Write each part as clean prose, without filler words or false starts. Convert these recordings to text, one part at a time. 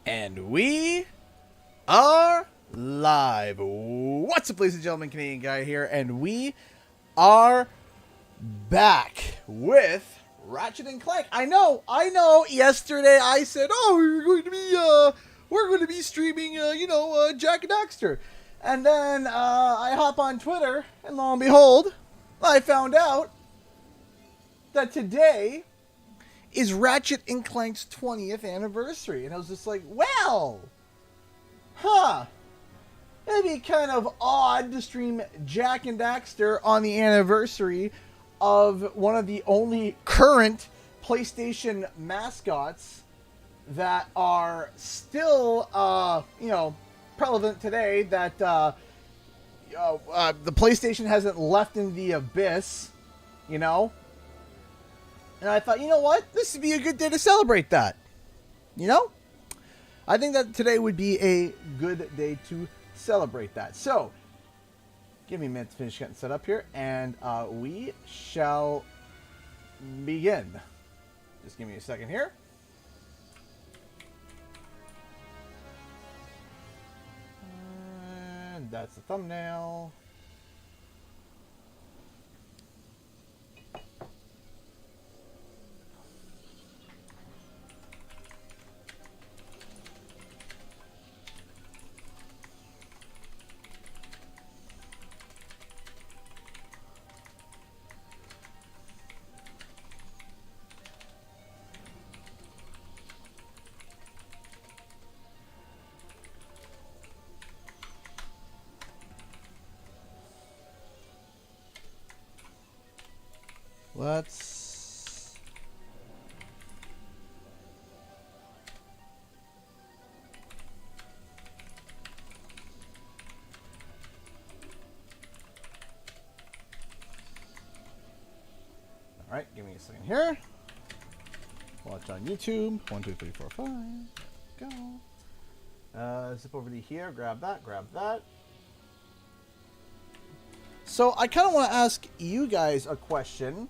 And we are live. What's up, ladies and gentlemen? Canadian Guy here, and we are back with Ratchet and Clank. I know. Yesterday I said, "Oh, we're going to be streaming, Jack and Daxter," and then I hop on Twitter, and lo and behold, I found out that today is Ratchet and Clank's 20th anniversary. And I was just like, well, it'd be kind of odd to stream Jack and Daxter on the anniversary of one of the only current PlayStation mascots that are still, prevalent today, that the PlayStation hasn't left in the abyss, And I thought, you know what? This would be a good day to celebrate that. I think that today would be a good day to celebrate that. So, give me a minute to finish getting set up here, and we shall begin. Just give me a second here. And that's the thumbnail. Let's... Alright, give me a second here. Watch on YouTube. 1, 2, 3, 4, 5. Go. Zip over to here. Grab that. Grab that. So I kind of want to ask you guys a question.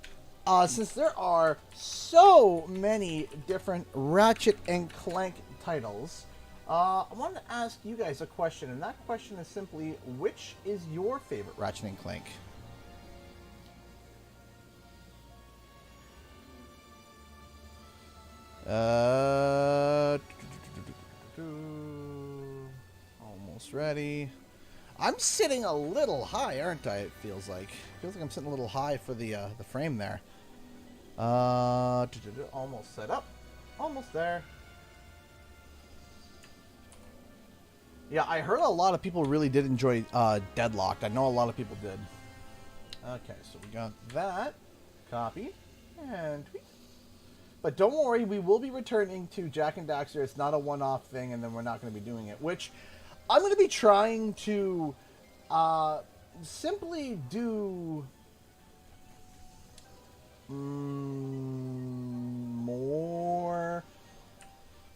Since there are so many different Ratchet and Clank titles, I want to ask you guys a question, and that question is simply, which is your favorite Ratchet and Clank? Almost ready. I'm sitting a little high, aren't I? It feels like I'm sitting a little high for the frame there. Almost set up. Almost there. Yeah, I heard a lot of people really did enjoy Deadlocked. I know a lot of people did. Okay, so we got that. Copy. And tweet. But don't worry, we will be returning to Jack and Daxter. It's not a one-off thing, and then we're not going to be doing it. Which I'm going to be trying to simply do more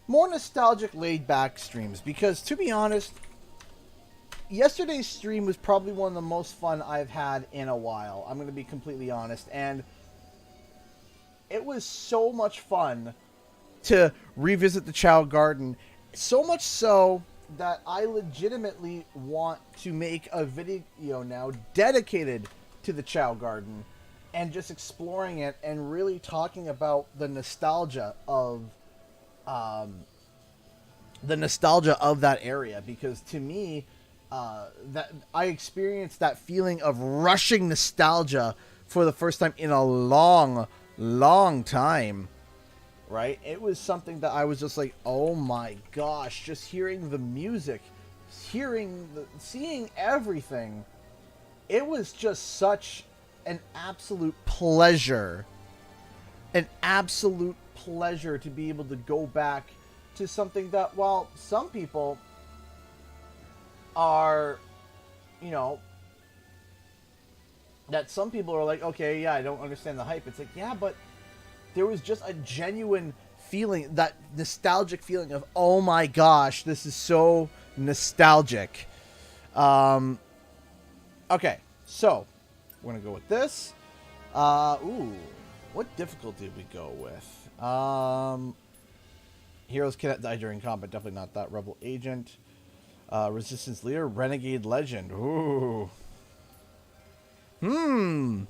nostalgic laid-back streams, because to be honest, yesterday's stream was probably one of the most fun I've had in a while. I'm going to be completely honest, and it was so much fun to revisit the Chow Garden, so much so that I legitimately want to make a video now dedicated to the Chow Garden and just exploring it and really talking about the nostalgia of that area, because to me, that I experienced that feeling of rushing nostalgia for the first time in a long time. Right? It was something that I was just like, oh my gosh, just hearing the music, seeing everything. It was just such an absolute pleasure. An absolute pleasure to be able to go back to something that, while some people are, that some people are like, okay, yeah, I don't understand the hype. It's like, yeah, but there was just a genuine feeling, that nostalgic feeling of, oh my gosh, this is so nostalgic. Okay, so we're going to go with this. What difficulty did we go with? Heroes cannot die during combat. Definitely not that. Rebel agent. Resistance leader. Renegade legend. Ooh. Hmm.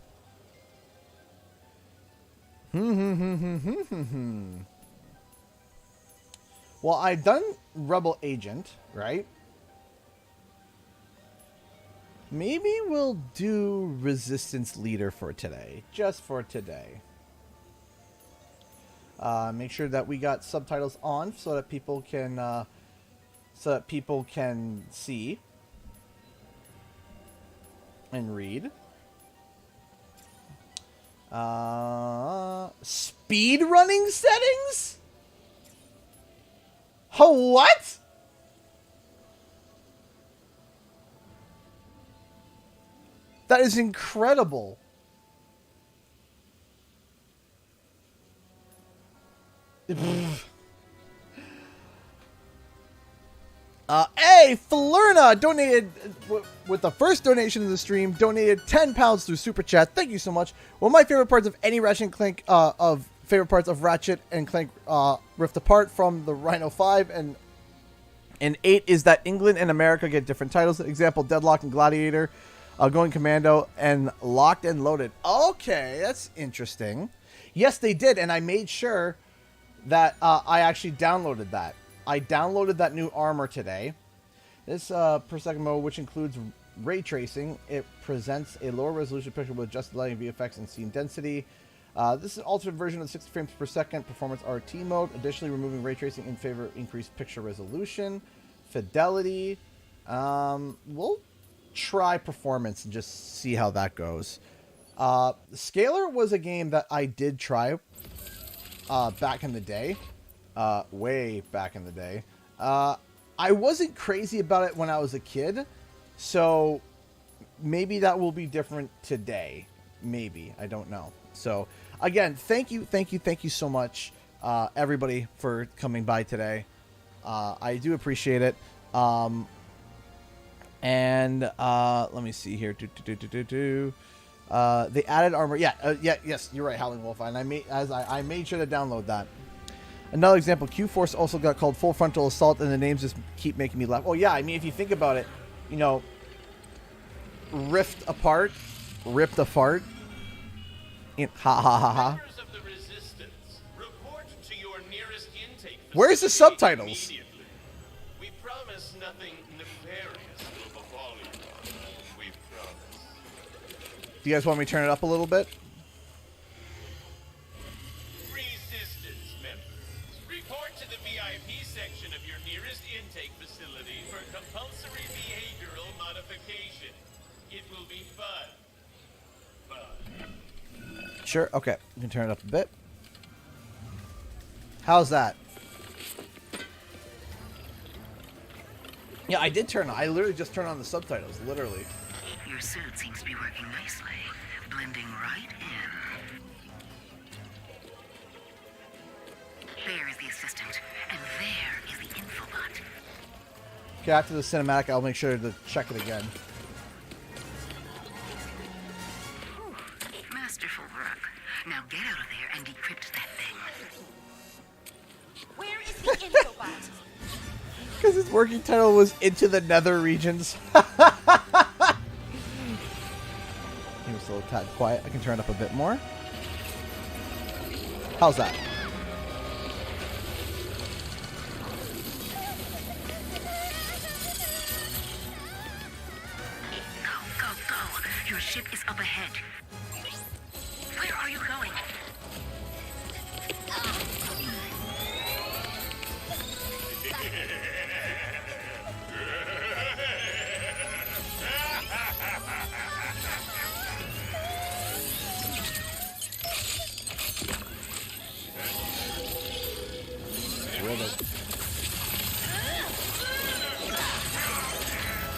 Well, I've done Rebel Agent, right? Maybe we'll do Resistance Leader for today. Just for today. Make sure that we got subtitles on so that people can see and read. Speed running settings? Oh, what? That is incredible. Hey, Falerna donated with the first donation of the stream. Donated £10 through Super Chat. Thank you so much. One of my favorite parts of any Ratchet and Clank, favorite parts of Ratchet and Clank Rift Apart from the Rhino 5 and 8 is that England and America get different titles. Example, Deadlock and Gladiator, Going Commando, and Locked and Loaded. Okay, that's interesting. Yes, they did, and I made sure that I actually downloaded that. I downloaded that new armor today. This per second mode, which includes ray tracing, it presents a lower resolution picture with adjusted lighting, VFX, and scene density. This is an alternate version of 60 frames per second performance RT mode. Additionally, removing ray tracing in favor of increased picture resolution, fidelity. We'll try performance and just see how that goes. Scalar was a game that I did try back in the day. Way back in the day. I wasn't crazy about it when I was a kid, so maybe that will be different today. Maybe. I don't know. So, again, thank you so much, everybody, for coming by today. I do appreciate it. And let me see here. They added armor. Yes, you're right, Howling Wolf. And I made sure to download that. Another example, Q-Force also got called Full Frontal Assault, and the names just keep making me laugh. Oh, yeah, I mean, if you think about it, you know, ripped apart. Ha ha ha ha. Where's the subtitles? We promise nothing nefarious will befall you. We promise. Do you guys want me to turn it up a little bit? Resistance members, report to the VIP section of your nearest intake facility for compulsory behavioral modification. It will be fun. Sure. Okay. You can turn it up a bit. How's that? Yeah, I did turn on. I literally just turned on the subtitles. Literally. Your suit seems to be working nicely. Blending right in. There is the assistant. And there is the infobot. Okay, after the cinematic, I'll make sure to check it again. Whew. Masterful work. Now get out of there and decrypt that thing. Where is the infobot? Because his working title was Into the Nether Regions. He was a little tad quiet. I can turn it up a bit more. How's that? Go. Your ship is up ahead. Where are you going?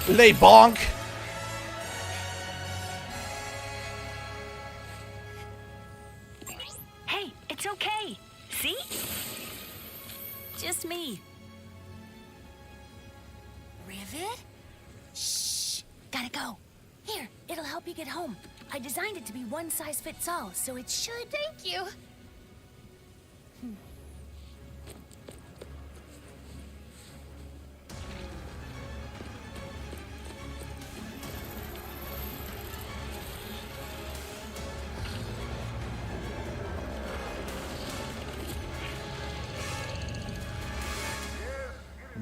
Lay bonk. Hey, it's okay. See? Just me. Rivet? Shh. Gotta go. Here, it'll help you get home. I designed it to be one size fits all, so it should... Thank you.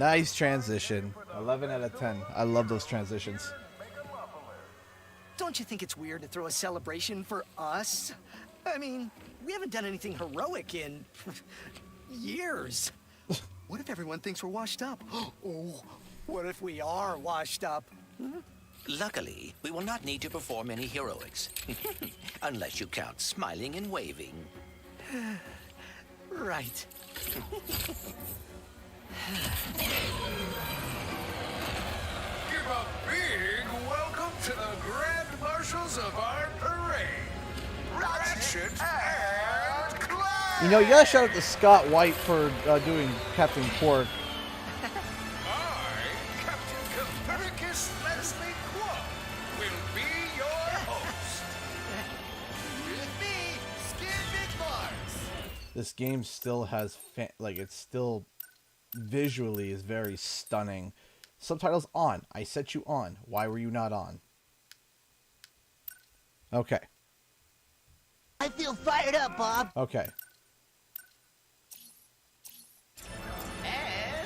Nice transition. 11 out of 10. I love those transitions. Don't you think it's weird to throw a celebration for us? I mean, we haven't done anything heroic in years. What if everyone thinks we're washed up? Oh, what if we are washed up? Luckily, we will not need to perform any heroics. Unless you count smiling and waving. Right. Give a big welcome to the Grand Marshals of our parade, Ratchet and Clank! You know, you gotta shout out to Scott White for doing Captain Quark. I, Captain Copernicus Leslie Quo, will be your host. With me, Skin Big Mars. This game still has, it's still visually is very stunning. Subtitles on. I set you on. Why were you not on? Okay. I feel fired up, Bob. Okay.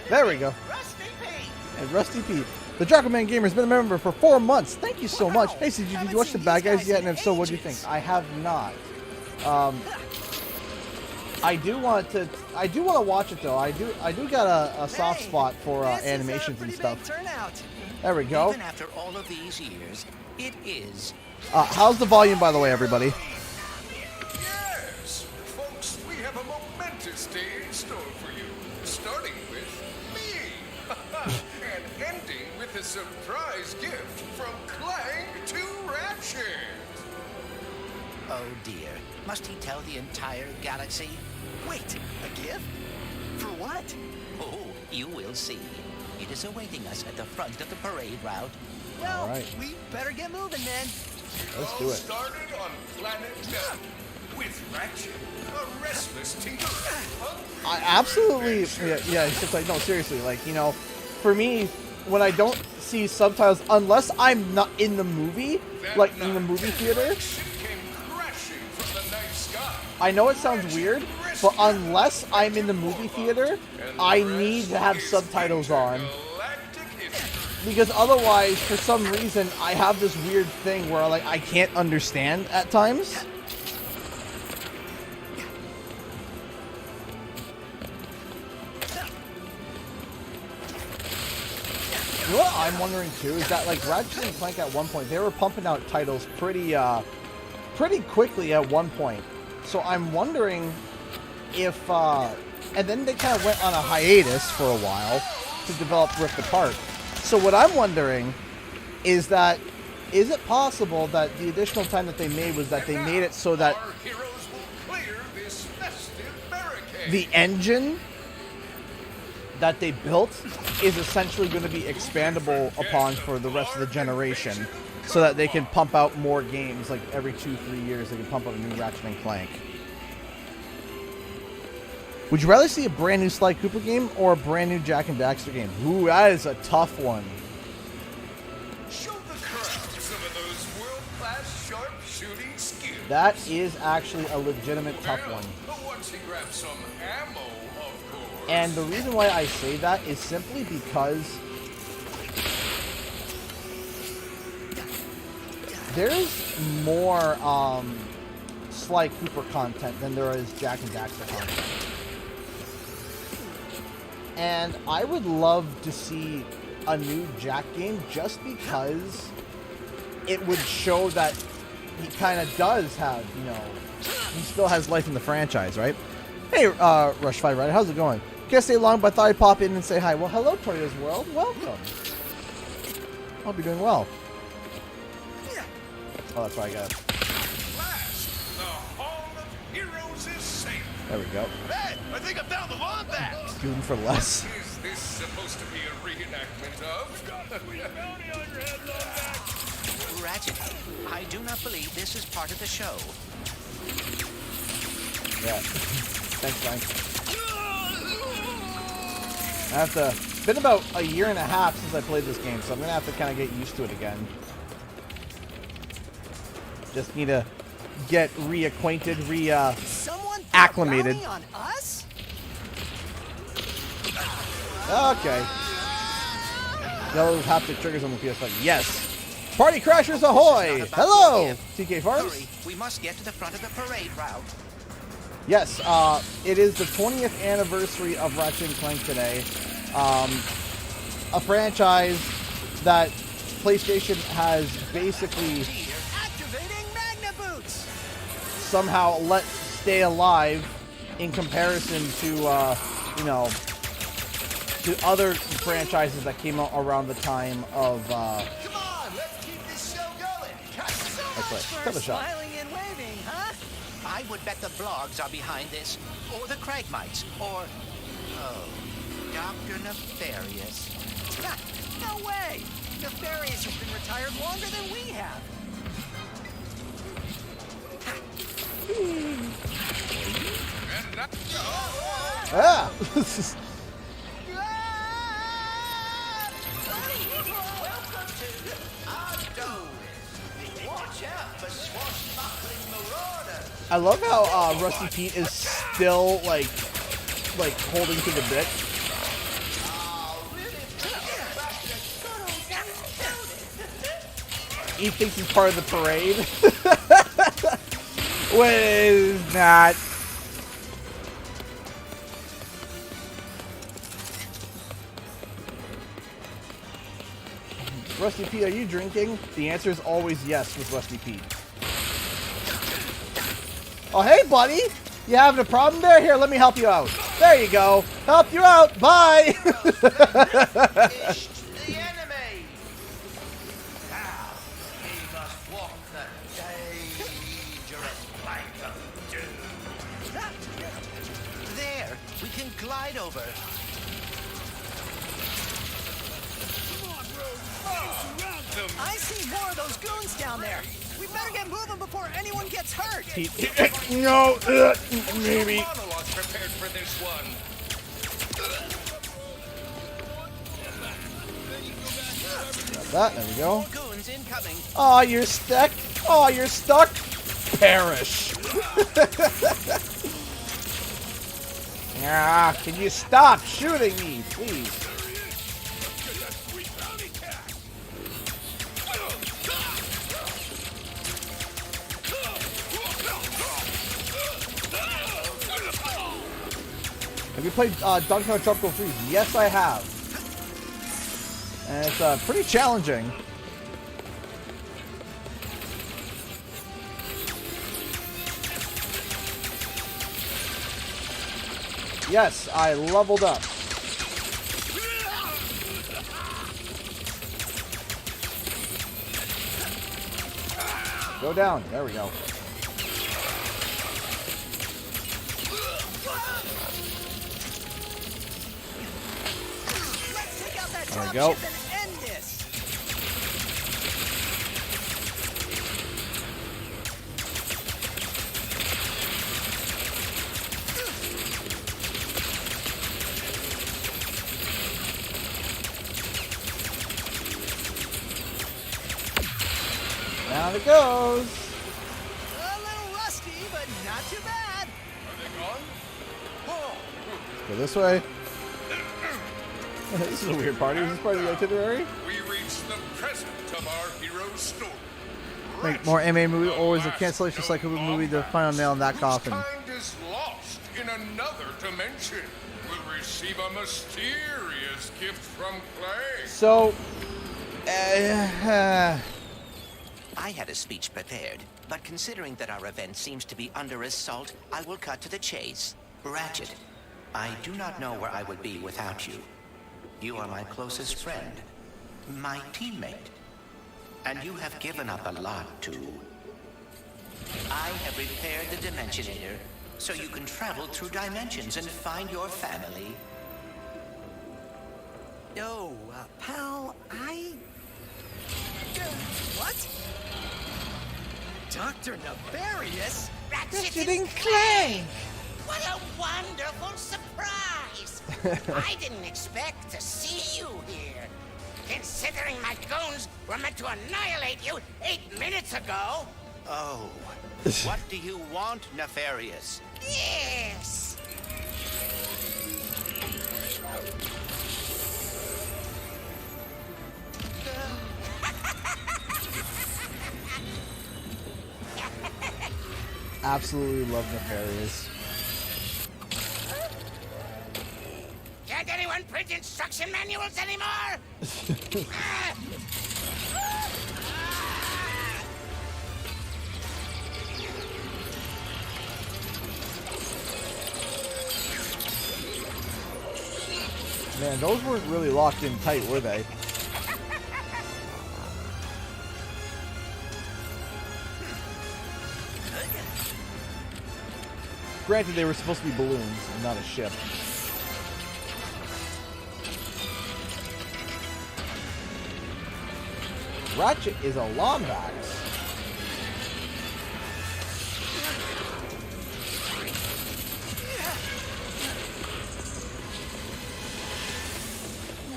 There we go. Rusty Pete! And Rusty Pete. The Draco Man Gamer has been a member for 4 months. Thank you so much. Hey, did you watch The Bad Guys yet? And if so, what do you think? I have not. I do want to watch it though. I do got a soft spot for animations and stuff. There we go. Even after all of these years, it is. How's the volume, by the way, everybody? Yes, folks, we have a momentous day in store for you. Starting with me. And ending with a surprise gift from Clank to Ratchet. Oh dear. Must he tell the entire galaxy? Wait, a gift? For what? Oh, you will see. It is awaiting us at the front of the parade route. Well, All right. we better get moving then. Let's do it. Started on planet Nine with Ratchet, a restless tinkerer. I absolutely, yeah. It's just like, no, seriously, like, you know, for me, when I don't see subtitles, unless I'm not in the movie, like in the movie theater, Came crashing from the night sky. I know it sounds weird, but unless I'm in the movie theater, I need to have subtitles on. Galactic history. Because otherwise, for some reason, I have this weird thing where like I can't understand at times. You know what I'm wondering too is that like Ratchet and Clank at one point they were pumping out titles pretty quickly at one point. So I'm wondering if and then they kind of went on a hiatus for a while to develop Rift Apart. So what I'm wondering is that is it possible that the additional time that they made was that they made it so that Our heroes will clear this festive barricade. the engine that they built is essentially going to be expandable upon for the rest of the generation so that they can pump out more games like every 2-3 years they can pump out a new Ratchet and Clank. Would you rather see a brand new Sly Cooper game or a brand new Jak and Daxter game? Ooh, that is a tough one. Show the crowd some of those world-class sharp shooting skills. That is actually a legitimate tough one. But once he grabs some ammo, of course. And the reason why I say that is simply because there's more Sly Cooper content than there is Jak and Daxter content. And I would love to see a new Jak game just because it would show that he kind of does have, you know, he still has life in the franchise, right? Hey, Rush 5 Rider, how's it going? Can't stay long, but I thought I'd pop in and say hi. Well, hello, Tornado's World. Welcome. Hope you're doing well. Oh, that's right, I got it. Last, the Hall of Heroes is safe. There we go. Hey, I think I found the wombat. Doing for less. Is this supposed to be a reenactment of? Ratchet, I do not believe this is part of the show. Yeah. Thanks, Frank. I have to... It's been about a year and a half since I played this game, so I'm going to have to kind of get used to it again. Just need to get reacquainted, Someone acclimated. on us? Okay. Yellow haptic triggers on the PS5. Yes. Party Crashers ahoy! Hello, TK Farms. Hurry, we must get to the front of the parade route. Yes, it is the 20th anniversary of Ratchet and Clank today. A franchise that PlayStation has basically Activating Magna Boots! somehow let stay alive in comparison to, you know, to other franchises that came out around the time of, Come on, let's keep this show going. that's right, cut the shot. Smiling and waving, huh? I would bet the blogs are behind this, or the Cragmites, or Dr. Nefarious. No way! Nefarious has been retired longer than we have. Ah! Watch out for swashbuckling marauders. I love how Rusty Pete is still like holding to the bit. He thinks he's part of the parade. When it is not. Rusty Pete, are you drinking? The answer is always yes with Rusty Pete. Oh, hey, buddy. You having a problem there? Here, let me help you out. There you go. Help you out. Bye. It's the enemy. Now, he must walk the dangerous plank of doom. There, we can glide over. I see more of those goons down there. We better get moving before anyone gets hurt. No, maybe. Monologue prepared for this one. Got that. There we go. More goons incoming. Oh, you're stuck. Oh, you're stuck. Perish. Ah, can you stop shooting me, please? Have you played Donkey Kong Tropical Freeze? Yes, I have. And it's pretty challenging. Yes, I leveled up. Go down. There we go. Let's take out that There we drop go. ship and end this. Down it goes. A little rusty, but not too bad. Are they gone? Oh, Go this way. This is a weird party. Is this part of the itinerary? we reached the present of our hero's story. Make more MA movie or is a cancellation cycle movie the final nail in that coffin? Whose kind is lost in another dimension will receive a mysterious gift from Clank. So, I had a speech prepared, but considering that our event seems to be under assault, I will cut to the chase. Ratchet, I do not know where I would be without you. You are my closest friend, my teammate, and you have given up a lot too. I have repaired the Dimensionator so you can travel through dimensions and find your family. Yo, pal, what? Dr. Nefarious? Ratchet and Clank! What a wonderful surprise! I didn't expect to see you here. Considering my goons were meant to annihilate you 8 minutes ago. Oh, what do you want, Nefarious? Yes! absolutely love Nefarious. Can't anyone print instruction manuals anymore? Man, those weren't really locked in tight, were they? Granted, they were supposed to be balloons and not a ship. Ratchet is a Lombax.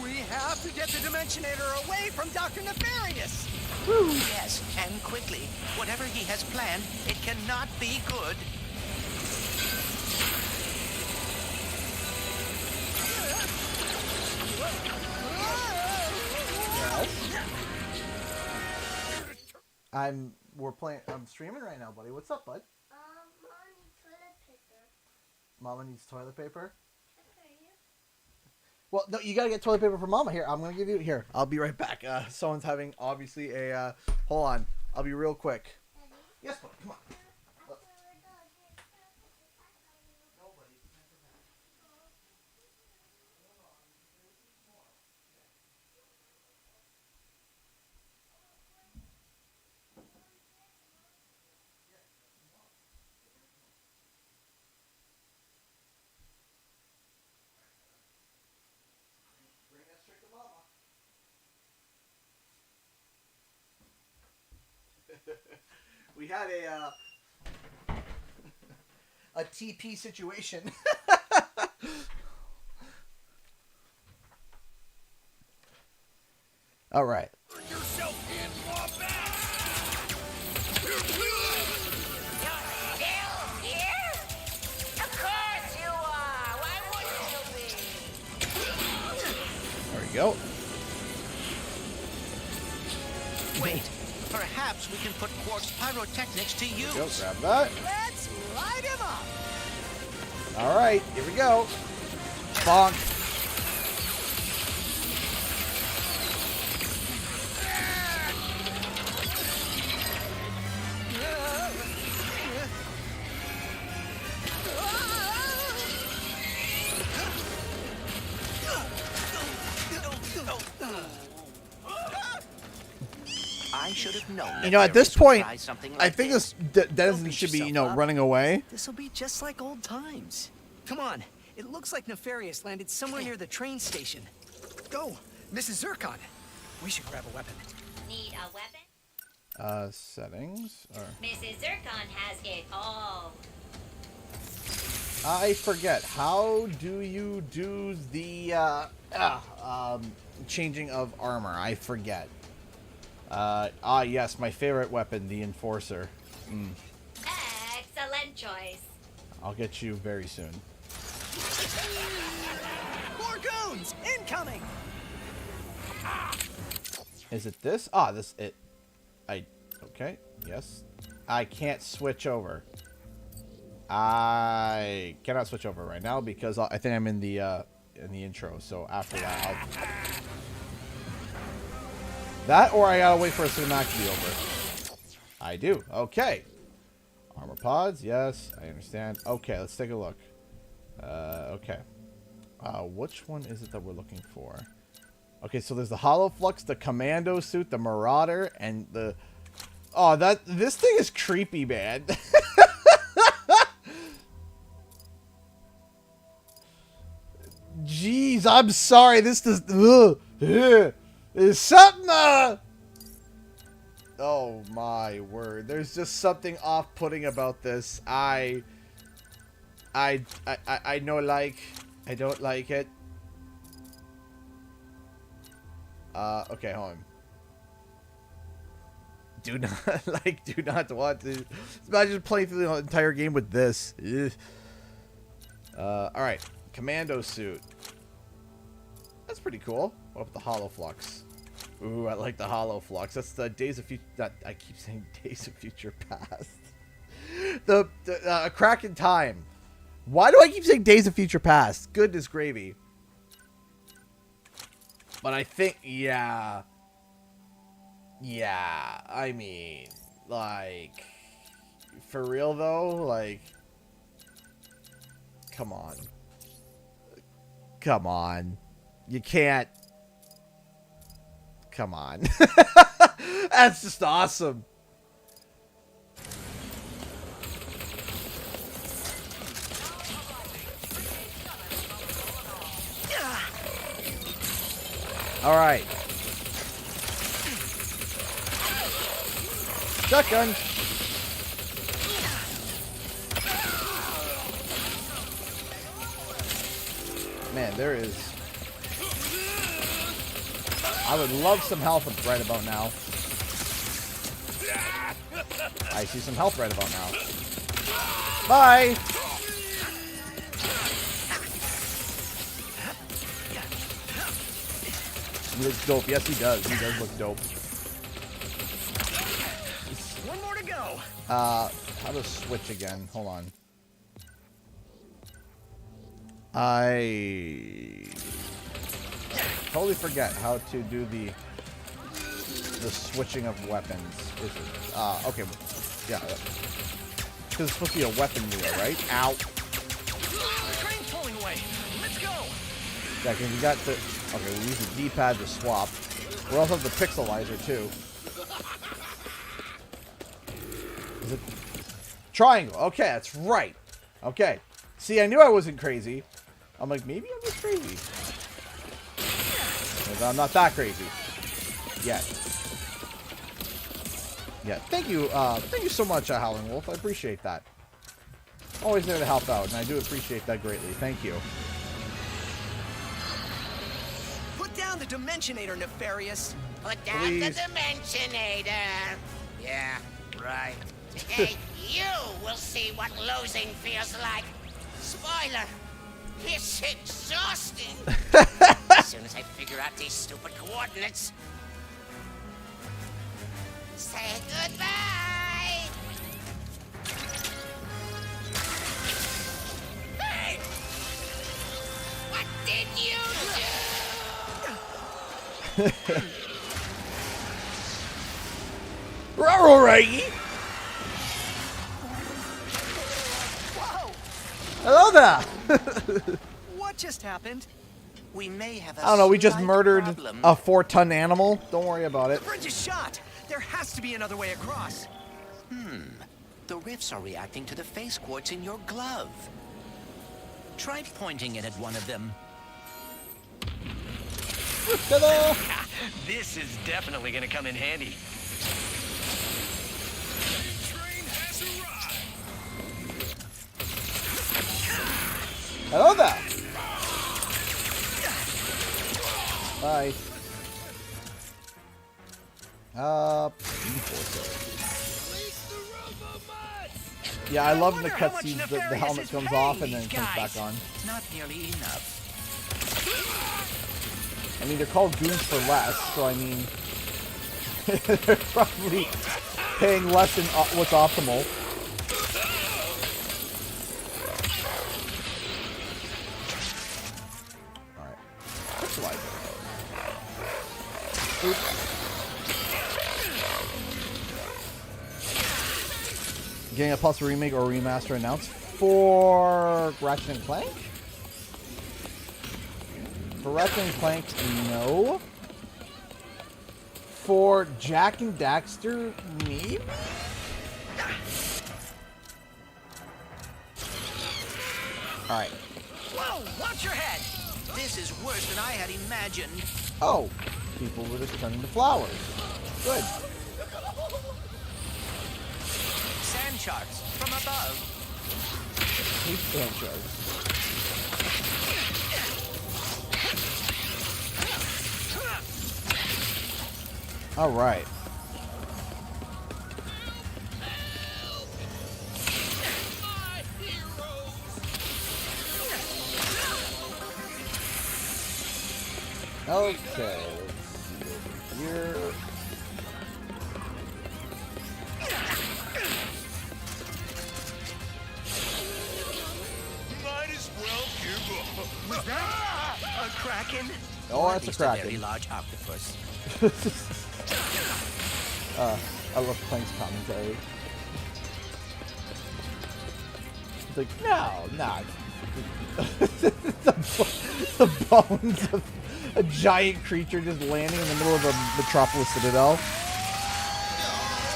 We have to get the Dimensionator away from Dr. Nefarious. Yes, and quickly. Whatever he has planned, it cannot be good. I'm streaming right now, buddy. What's up, bud? Mama needs toilet paper. Mama needs toilet paper? Okay, you? Well, no, you gotta get toilet paper for Mama. Here, I'm gonna give you... Here, I'll be right back. Someone's having, obviously, a... hold on. I'll be real quick. Daddy? Yes, buddy. Come on. After we're done, Nobody. Bring that straight to Mama. We had a TP situation. All right. Yourself in, You're still here? Of course you are. Why wouldn't you be? There we go. Wait, perhaps we can put Quark's pyrotechnics to use. Go, grab that. Let's light him up. All right, here we go. Bonk. I should have known. You know, at Nefarious this would point, try something I like think this. this Don't Denizen beat should be, yourself up. running away. This'll be just like old times. Come on. It looks like Nefarious landed somewhere near the train station. Go, Mrs. Zircon. We should grab a weapon. Need a weapon? Settings. Or... Mrs. Zircon has it all. I forget. How do you do the changing of armor? I forget. Yes, my favorite weapon, the Enforcer. Excellent choice. I'll get you very soon. More goons incoming. Is it this? This it. Okay. Yes. I can't switch over. I cannot switch over right now because I think I'm in the intro. So after that, I'll... That or I gotta wait for a cinematic to be over. I do. Okay. Armor pods. Yes, I understand. Okay, let's take a look. Okay. Which one is it that we're looking for? Okay, so there's the Hollow Flux, the Commando suit, the Marauder, and the... Oh, this thing is creepy, man. Jeez, I'm sorry. This does... There's something... Oh, my word. There's just something off-putting about this. I know, like... I don't like it. Okay, hold on. Do not want to. Imagine playing through the entire game with this. Ugh. Alright. Commando suit. That's pretty cool. What about the Hollow Flux? Ooh, I like the Hollow Flux. That's the Days of Future... I keep saying Days of Future Past. A Crack in Time. Why do I keep saying Days of Future Past? Goodness gravy. But I think, yeah. Yeah, I mean, like, for real though, like, come on. Come on. You can't. Come on. That's just awesome. All right. Shotgun. Man, there is. I would love some health right about now. I see some health right about now. Bye. He looks dope. Yes, he does. He does look dope. One more to go. How to switch again? Hold on. I totally forget how to do the switching of weapons. Is it? Okay. Yeah. Because it's supposed to be a weapon wheel, right? Ow. The train's pulling away. Let's go. Yeah, because we got the. Okay, we use the D-pad to swap. We also have the pixelizer too. Is it triangle? Okay, that's right. Okay. See, I knew I wasn't crazy. I'm like, maybe I'm just crazy. But I'm not that crazy. Yet. Yeah. Thank you so much, Howling Wolf. I appreciate that. Always there to help out, and I do appreciate that greatly. Thank you. Put down the Dimensionator, Nefarious. Put down Please. the Dimensionator. Yeah, right. Today, you will see what losing feels like. Spoiler, it's exhausting. As soon as I figure out these stupid coordinates. Say goodbye. Hey! What did you do? Alrighty. Whoa! Hello there. What just happened? We may have a I don't know. We just slight murdered problem. a 4-ton animal. Don't worry about it. The bridge is shot. There has to be another way across. The rifts are reacting to the face quartz in your glove. Try pointing it at one of them. Ta-da! This is definitely gonna come in handy. Train has arrived. Hello there. Bye. Yeah, I love in the cutscenes that the helmet comes off and then it comes back on. Not nearly enough. I mean, they're called goons for less, so I mean, they're probably paying less than what's optimal. Alright. Pixelizer. Oops. Getting a plus remake or remaster announced for Ratchet and Clank? For Ratchet and Clank, no. For Jack and Daxter, maybe? Alright. Whoa! Watch your head! This is worse than I had imagined. Oh, people were just turning to flowers. Good. Sand sharks from above. Hate sand sharks. All right. Okay, let's see over here. Oh, Or at that's a least a very Kraken. large octopus. I love Clank's commentary. It's like, no, not. the bones of a giant creature just landing in the middle of a Metropolis Citadel.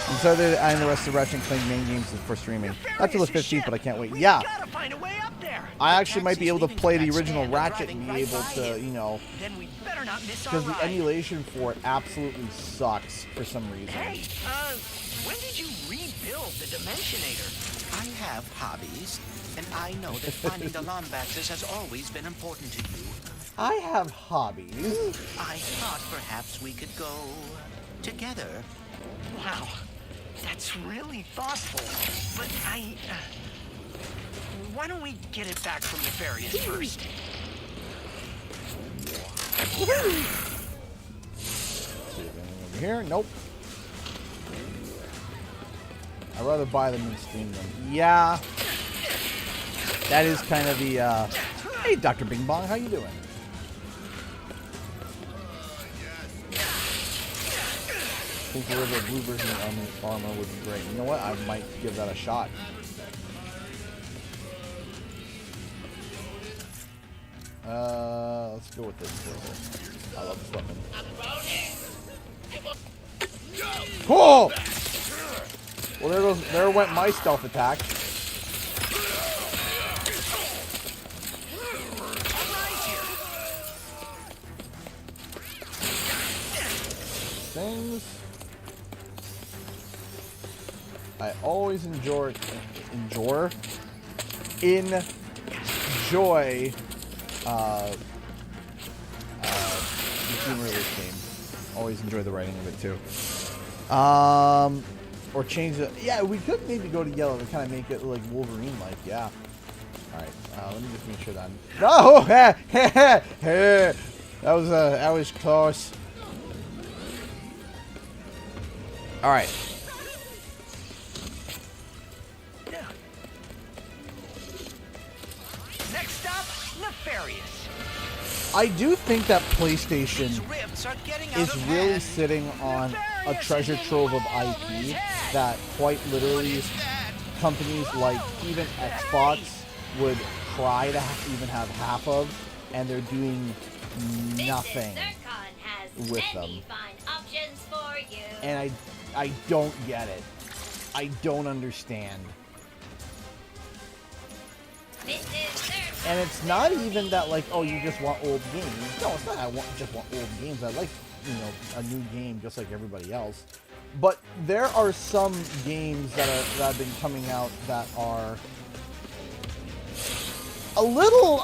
And so I'm the rest of Ratchet and Clank main games for streaming. Not till the 15th, but I can't wait. Yeah. Gotta find a way up there. I actually might be able to Taxi's play the leaving original from that Ratchet stand and and be driving able right to, by you know, Then we better not miss our because the ride. emulation for it absolutely sucks for some reason. Hey, when did you rebuild the Dimensionator? I have hobbies, and I know that finding the Lombaxes has always been important to you. I have hobbies. I thought perhaps we could go together. Wow, that's really thoughtful. But why don't we get it back from Nefarious first? See if anything over here. Nope. I'd rather buy them than steam them. Yeah. That is kind of the, hey, Dr. Bing Bong, how you doing? I think the blue version of armor would be great. You know what? I might give that a shot. Let's go with this. I love this weapon. Cool! Well, there went my stealth attack. Things. I always enjoy the humor of this game. Always enjoy the writing of it too. Or change the. Yeah, we could maybe go to yellow to kind of make it like Wolverine-like. Yeah. All right. Let me just make sure that I'm. Oh, that was close. All right. Next stop, Nefarious. I do think that PlayStation These rifts are getting out is of really hand. sitting on a treasure trove of IP that quite literally companies like even Xbox would try to even have half of, and they're doing nothing with them. Fine options for you. And I don't get it. I don't understand. And it's not even that like, oh, you just want old games. No, it's not. Just want old games. I like, you know, a new game just like everybody else. But there are some games that have been coming out that are a little,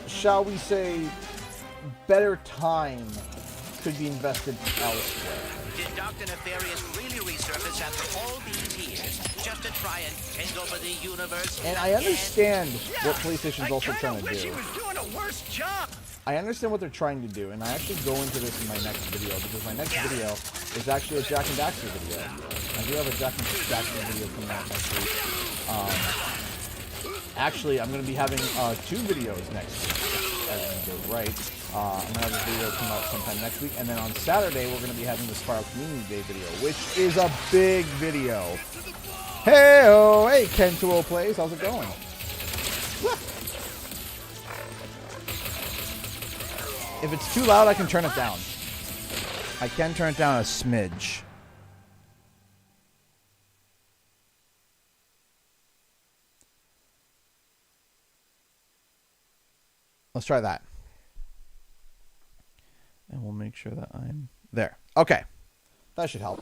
shall we say, better time could be invested elsewhere. Did Dr. Nefarious really resurface after all these years just to try and take over the universe? And I understand what PlayStation's also trying to wish do. he was doing a worse job. I understand what they're trying to do, and I actually go into this in my next video, because my next video is actually a Jak and Daxter video. I do have a Jak and Daxter video coming out next week. Actually, I'm going to be having 2 videos next week. Everything goes right. I'm going to have a video come out sometime next week, and then on Saturday, we're going to be having the Spiral Community Day video, which is a big video. Hey-oh! Hey, Ken20 Plays, how's it going? If it's too loud, I can turn it down. I can turn it down a smidge. Let's try that. And we'll make sure that I'm there. Okay. That should help.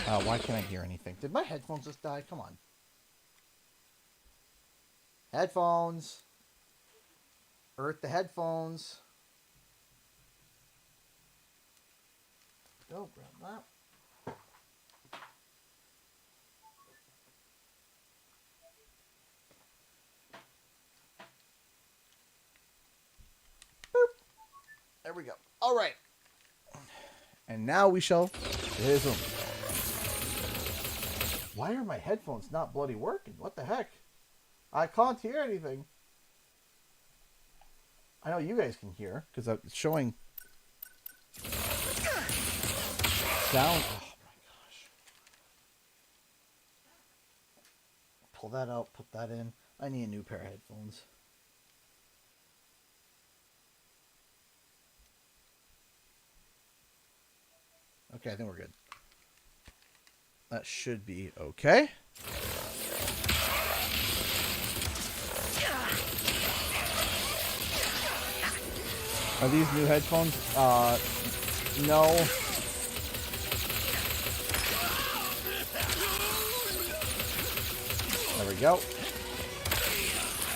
Why can't I hear anything? Did my headphones just die? Come on. Headphones. Earth the headphones. Go, grab that. Boop. There we go. All right. And now we shall resume. Why are my headphones not bloody working? What the heck? I can't hear anything. I know you guys can hear because it's showing sound. Oh my gosh. Pull that out, put that in. I need a new pair of headphones. Okay, I think we're good. That should be okay. Are these new headphones? No. There we go.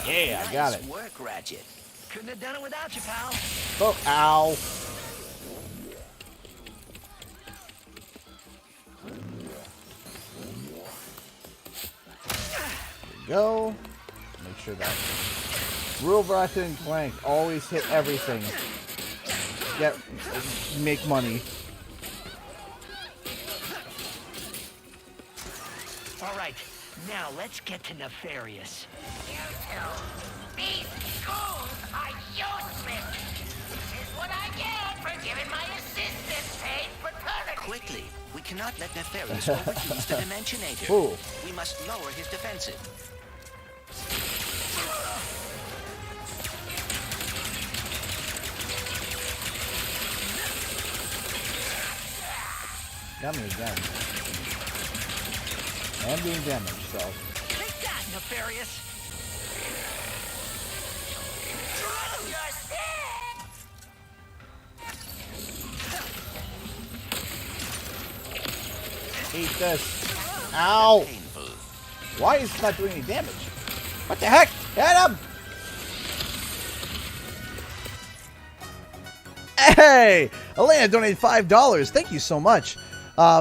Yeah, I got it. Nice work, Ratchet. Couldn't have done it without you, pal. Oh, ow. There we go. Make sure that rule of Ratchet and Clank always hit everything. Make money. All right, now let's get to Nefarious. You two, these schools are useless. This is what I get for giving my assistant paid paternity. Quickly, we cannot let Nefarious overuse the Dimensionator. Ooh. We must lower his defensive. Got me again. I'm doing damage, so. Take that, Nefarious. Eat this. Ow! Painful. Why is it not doing any damage? What the heck? Hit him! Hey! Elena donated $5. Thank you so much.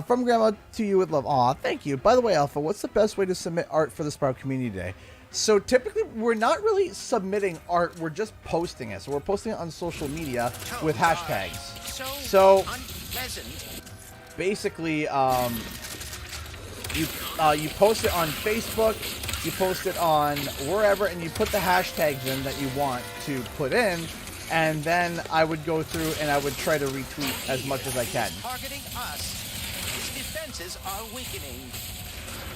From Grandma to you with love. Aw, thank you. By the way, Alpha, what's the best way to submit art for the Sprout Community Day? So typically, we're not really submitting art. We're just posting it. So we're posting it on social media with hashtags. So Unpleasant. basically, you post it on Facebook, you post it on wherever, and you put the hashtags in that you want to put in, and then I would go through and I would try to retweet as much as I can. Targeting us. His defenses are weakening.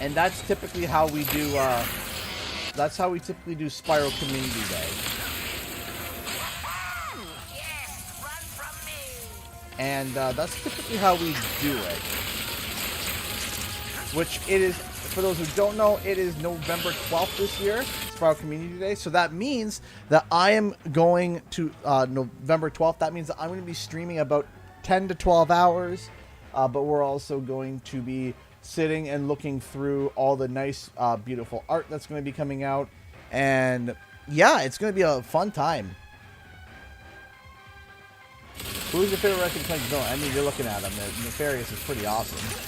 And that's typically how we do. That's how we typically do Spiral Community Day. Yes, run from me. And that's typically how we do it. Which it is, for those who don't know, it is November 12th this year, Spiral Community Day. So that means that I am going to November 12th. That means that I'm going to be streaming about 10 to 12 hours. But we're also going to be sitting and looking through all the nice, beautiful art that's going to be coming out. And yeah, it's going to be a fun time. Who's your favorite Ratchet & Clank villain? I mean, you're looking at him. Nefarious is pretty awesome.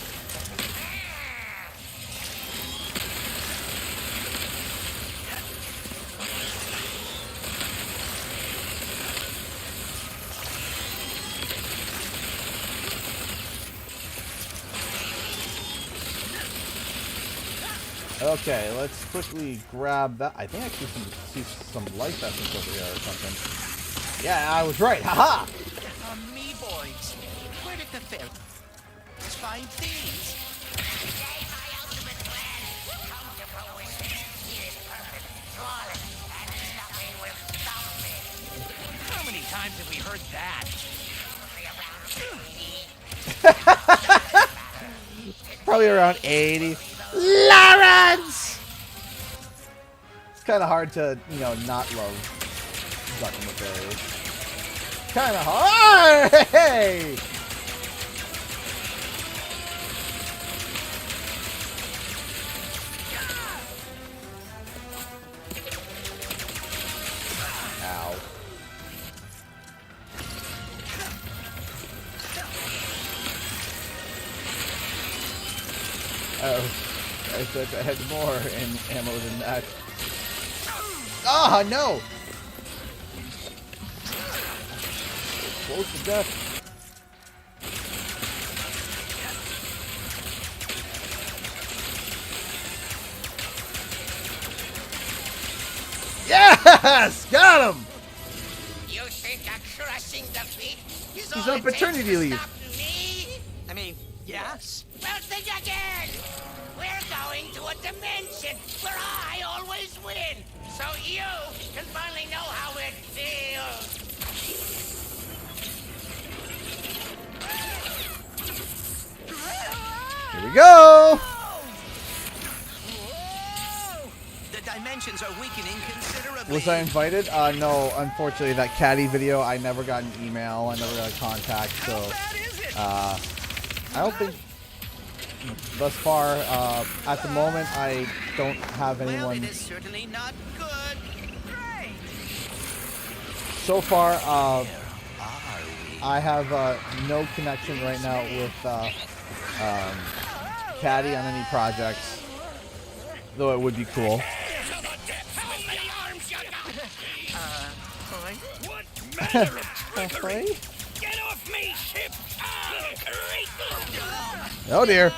Okay, let's quickly grab that. I think I see some life essence over here or something. Yeah, I was right. Haha! Me boys. Where did the fair find these? Today my ultimate plan will come to fruition. It is perfect, flawless, and nothing will stop me. How many times have we heard that? Probably around 80. Probably around 80. Lawrence! It's kind of hard to, you know, not love Dr. Nefarious. Kind of hard! Hey! Ow. Oh, I thought I had more ammo than that. Ah, no! Close to death. Yes! Got him! You think a crushing defeat is He's all on it takes paternity to leave. stop me? I mean, yes. Well, think again. We're going to a dimension where I always win, so you can finally know how it feels. Here we go! The dimensions are weakening considerably. Was I invited? No, unfortunately, that caddy video, I never got an email, I never got a contact, so, I don't think, thus far, at the moment, I don't have Well, anyone, it is certainly not good. Great. so far, Where are we? I have, no connection right now with, caddy on any projects, though it would be cool. How many arms you got? What Sorry? Get off me, ship! Oh dear.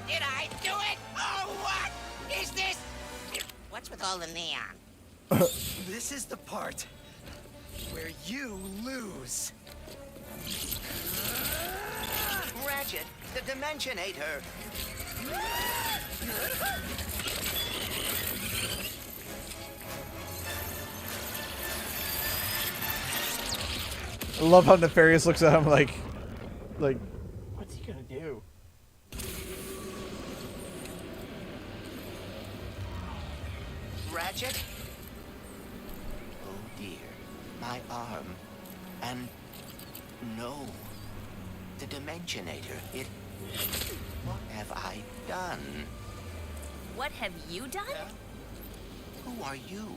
Did I do it? Oh, what is this? What's with all the neon? This is the part where you lose. Ratchet, the Dimensionator. I love how Nefarious looks at him like, what's he gonna do? Ratchet? Oh dear, my arm. And no, the Dimensionator, it... What have I done? What have you done? Who are you?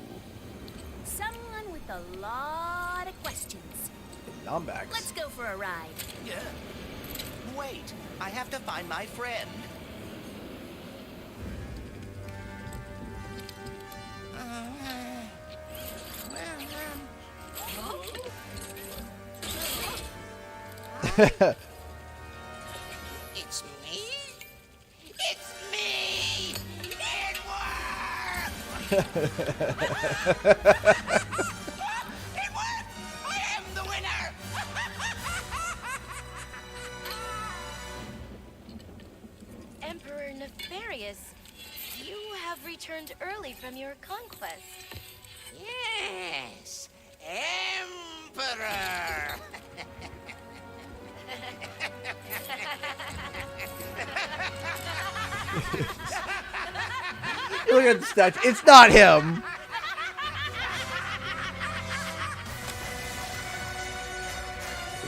Someone with a lot of questions. Nombax. Let's go for a ride. Wait, I have to find my friend. It's me? It's me! It worked! It worked! I am the winner! Emperor Nefarious, you have returned early from your conquest. Yes, Emperor! Look at the statue. It's not him.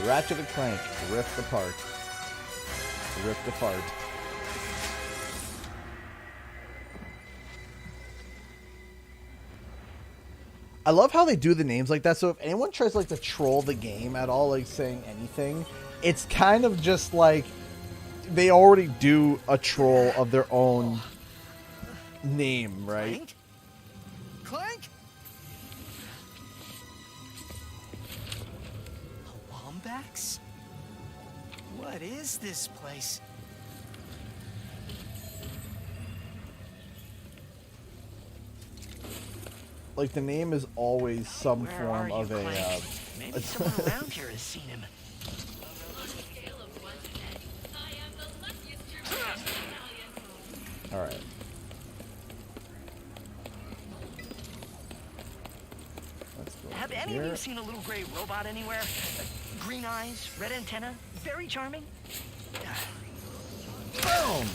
Ratchet and Clank, ripped apart. Ripped apart. I love how they do the names like that. So if anyone tries like to troll the game at all, like saying anything, it's kind of just like they already do a troll of their own name, right? Clank? A Wombax? What is this place? Like the name is always some Where form are you, of a. Clank? Maybe someone around here has seen him. All right. Let's go Have over any of here. you seen a little gray robot anywhere? Green eyes, red antenna, very charming. Boom!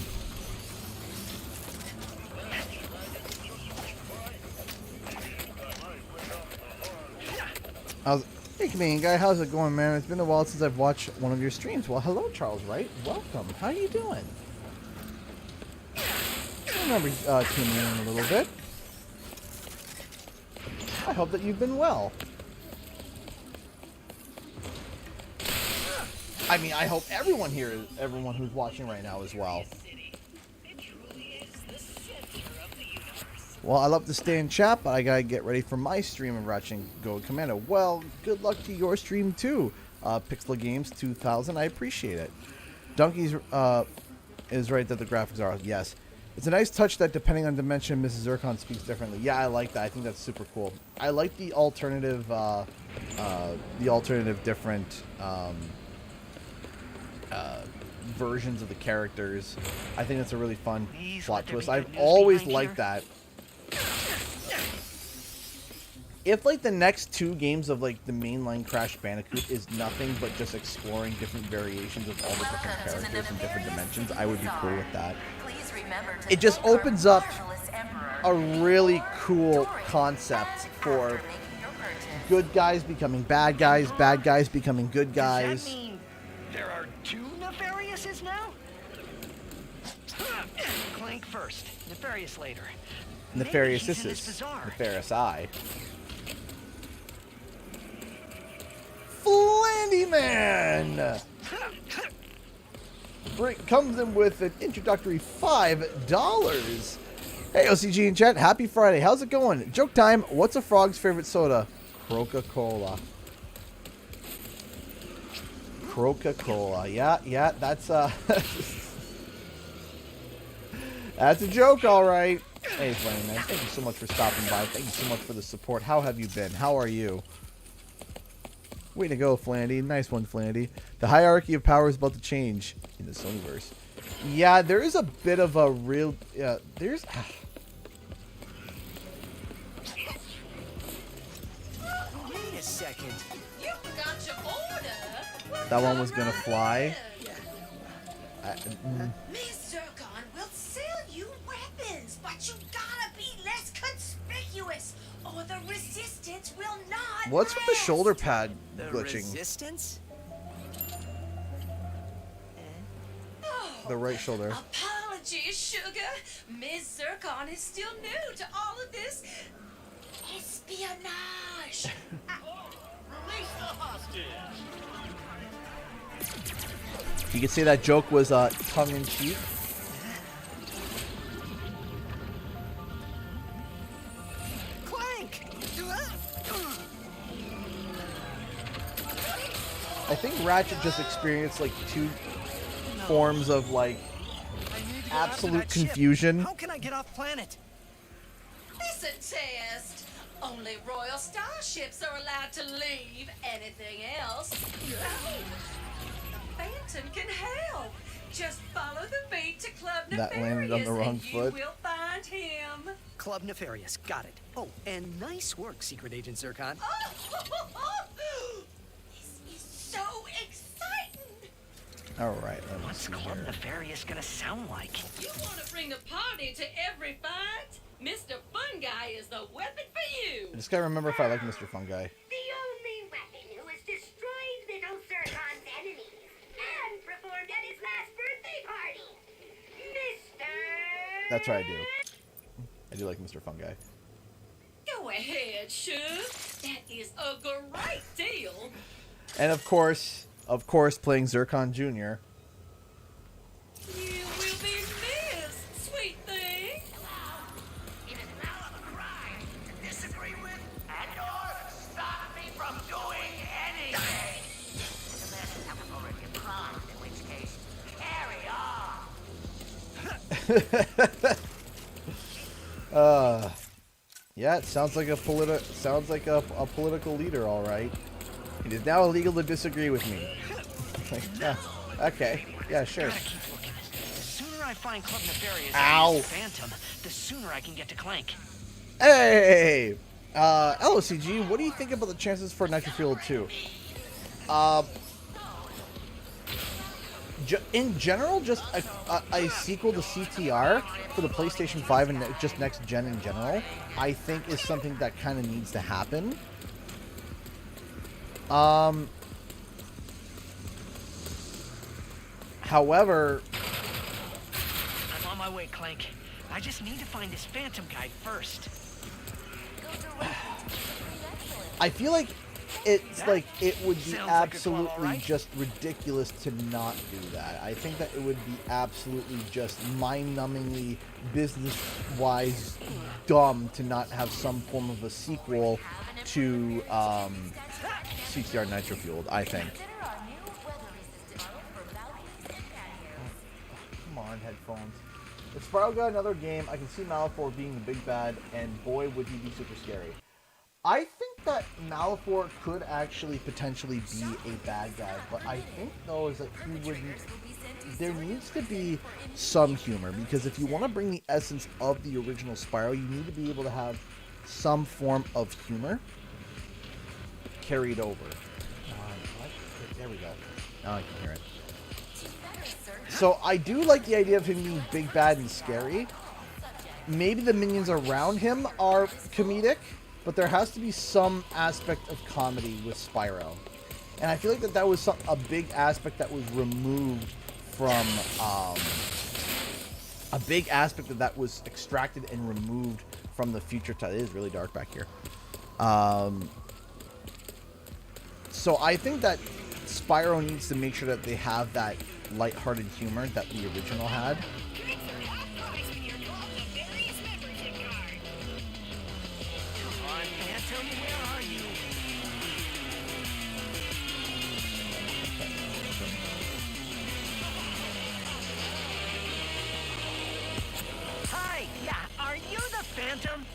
Hey, Canadian guy, how's it going, man? It's been a while since I've watched one of your streams. Well, hello, Charles Wright. Welcome. How you doing? I remember tuning in a little bit. I hope that you've been well. I mean, I hope everyone here, everyone who's watching right now is well. Well, I love to stay in chat, but I gotta get ready for my stream of Ratchet and Go Commando. Well, good luck to your stream too, Pixel Games 2000. I appreciate it. Donkey's is right that the graphics are yes. It's a nice touch that depending on dimension, Mrs. Zircon speaks differently. Yeah, I like that. I think that's super cool. I like the alternative different versions of the characters. I think that's a really fun plot twist. I've always liked that. If like the next 2 games of like the mainline Crash Bandicoot is nothing but just exploring different variations of all the different characters and different dimensions, I would be cool with that. It just opens up a really cool concept for good guys becoming bad guys becoming good guys. Does that mean there are 2 Nefariouses now? Clank first, Nefarious later. Nefarious Maybe he's in is this bazaar. Nefarious I. Flandy Man comes in with an introductory $5. Hey, OCG in chat, happy Friday. How's it going? Joke time. What's a frog's favorite soda? Coca-Cola. Coca-Cola. Yeah, that's that's a joke, all right. Hey, Flandy Man, thank you so much for stopping by. Thank you so much for the support. How have you been? How are you? Way to go, Flandy. Nice one, Flandy. The hierarchy of power is about to change in the Sonyverse. Yeah, there is a bit of a real... there's... Wait a second. You forgot your order. That one was gonna fly. Miss Zircon will sell you weapons, but you gotta be less conspicuous, or the resistance will not. What's with the shoulder pad The glitching? resistance? The right shoulder. Apologies, sugar. Miss Zircon is still new to all of this espionage. Release the hostage. You could say that joke was tongue-in-cheek. Clank! I think Ratchet just experienced like 2 forms of like I need to get absolute after that ship. confusion. How can I get off planet? Listen, Test. Only royal starships are allowed to leave. Anything else? No. The Phantom can help. Just follow the beat to Club That Nefarious landed on the wrong and foot. you will find him. Club Nefarious, got it. Oh, and nice work, Secret Agent Zircon. This is so exciting. All right, let me What's see Club here. Nefarious gonna sound like? You want to bring a party to every fight? Mr. Fun Guy is the weapon for you. I just gotta remember if I like Mr. Fun Guy. The only weapon who has destroyed little Zircon's enemies and performed at his last birthday party, Mr. That's right, I do. I do like Mr. Fun Guy. Go ahead, Shug. That is a great deal. And of course, playing Zircon Jr. You will be missed, sweet thing. It is now a crime to disagree with and/or stop me from doing anything. Unless you have already a crime, in which case, carry on. Yeah, it sounds like a political leader, all right. It is now illegal to disagree with me. Like, yeah, okay, yeah, sure. Gotta keep looking. The sooner I find Club Nefarious Ow. and Phantom, the sooner I can get to Clank. Hey, LOCG, what do you think about the chances for Nitro Fuel 2? In general, just a sequel to CTR for the PlayStation 5 and just next gen in general, I think is something that kind of needs to happen. However, I'm on my way, Clank. I just need to find this Phantom guy first. I feel like it's like it would be Sounds like a plan, absolutely alright. just ridiculous to not do that. I think that it would be absolutely just mind-numbingly business-wise dumb to not have some form of a sequel to CTR Nitro Fueled, I think. Come on, headphones. If Spiral got another game, I can see Malifor being the big bad, and boy, would he be super scary. I think that Malifor could actually potentially be a bad guy, but I think, though, is that he wouldn't... There needs to be some humor, because if you want to bring the essence of the original Spiral, you need to be able to have some form of humor carried over. What? There we go. Now I can hear it. So I do like the idea of him being big, bad, and scary. Maybe the minions around him are comedic, but there has to be some aspect of comedy with Spyro. And I feel like that was a big aspect that was removed from... a big aspect that was extracted and removed from the future title. It is really dark back here. So I think that Spyro needs to make sure that they have that lighthearted humor that the original had. Hi, yeah, are you the Phantom?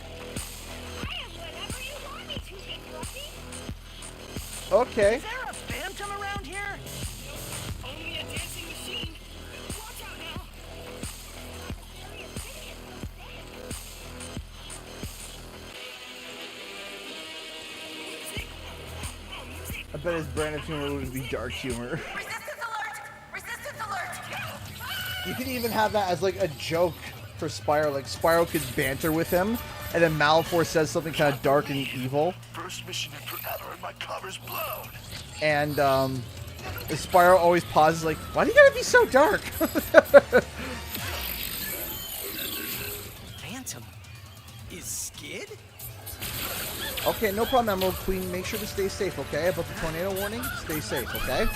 Okay. Is there a Phantom around here? Only a dancing machine. Watch out now. I bet his brand of humor would be dark humor. Resistance alert! Resistance alert! You could even have that as like a joke for Spyro. Like Spyro could banter with him, and then Malifor says something kind of dark and evil. First mission in forever and my cover's blown. And Spyro always pauses like, why do you gotta be so dark? Phantom? Is Skid? Okay, no problem, Emerald Queen. Make sure to stay safe, okay? About the tornado warning, stay safe, okay?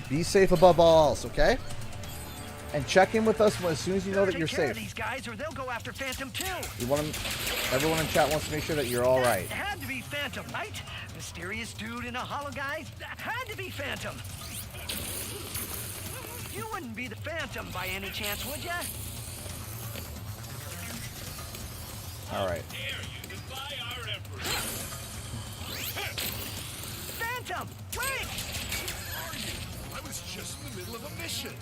Be safe above all else, okay? And check in with us as soon as you know that you're Take care of safe. these guys, or they'll go after Phantom too. You want them, everyone in chat wants to make sure that you're all right. It had to be Phantom, right? Mysterious dude in a hollow guy? That had to be Phantom. You wouldn't be the Phantom by any chance, would ya? All right. Phantom, wait! I was just in the middle of a mission.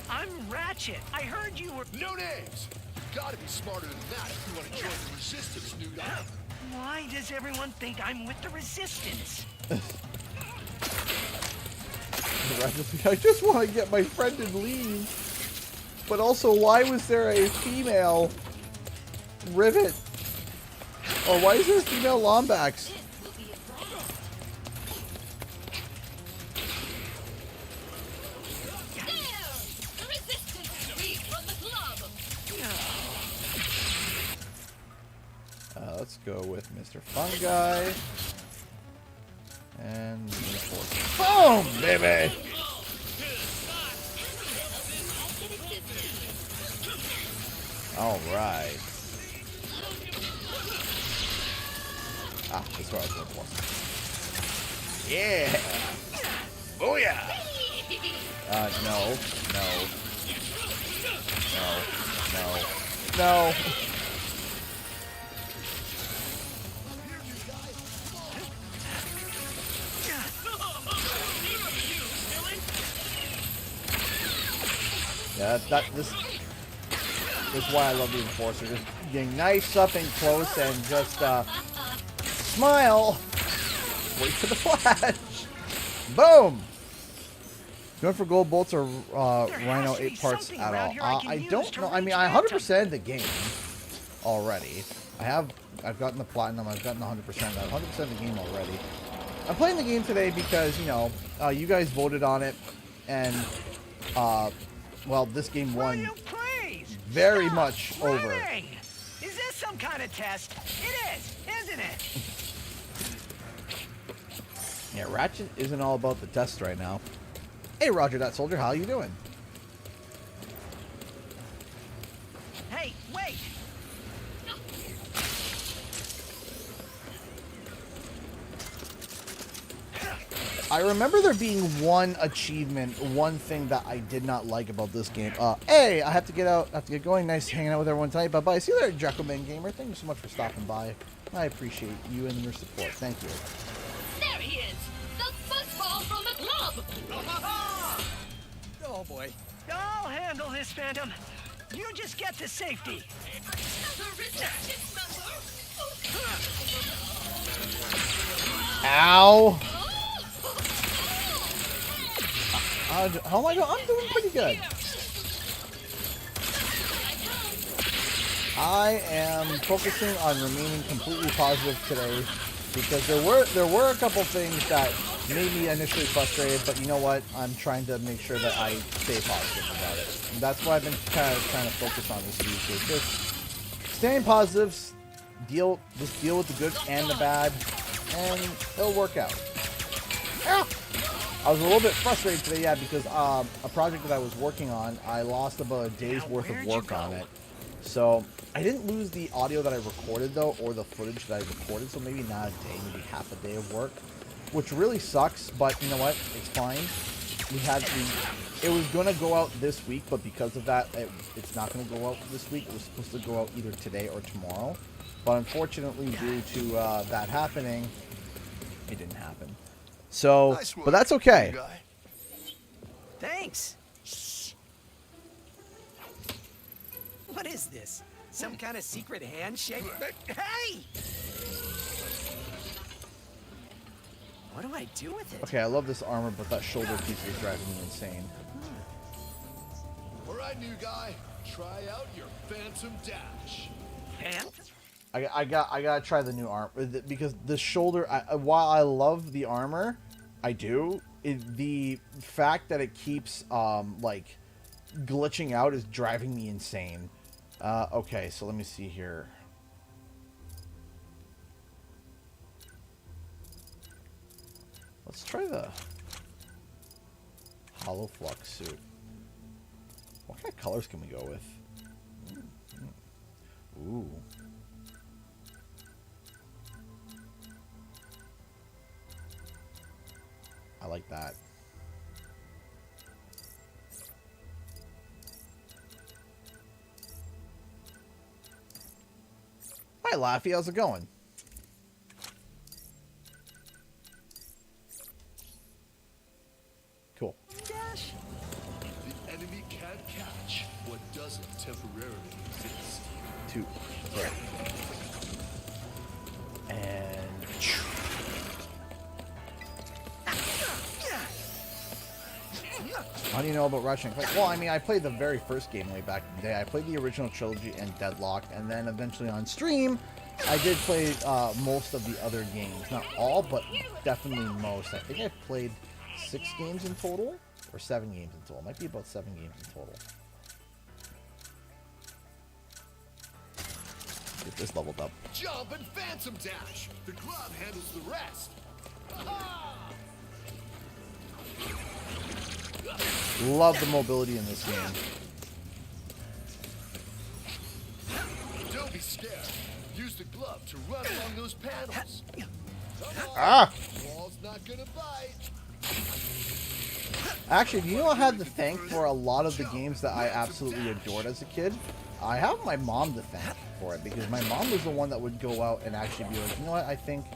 I'm Ratchet. I heard you were... No names. You gotta be smarter than that if you want to join the Resistance, new guy. Why does everyone think I'm with the Resistance? I just want to get my friend and leave. But also, why was there a female Rivet? Or why is there a female Lombax? Let's go with Mr. Fungi. And boom, baby! All right. Ah, that's what I was going for. Yeah! Booyah! No. No. Yeah, this is why I love the Enforcer. Just getting nice up and close and just smile. Wait for the flash. Boom. Going for gold bolts or Rhino 8 parts at all? I don't know. I mean, I 100%ed the game already. I've gotten the platinum. I've gotten the 100%. I've 100% the game already. I'm playing the game today because, you know, you guys voted on it, and well, this game won very much over. Is this some kind of test? It is, isn't it? Yeah, Ratchet isn't all about the test right now. Hey, Roger that soldier, how you doing? Hey, wait! I remember there being one achievement, one thing that I did not like about this game. Hey, I have to get out, I have to get going. Nice hanging out with everyone tonight. Bye-bye. See you there, Jackoman Gamer. Thank you so much for stopping by. I appreciate you and your support. Thank you. There he is! The fuzzball from the club! Oh boy. I'll handle this, Phantom. You just get to safety. Ow! Oh my god, I'm doing pretty good. I am focusing on remaining completely positive today because there were a couple things that made me initially frustrated, but you know what? I'm trying to make sure that I stay positive about it. And that's what I've been kind of trying to focus on this week. Is just staying positive, just deal with the good and the bad, and it'll work out. Ah! I was a little bit frustrated today, yeah, because a project that I was working on, I lost about a day's worth of work on it. So I didn't lose the audio that I recorded though, or the footage that I recorded. So maybe not a day, maybe half a day of work, which really sucks. But you know what? It's fine. It was gonna go out this week, but because of that, it's not gonna go out this week. It was supposed to go out either today or tomorrow. But unfortunately, due to that happening, it didn't happen. So, Nice work, but that's okay. guy. Thanks. What is this? Some kind of secret handshake? Hey! What do I do with it? Okay, I love this armor, but that shoulder piece is driving me insane. All right, new guy. Try out your Phantom Dash. Phantom? I gotta try the new armor because the shoulder. While I love the armor, I do. The fact that it keeps like glitching out is driving me insane. Okay, so let me see here. Let's try the Hollow Flux suit. What kind of colors can we go with? Ooh. I like that. Hi, Laffy. How's it going? Cool. Dash. The enemy can't catch what doesn't temporarily exist. 2. Right. And... How do you know about Ratchet and Clank? Well, I mean, I played the very first game way back in the day. I played the original trilogy and Deadlock, and then eventually on stream, I did play most of the other games. Not all, but definitely most. I think I've played 6 games in total, or 7 games in total. It might be about 7 games in total. Get this leveled up. Jump and Phantom Dash. The glove handles the rest. Love the mobility in this game. Don't be scared. Use the glove to run along those panels. Ah! Wall's not gonna bite. Actually, do you know I had to thank for a lot of the games that I absolutely adored as a kid? I have my mom to thank for it because my mom was the one that would go out and actually be like, you know what, I think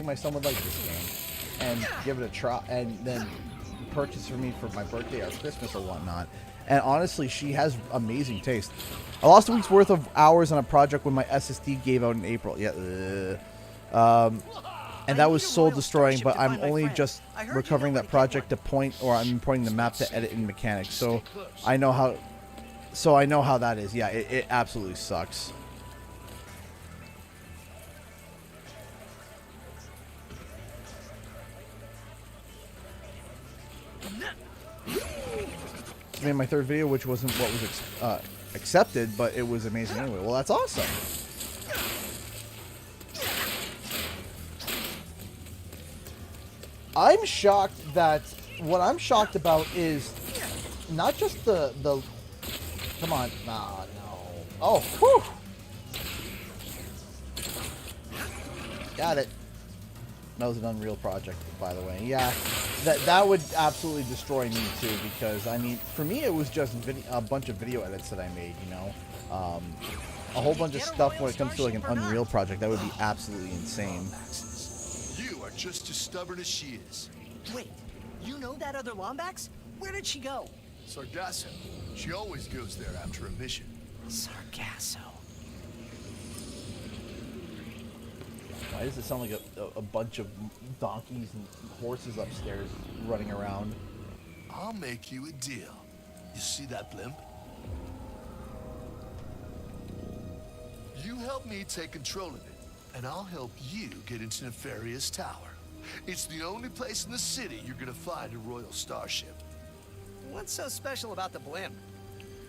my son would like this game, and give it a try, and then purchase for me for my birthday or Christmas or whatnot. And honestly, she has amazing taste. I lost a week's worth of hours on a project when my SSD gave out in April. Yeah, and that was soul destroying. But I'm only just recovering that project to point, or I'm importing the map to edit in mechanics. So I know how. So I know how that is. Yeah, it absolutely sucks. I made my 3rd video, which wasn't what was accepted, but it was amazing anyway. Well, that's awesome. I'm shocked that what I'm shocked about is not just the come on, nah, no. Oh, whew. Got it. That was an Unreal project, by the way. Yeah, that would absolutely destroy me too, because I mean, for me it was just a bunch of video edits that I made, you know, a whole bunch of stuff when it comes to like an Unreal project. That would be absolutely insane. You are just as stubborn as she is. Wait, you know that other Lombax? Where did she go? Sargasso. She always goes there after a mission. Sargasso. Why does it sound like a bunch of donkeys and horses upstairs running around? I'll make you a deal. You see that blimp? You help me take control of it, and I'll help you get into Nefarious Tower. It's the only place in the city you're gonna find a Royal Starship. What's so special about the blimp?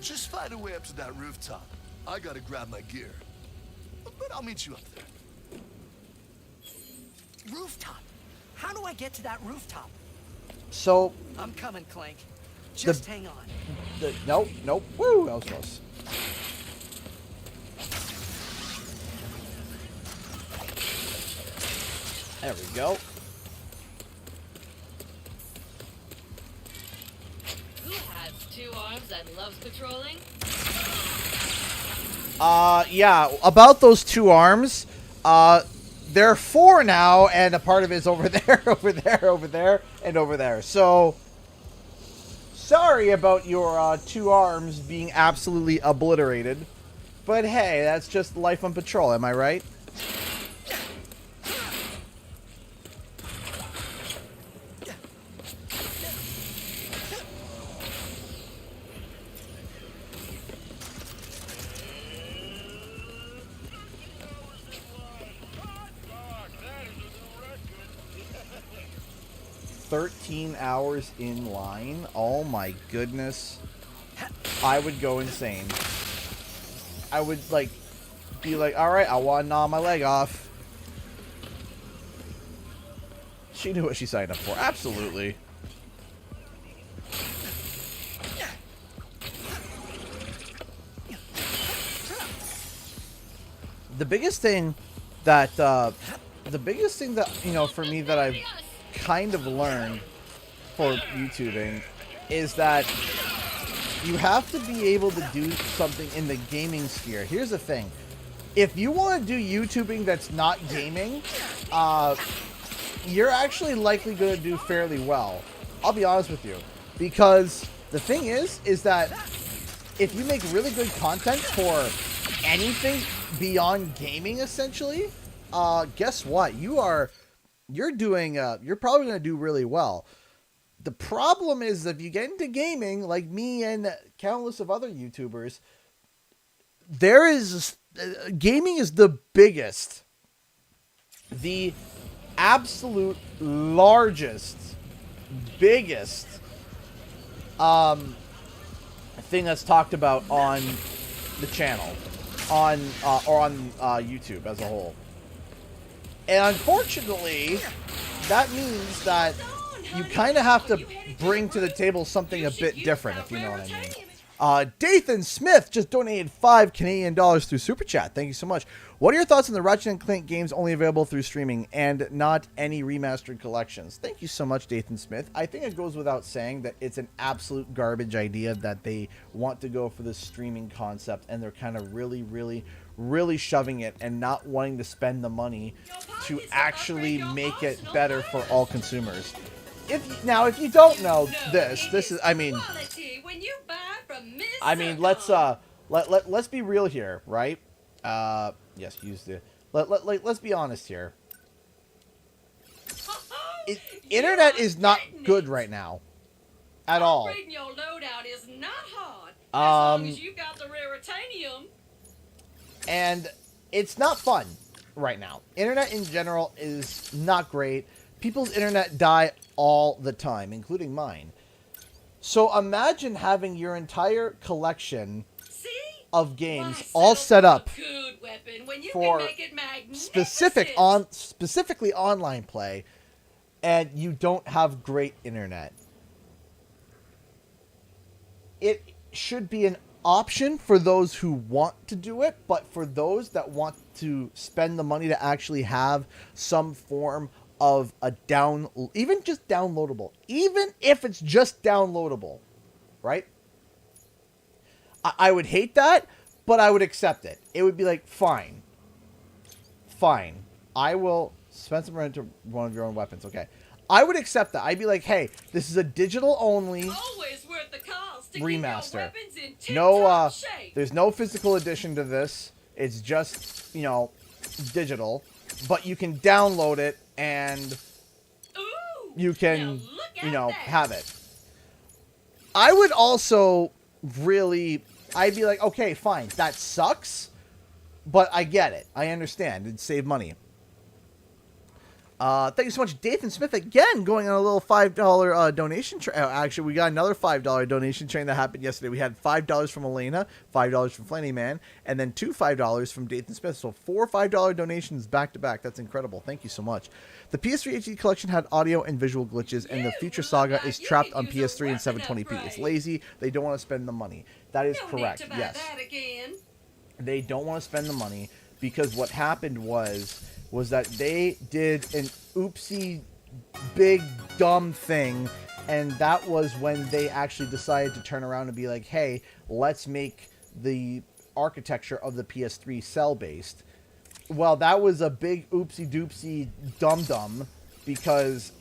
Just find a way up to that rooftop. I gotta grab my gear. But I'll meet you up there. Rooftop? How do I get to that rooftop? So I'm coming, Clank. Just hang on. Nope. Woo, that was close. There we go. Who has 2 arms and loves patrolling? Yeah, about those 2 arms, there are 4 now, and a part of it is over there, over there, and over there. So, sorry about your 2 arms being absolutely obliterated. But hey, that's just life on patrol, am I right? $13 in line. Oh my goodness. I would go insane. I would like be like, alright, I want to gnaw my leg off. She knew what she signed up for. Absolutely. The biggest thing that you know, for me, that I've kind of learned for YouTubing is that you have to be able to do something in the gaming sphere. Here's the thing. If you want to do YouTubing that's not gaming, you're actually likely going to do fairly well. I'll be honest with you. Because the thing is that if you make really good content for anything beyond gaming, essentially, guess what? You're probably going to do really well. The problem is, if you get into gaming, like me and countless of other YouTubers, gaming is the biggest, the absolute largest, biggest thing that's talked about on the channel, or on YouTube as a whole. And unfortunately, that means that you kind of have to bring to the table something a bit different, if you know what I mean. Dathan Smith just donated $5 Canadian through Super Chat. Thank you so much. What are your thoughts on the Ratchet and Clank games only available through streaming and not any remastered collections? Thank you so much, Dathan Smith. I think it goes without saying that it's an absolute garbage idea that they want to go for this streaming concept, and they're kind of really shoving it and not wanting to spend the money to actually make it better for all consumers. If you don't know this is, I mean, let's be real here, right? Yes, use the. Let's be honest here. Internet is not good right now, at all. Reading your loadout is not hard, as long as you got the raritanium. And it's not fun right now. Internet in general is not great. People's internet die all the time, including mine. So imagine having your entire collection of games all set up for specifically online play, and you don't have great internet, it should be an option for those who want to do it, but for those that want to spend the money to actually have some form of a even just downloadable, even if it's just downloadable, right? I would hate that, but I would accept it. It would be like, fine, I will spend some money to one of your own weapons. Okay, I would accept that. I'd be like, hey, this is a digital only Always worth the cost to remaster. keep your weapons in No, tip-top shape. there's no physical edition to this. It's just, digital, but you can download it and you can, have it. I would also I'd be like, okay, fine, that sucks, but I get it. I understand. It'd save money. Thank you so much, Dathan Smith, again, going on a little $5 donation train. Actually, we got another $5 donation train that happened yesterday. We had $5 from Elena, $5 from Flanny Man, and then two $5 from Dathan Smith. So 4 $5 donations back to back. That's incredible. Thank you so much. The PS3 HD collection had audio and visual glitches, and the Future Saga is trapped on PS3 in 720p. It's lazy. They don't want to spend the money. That is correct. Yes. They don't want to spend the money because what happened was that they did an oopsie big dumb thing, and that was when they actually decided to turn around and be like, hey, let's make the architecture of the PS3 cell-based. Well, that was a big oopsie doopsie dum-dum, because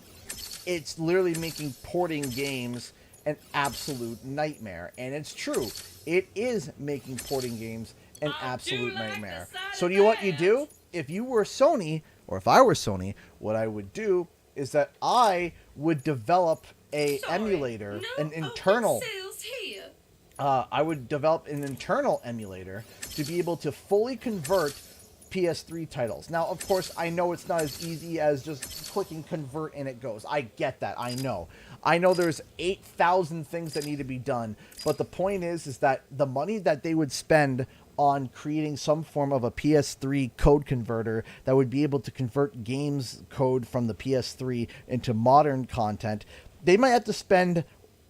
it's literally making porting games an absolute nightmare. And it's true. It is making porting games an absolute nightmare. So do you know what you do? If you were Sony, or if I were Sony, what I would do is that I would develop emulator, an internal. I would develop an internal emulator to be able to fully convert PS3 titles. Now, of course, I know it's not as easy as just clicking convert and it goes. I get that. I know. There's 8,000 things that need to be done, but the point is that the money that they would spend on creating some form of a PS3 code converter that would be able to convert games code from the PS3 into modern content, they might have to spend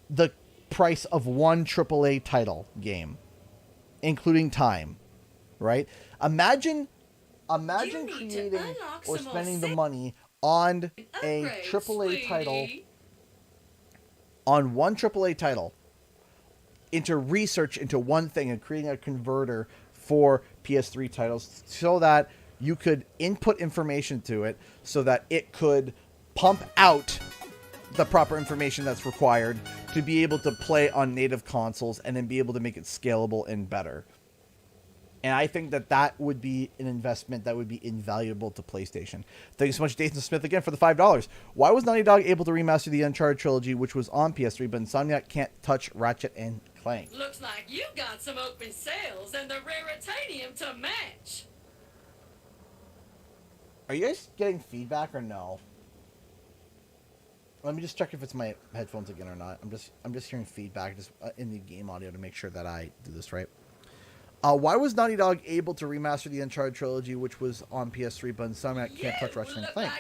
the price of one AAA title game, including time, right? Imagine creating or spending the money on a AAA title, on one AAA title, into research into one thing and creating a converter for PS3 titles so that you could input information to it so that it could pump out the proper information that's required to be able to play on native consoles and then be able to make it scalable and better. And I think that would be an investment that would be invaluable to PlayStation. Thank you so much, Dathan Smith, again for the $5. Why was Naughty Dog able to remaster the Uncharted trilogy, which was on PS3, but Insomniac can't touch Ratchet and Clank? Looks like you got some open sales and the raritanium to match. Are you guys getting feedback or no? Let me just check if it's my headphones again or not. I'm just hearing feedback just in the game audio to make sure that I do this right. Why was Naughty Dog able to remaster the Uncharted trilogy, which was on PS3, but Insomniac can't touch Ratchet and Clank?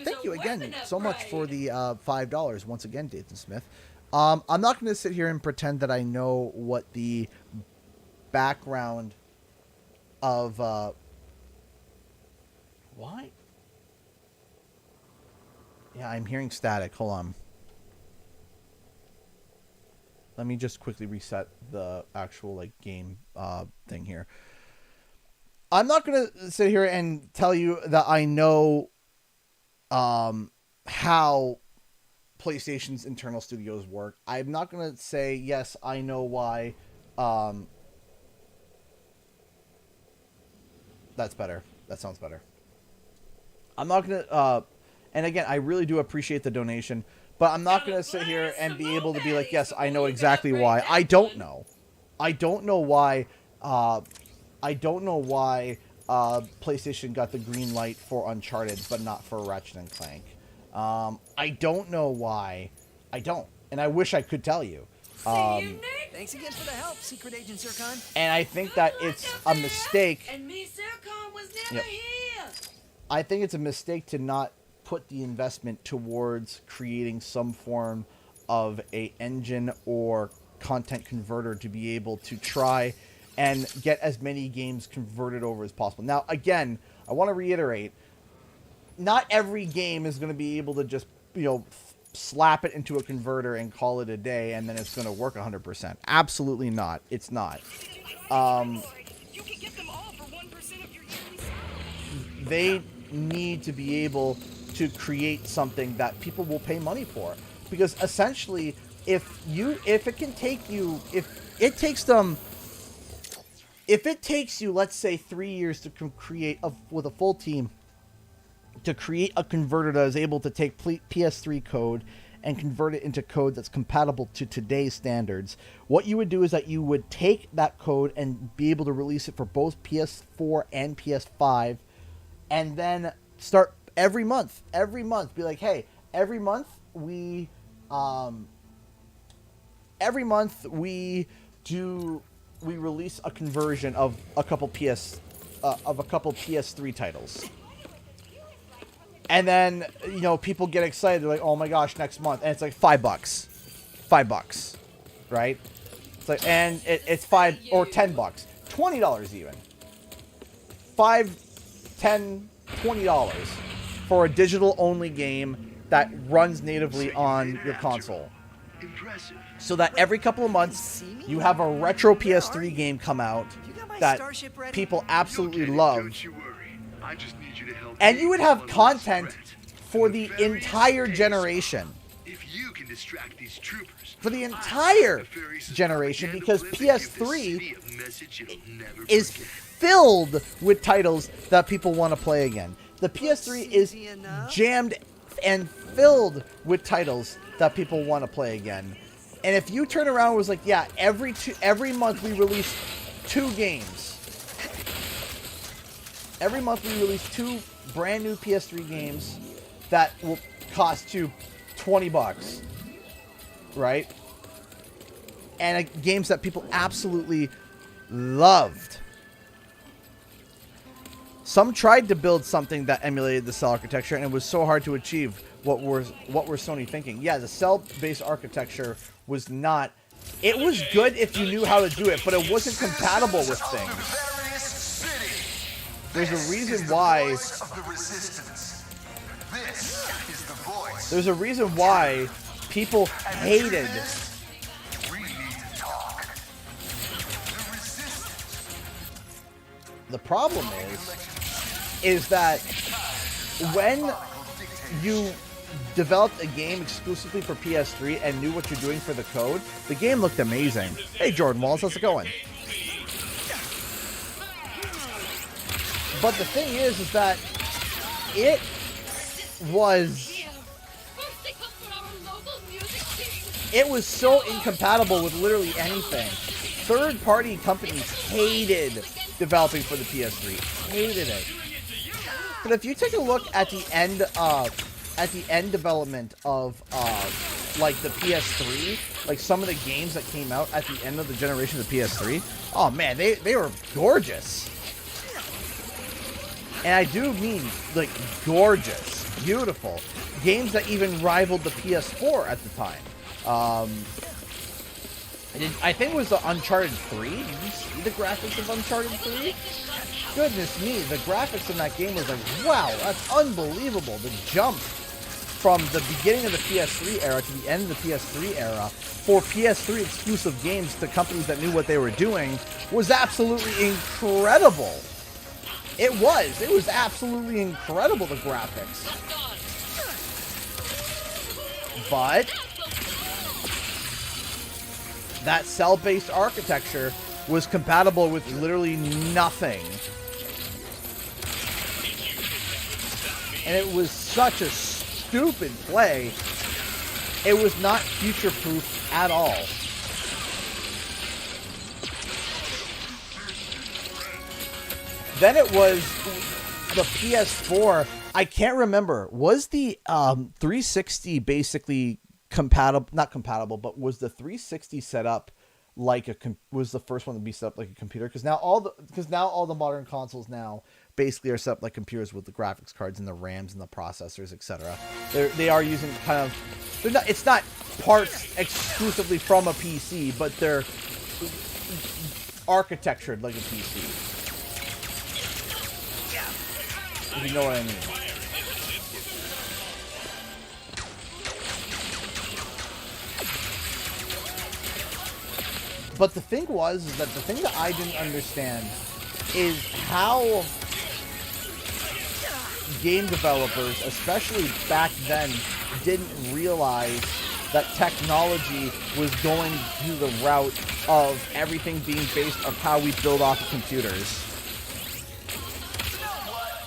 Thank you again so much for the $5. Once again, Dathan Smith. I'm not going to sit here and pretend that I know what the background of... Why? Yeah, I'm hearing static. Hold on. Let me just quickly reset the actual game thing here. I'm not going to sit here and tell you that I know how PlayStation's internal studios work. I'm not going to say, yes, I know why. That's better. That sounds better. I'm not going to... and again, I really do appreciate the donation. But I'm not going to sit here and be able to be like, yes, I know exactly why. I don't know. I don't know why. PlayStation got the green light for Uncharted, but not for Ratchet and Clank. I don't know why. I don't, and I wish I could tell you. Thanks again for the help, Secret Agent Zircon. And I think that it's a mistake. And me, Zircon, was never here. I think it's a mistake to not put the investment towards creating some form of a engine or content converter to be able to try and get as many games converted over as possible. Now, again, I want to reiterate, not every game is going to be able to just, slap it into a converter and call it a day and then it's going to work 100%. Absolutely not. It's not. They need to be able to create something that people will pay money for, because essentially if it takes you, let's say, 3 years to create with a full team to create a converter that is able to take PS3 code and convert it into code that's compatible to today's standards, what you would do is that you would take that code and be able to release it for both PS4 and PS5, and then start every month, be like, hey, every month we release a conversion of a couple PS3 titles. And then, people get excited. They're like, oh my gosh, next month. And it's like $5, right? It's like, and it's $5 or $10, $20 even. $5, $10, $20 for a digital only game that runs natively on your console. Impressive. So that every couple of months you have a retro PS3 game come out that people absolutely love. Don't you worry. I just need you to help. And you would have content for the entire generation. If you can distract these troopers. For the entire generation, because PS3 is filled with titles that people want to play again. The PS3 is jammed and filled with titles that people want to play again. And if you turn around and was like, yeah, every month we release 2 games. Every month we release 2 brand new PS3 games that will cost you $20, right? And games that people absolutely loved. Some tried to build something that emulated the cell architecture, and it was so hard to achieve. What were Sony thinking? Yeah, the cell-based architecture was not. It was good if you knew how to do it, but it wasn't compatible with things. There's a reason why. There's a reason why people hated. The problem is that when you developed a game exclusively for PS3 and knew what you're doing for the code, the game looked amazing. Hey, Jordan Walls, how's it going? But the thing is that it was so incompatible with literally anything. Third-party companies hated developing for the PS3. Hated it. But if you take a look at the end development of like the PS3, like some of the games that came out at the end of the generation of the PS3, oh man, they were gorgeous. And I do mean, like, gorgeous, beautiful. Games that even rivaled the PS4 at the time. I think it was the Uncharted 3. Did you see the graphics of Uncharted 3? Goodness me, the graphics in that game was like, wow, that's unbelievable. The jump from the beginning of the PS3 era to the end of the PS3 era for PS3 exclusive games to companies that knew what they were doing was absolutely incredible. It was absolutely incredible, the graphics. But that cell-based architecture was compatible with literally nothing. And it was such a stupid play. It was not future-proof at all. Then it was the PS4. I can't remember. Was the 360 basically compatible? Not compatible, but was the 360 set up like was the first one to be set up like a computer? Because now all the modern consoles now basically are set up like computers with the graphics cards and the RAMs and the processors, etc. They are using kind of, it's not parts exclusively from a PC, but they're architectured like a PC. If you know what I mean. But the thing is that the thing that I didn't understand is how game developers, especially back then, didn't realize that technology was going to the route of everything being based on how we build off of computers. You know what?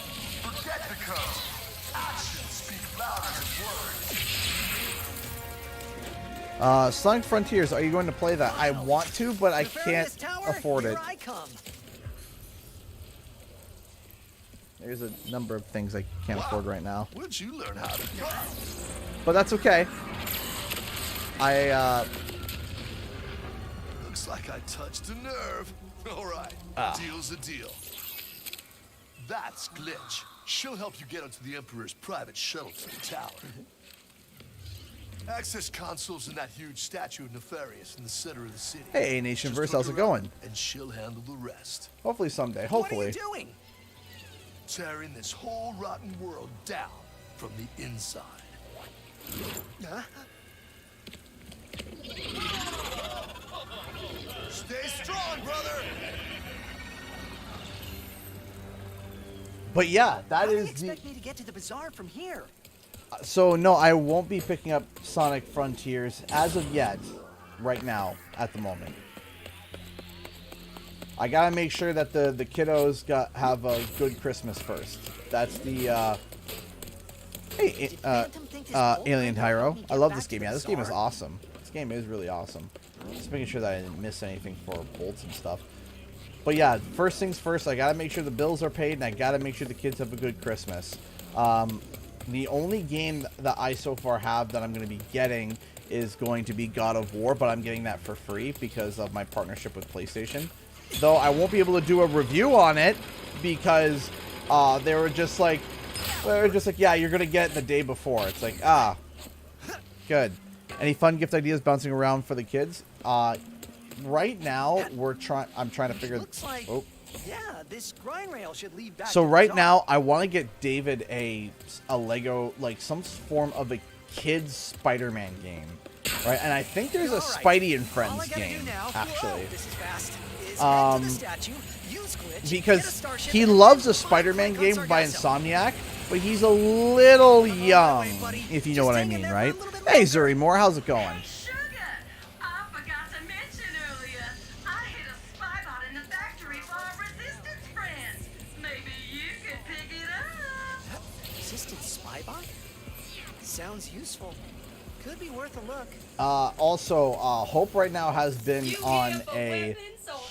Forget the code. Actions speak louder than words. Sonic Frontiers, are you going to play that? I want to, but I can't afford it. There's a number of things I can't afford right now. Where'd you learn how to go? But that's okay. Looks like I touched a nerve. All right, deal's a deal. That's Glitch. She'll help you get onto the Emperor's private shuttle to the tower. Access consoles and that huge statue of Nefarious in the center of the city. Hey, Nationverse, how's it going? And she'll handle the rest. Hopefully someday. Hopefully. What are you doing? Tearing this whole rotten world down from the inside. Huh? Stay strong, brother. But yeah, that How do you is the. expect me to get to the bazaar from here? So no, I won't be picking up Sonic Frontiers as of yet, right now, at the moment. I gotta make sure that the kiddos have a good Christmas first. That's the hey, Alien Tyro. I love this game. Yeah, this game is awesome. This game is really awesome. Just making sure that I didn't miss anything for bolts and stuff. But yeah, first things first, I gotta make sure the bills are paid, and I gotta make sure the kids have a good Christmas. The only game that I so far have that I'm going to be getting is going to be God of War, but I'm getting that for free because of my partnership with PlayStation. Though I won't be able to do a review on it because they were just like, yeah, you're going to get it the day before. It's like, good. Any fun gift ideas bouncing around for the kids? Right now, I'm trying to figure. Oh. Yeah, this grind rail should lead back. So right now, I want to get David a Lego, like some form of a kid's Spider-Man game, right? And I think there's a Spidey and Friends game, actually. Because he loves a Spider-Man game by Insomniac, but he's a little young, if you know what I mean, right? Hey, Zuri Moore, how's it going? Sounds useful. Could be worth a look. Also, Hope right now has been on a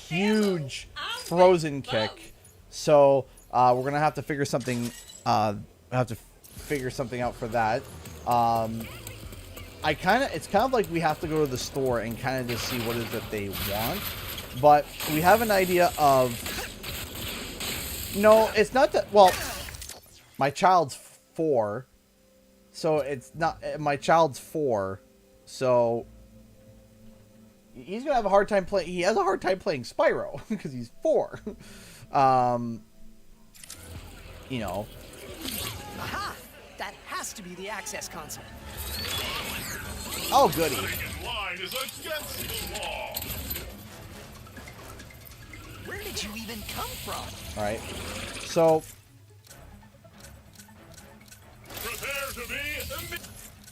huge Frozen kick, so we're gonna have to figure something. Out for that. It's kind of like we have to go to the store and kind of just see what it is that they want, but we have an idea of. No, it's not that. Well, my child's 4. So it's not, my child's 4, so he's gonna have a hard time playing. He has a hard time playing Spyro because he's 4. You know. Aha! That has to be the access console. Oh, goody. Where did you even come from? All right. So.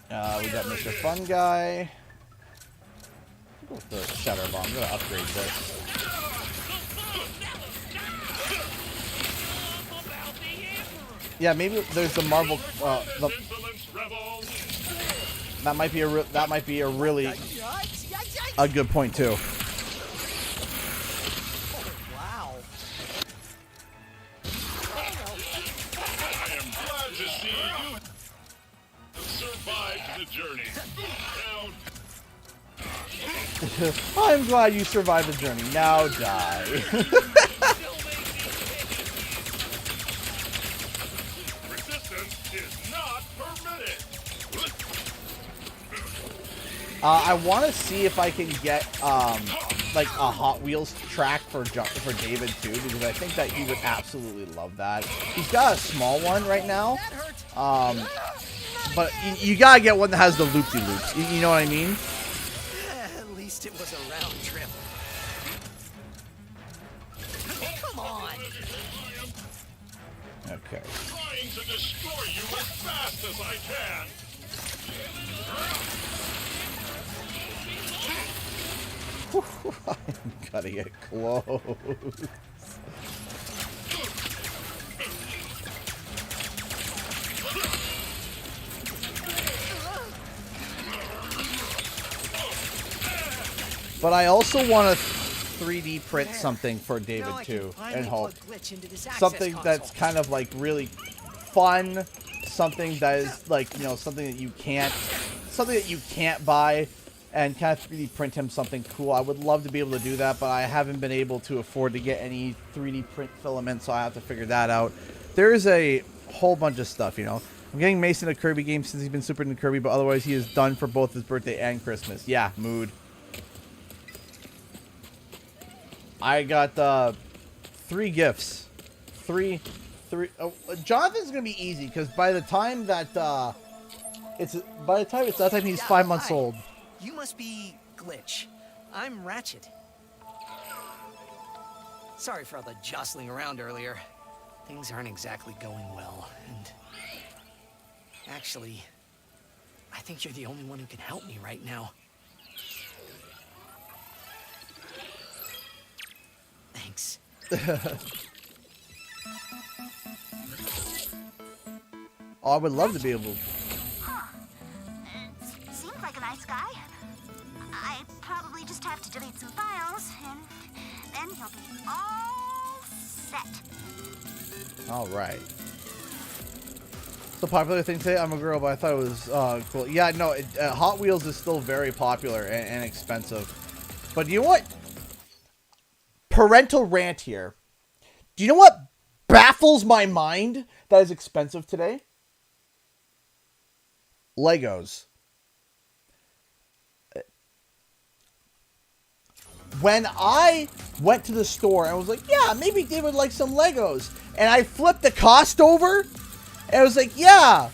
We got Mr. Fun Guy. I'll go with the Shatter Bomb. I'm gonna upgrade this. Yeah, maybe there's the Marvel. That might be a really a good point too. Wow. Survived the journey. I'm glad you survived the journey. Now die. I want to see if I can get like a Hot Wheels track for David too, because I think that he would absolutely love that. He's got a small one right now, but you gotta get one that has the loop-de-loops. You know what I mean? At least it was a round trip. Come on. Okay. Trying to destroy you as fast as I can. I'm gotta get close. But I also want to 3D print something for David too, and hope something that's kind of like really fun, something that is like, you know, something that you can't buy, and kind of 3D print him something cool. I would love to be able to do that, but I haven't been able to afford to get any 3D print filament, so I have to figure that out. There is a whole bunch of stuff, you know. I'm getting Mason a Kirby game since he's been super into Kirby, but otherwise he is done for both his birthday and Christmas. Yeah, mood. I got 3 gifts. Three. Oh, Jonathan's gonna be easy because by the time that it's that time he's 5 months old. You must be Glitch. I'm Ratchet. Sorry for all the jostling around earlier. Things aren't exactly going well, and actually, I think you're the only one who can help me right now. Thanks. Oh, I would love to be able to. Seems like a nice guy. I probably just have to delete some files, and then he'll be all set. All right. So popular thing today. I'm a girl, but I thought it was cool. Yeah, no, Hot Wheels is still very popular and expensive. But you know what? Parental rant here. Do you know what baffles my mind that is expensive today? Legos. When I went to the store, I was like, yeah, maybe David would like some Legos. And I flipped the cost over, and I was like, yeah,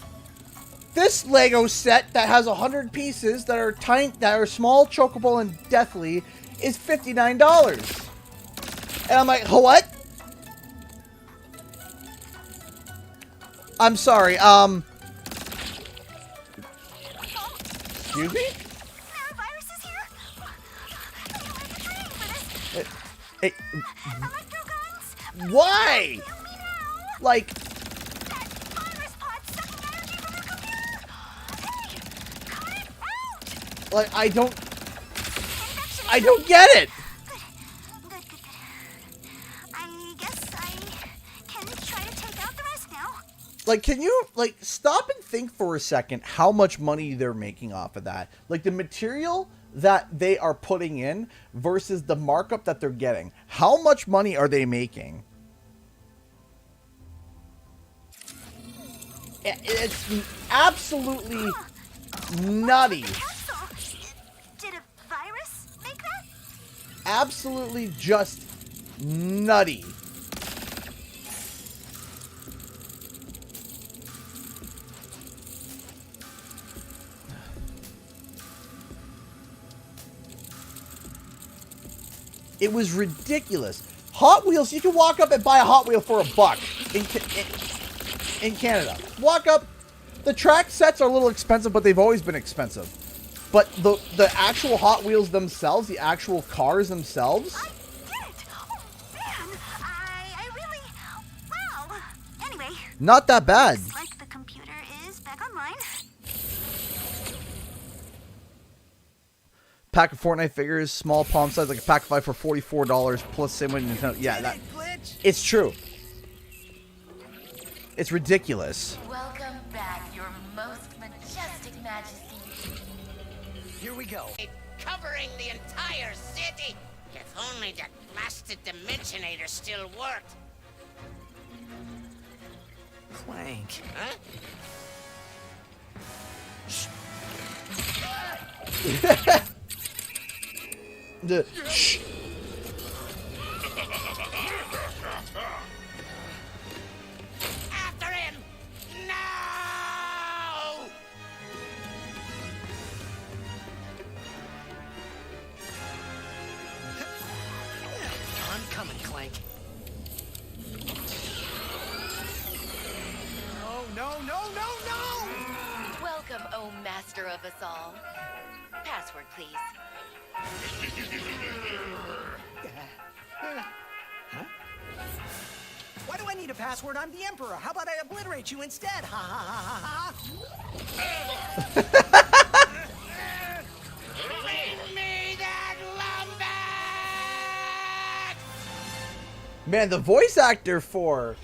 this Lego set that has 100 pieces that are tiny, that are small, chocobo, and deathly is $59. And I'm like, what? I'm sorry, excuse me? Hey, why? Like, I don't get it. I guess I can try to take out the rest now. Like, can you, like, stop and think for a second how much money they're making off of that? Like, the material that they are putting in versus the markup that they're getting. How much money are they making? It's absolutely nutty. Did a virus make that? Absolutely just nutty. It was ridiculous. Hot Wheels, you can walk up and buy a Hot Wheel for $1 in Canada. Walk up. The track sets are a little expensive, but they've always been expensive. But the actual Hot Wheels themselves, the actual cars themselves. I get it. Oh, man. I really... Wow. Anyway. Not that bad. Looks like the computer is back online. Pack of Fortnite figures, small palm size, like a pack of 5 for $44 plus same way Nintendo. Yeah, that it's true. It's ridiculous. Welcome back, your most majestic majesty. Here we go. Covering the entire city. If only that blasted Dimensionator still worked. Clank. Huh? Shh. After him! No! I'm coming, Clank. No, no, no, no, no! Welcome, oh master of us all. Password, please. Huh? Why do I need a password? I'm the Emperor. How about I obliterate you instead? Ha ha ha ha ha! Bring me that lumber! Man, the voice actor for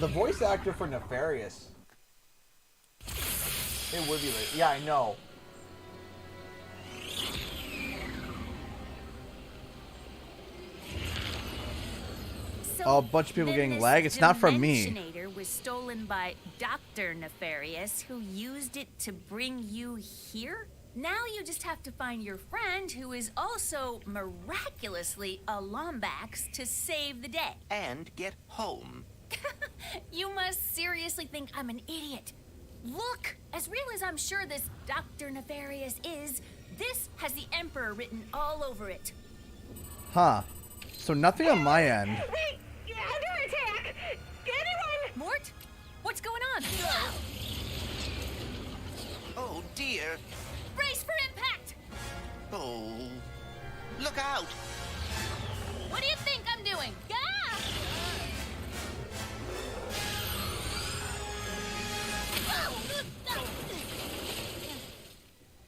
Nefarious. It would be late. Yeah, I know. So A bunch of people then getting this lag. It's not from me. Dimensionator was stolen by Dr. Nefarious, who used it to bring you here? Now you just have to find your friend, who is also miraculously a Lombax, to save the day. And get home. You must seriously think I'm an idiot. Look, as real as I'm sure this Dr. Nefarious is, this has the Emperor written all over it. Huh. So nothing on my end. Hey, under attack! Anyone? Mort? What's going on? Oh, dear. Brace for impact! Oh. Look out. What do you think I'm doing? Ah!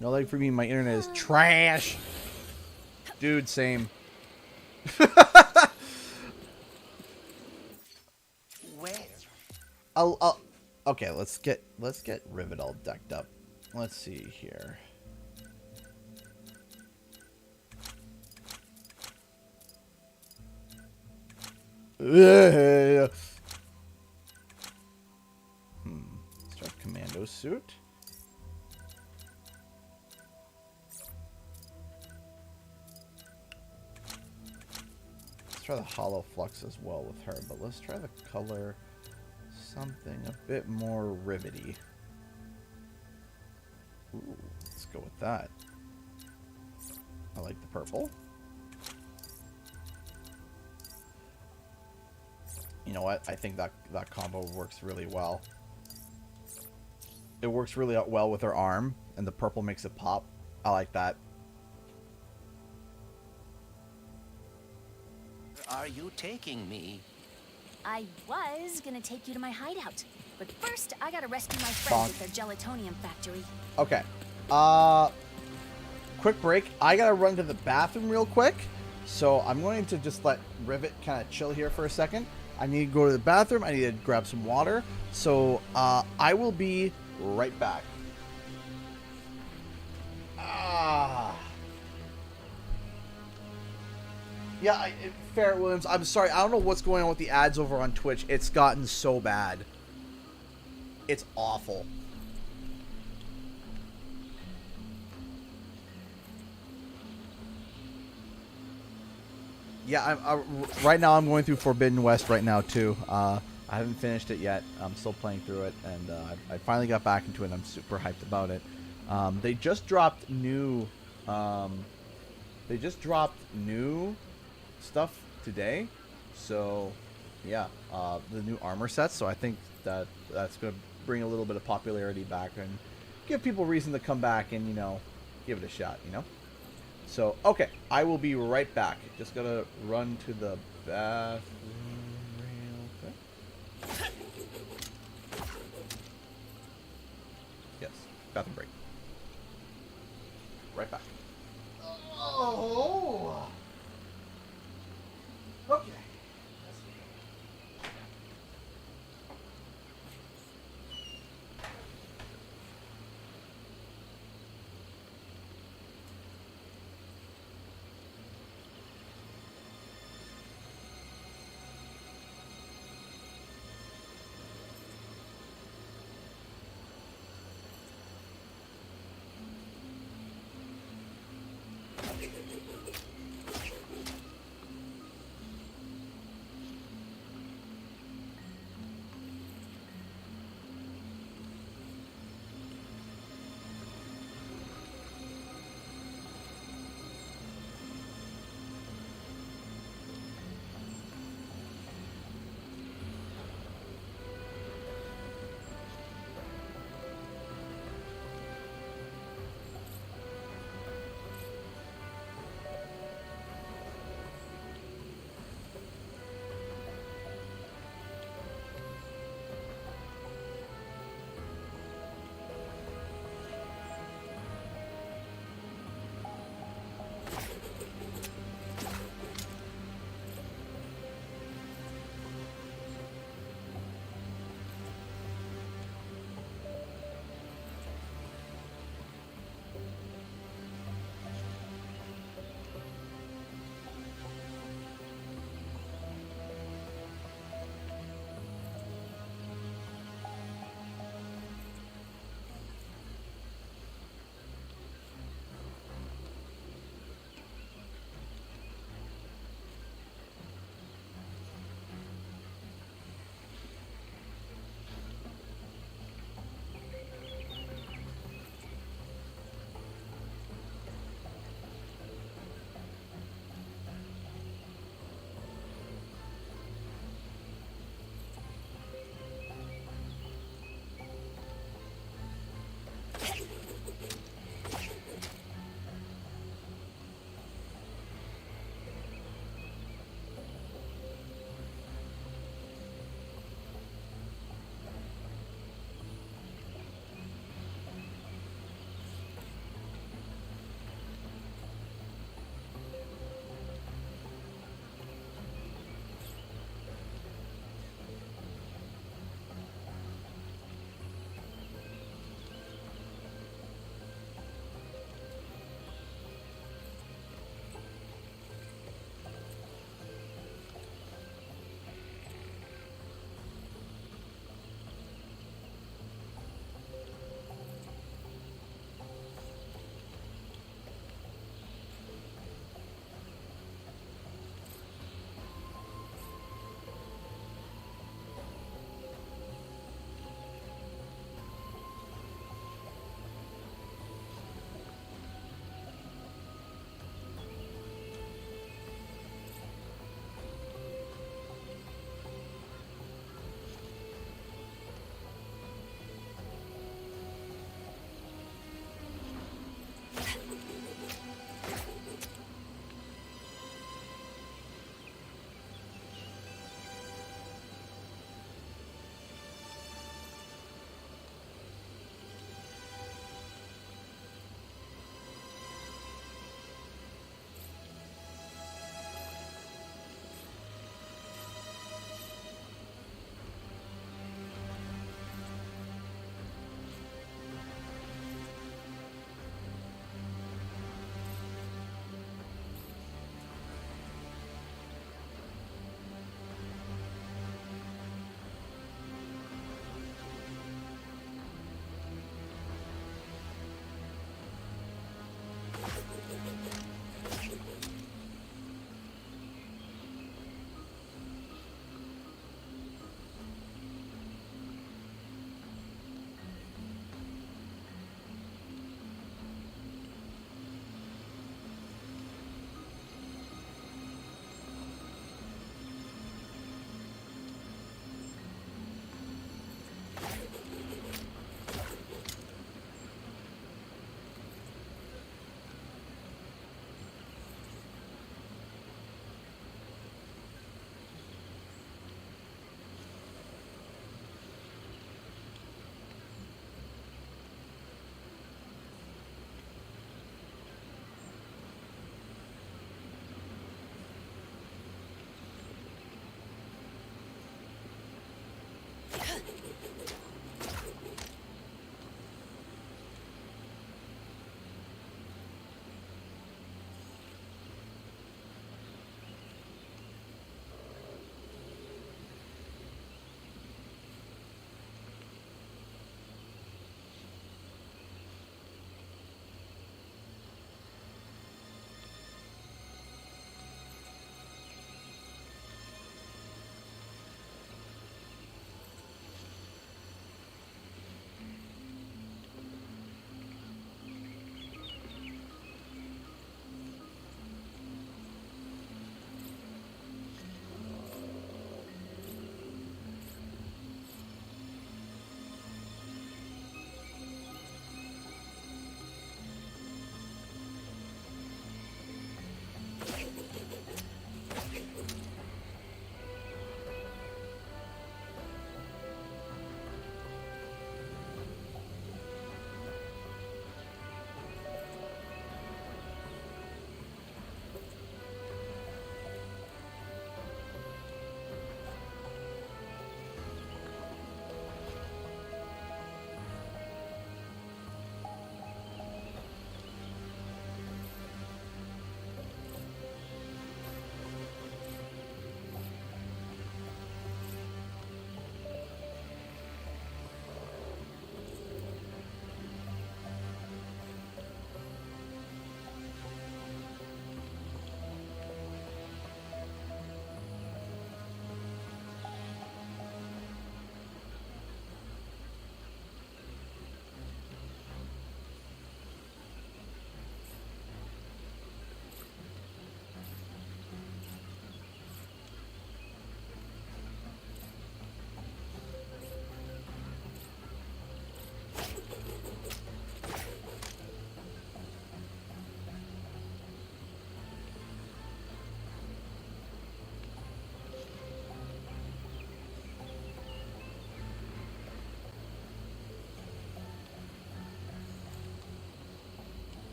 No lag for me. My internet is trash. Dude, same. Where? I'll okay, let's get Rivet all decked up. Let's see here. Let's try commando suit. Let's try the hollow flux as well with her, but let's try the color something a bit more rivety. Ooh, let's go with that. I like the purple. You know what? I think that combo works really well. It works really well with her arm, and the purple makes it pop. I like that. Are you taking me? I was gonna take you to my hideout, but first I gotta rescue my friends at their gelatonium factory. Okay. Quick break. I gotta run to the bathroom real quick, so I'm going to just let Rivet kind of chill here for a second. I need to go to the bathroom. I need to grab some water. So I will be right back. Yeah, Ferret Williams, I'm sorry. I don't know what's going on with the ads over on Twitch. It's gotten so bad. It's awful. Yeah, right now I'm going through Forbidden West right now too. I haven't finished it yet. I'm still playing through it, and I finally got back into it. And I'm super hyped about it. They just dropped new. Stuff today, so yeah, the new armor sets. So I think that's going to bring a little bit of popularity back and give people reason to come back and, you know, give it a shot, you know. So okay, I will be right back. Just gotta run to the bathroom real quick. Yes, bathroom break. Right back. Oh. Okay.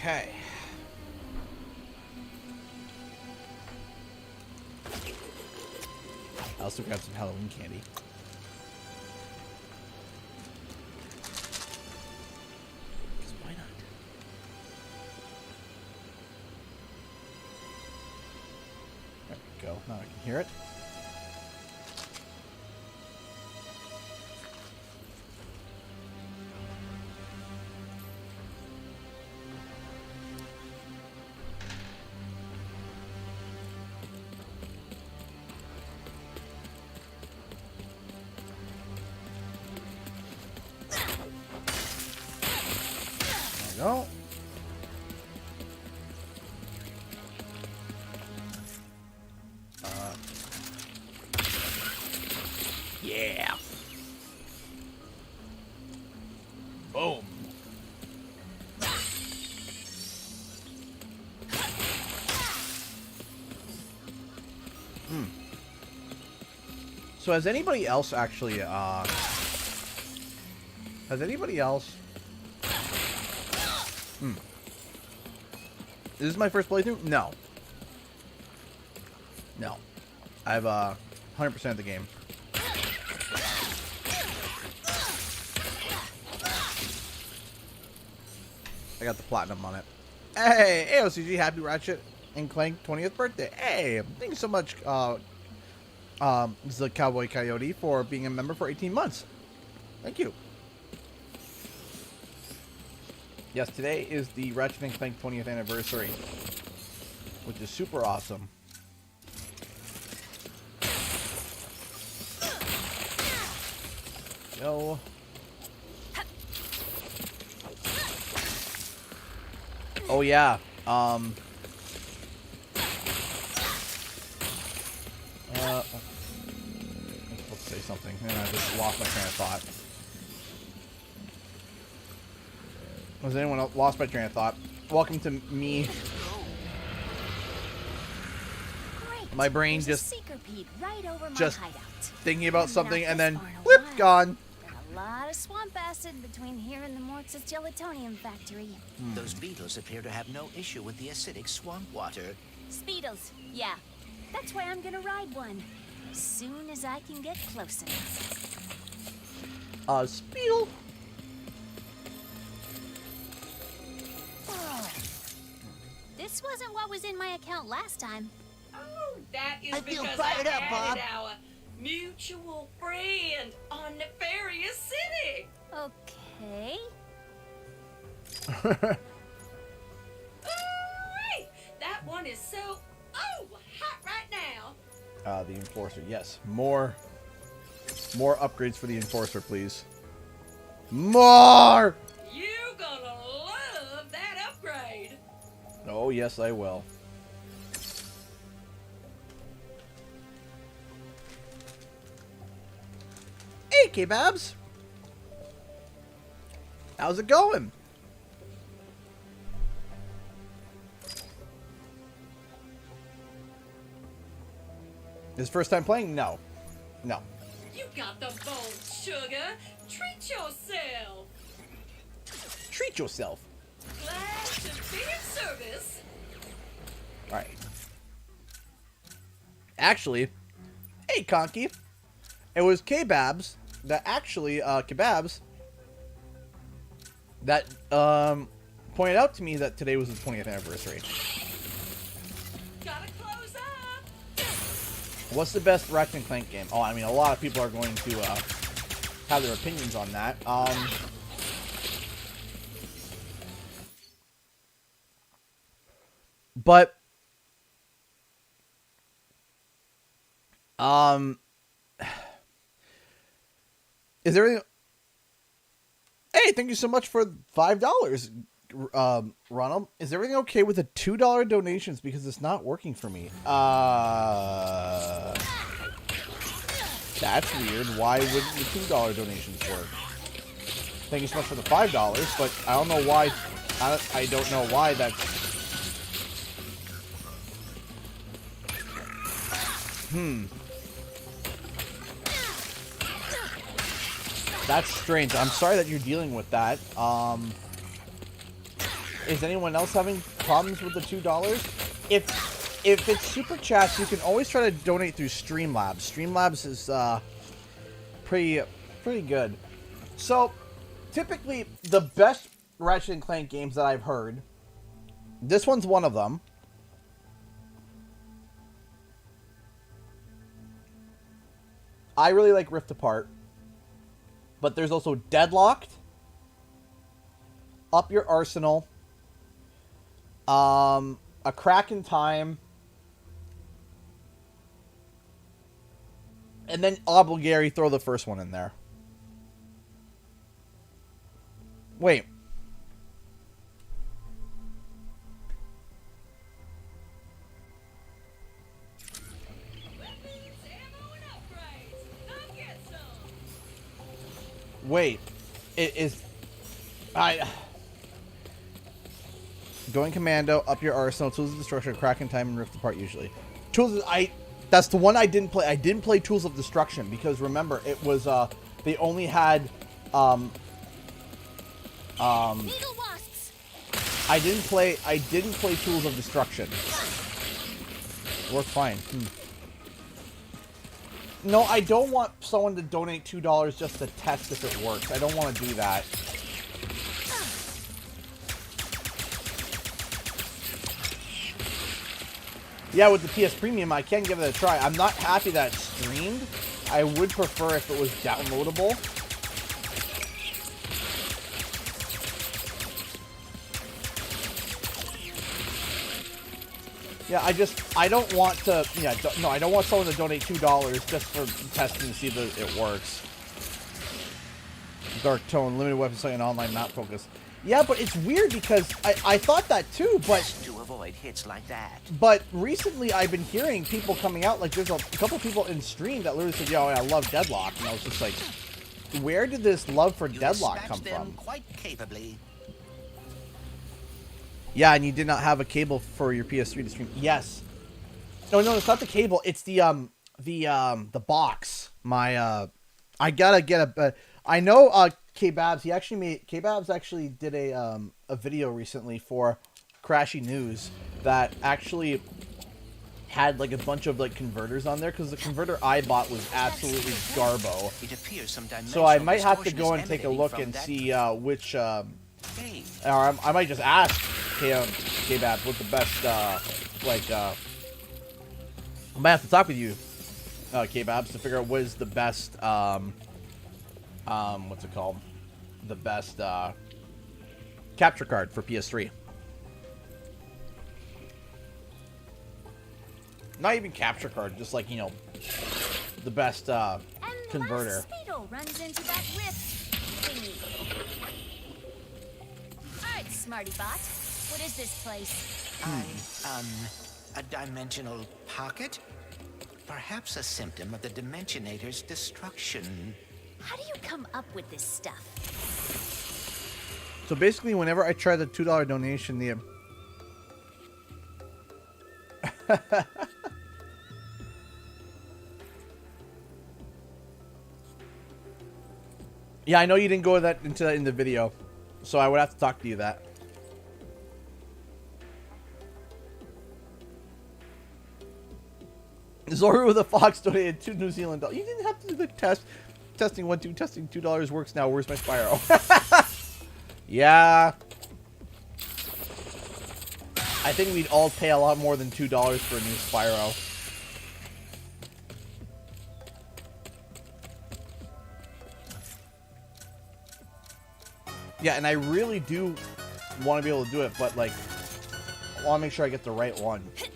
Okay. I also got some Halloween candy. Why not? There we go. Now I can hear it. No. Yeah. Boom. So has anybody else actually, Is this my first playthrough? No. No. I've 100% of the game. I got the platinum on it. Hey, AOCG, happy Ratchet and Clank 20th birthday. Hey, thank you so much, this is the Cowboy Coyote, for being a member for 18 months. Thank you. Yes, today is the Ratchet and Clank 20th anniversary, which is super awesome. Go. Oh yeah. I'm supposed to say something, and I just lost my train of thought. Was anyone else lost my train of thought? Welcome to me. Great. My brain There's just a seeker right over my just hideout. thinking about something and then Been out whoop, this gone. A lot of swamp acid between here and the Morx's gelatonium factory. Those beetles appear to have no issue with the acidic swamp water. Speedles, yeah. That's why I'm gonna ride one. As soon as I can get close enough. Speedle. This wasn't what was in my account last time. Oh, that is I feel because fired I up, Bob. added our mutual friend on Nefarious City. Okay. Alright, that one is so hot right now. The Enforcer, yes. More upgrades for the Enforcer, please. More! You gonna love that upgrade. Oh, yes, I will. Hey, K-Babs! How's it going? His first time playing? No. No. You got the bone, sugar. Treat yourself. Treat yourself. Glad to be of service. Alright. Actually, hey, Conky. It was K-Babs that actually, Kebabs, that, pointed out to me that today was his 20th anniversary. Gotta close up. What's the best Ratchet and Clank game? Oh, I mean, a lot of people are going to, have their opinions on that. But, is there anything... Hey, thank you so much for $5, Ronald. Is everything okay with the $2 donations because it's not working for me? That's weird. Why wouldn't the $2 donations work? Thank you so much for the $5, but I don't know why. I don't know why that's... That's strange. I'm sorry that you're dealing with that. Is anyone else having problems with the $2? If it's super chats, you can always try to donate through Streamlabs. Streamlabs is pretty good. So typically the best Ratchet and Clank games that I've heard, this one's one of them. I really like Rift Apart, but there's also Deadlocked, Up Your Arsenal, A Crack in Time, and then Obligatory, throw the first one in there. Wait. Wait. It is... Going Commando, Up Your Arsenal, Tools of Destruction, Crack in Time, and Rift Apart usually. That's the one I didn't play. I didn't play Tools of Destruction because remember, it was, they only had, Needle wasps. I didn't play Tools of Destruction. Worked fine. No, I don't want someone to donate $2 just to test if it works. I don't want to do that. Yeah, with the PS Premium, I can give it a try. I'm not happy that it's streamed. I would prefer if it was downloadable. Yeah, I don't want to, no, I don't want someone to donate $2 just for testing to see that it works. Dark Tone, limited weapon sight, and online map focus. Yeah, but it's weird because I thought that too, but... To avoid hits like that. But recently I've been hearing people coming out, like there's a couple people in stream that literally said, yo, I love Deadlock. And I was just like, where did this love for Deadlock come from? Quite capably. Yeah, and you did not have a cable for your PS3 to stream. Yes. No, it's not the cable. It's the box. I gotta get a... I know, K-Babs, K-Babs actually did a video recently for Crashy News that actually had, like, a bunch of, like, converters on there, because the converter I bought was absolutely garbo. It appears some so I might have to go and take a look and see which, or I might just ask K-Babs what the best, I might have to talk with you, K-Babs, to figure out what is the best, what's it called? The best, capture card for PS3. Not even capture card, just like, the best, converter. Speedo runs into that rift thingy. Alright, smarty bot. What is this place? A dimensional pocket? Perhaps a symptom of the Dimensionator's destruction. How do you come up with this stuff? So basically, whenever I try the $2 donation, yeah, I know you didn't go into that in the video, so I would have to talk to you that. Zoru with a Fox donated $2 New Zealand dollars. You didn't have to do the test. Testing 1, 2, testing $2 works now. Where's my Spyro? Yeah. I think we'd all pay a lot more than $2 for a new Spyro. Yeah, and I really do want to be able to do it, but like, I want to make sure I get the right one. Hey,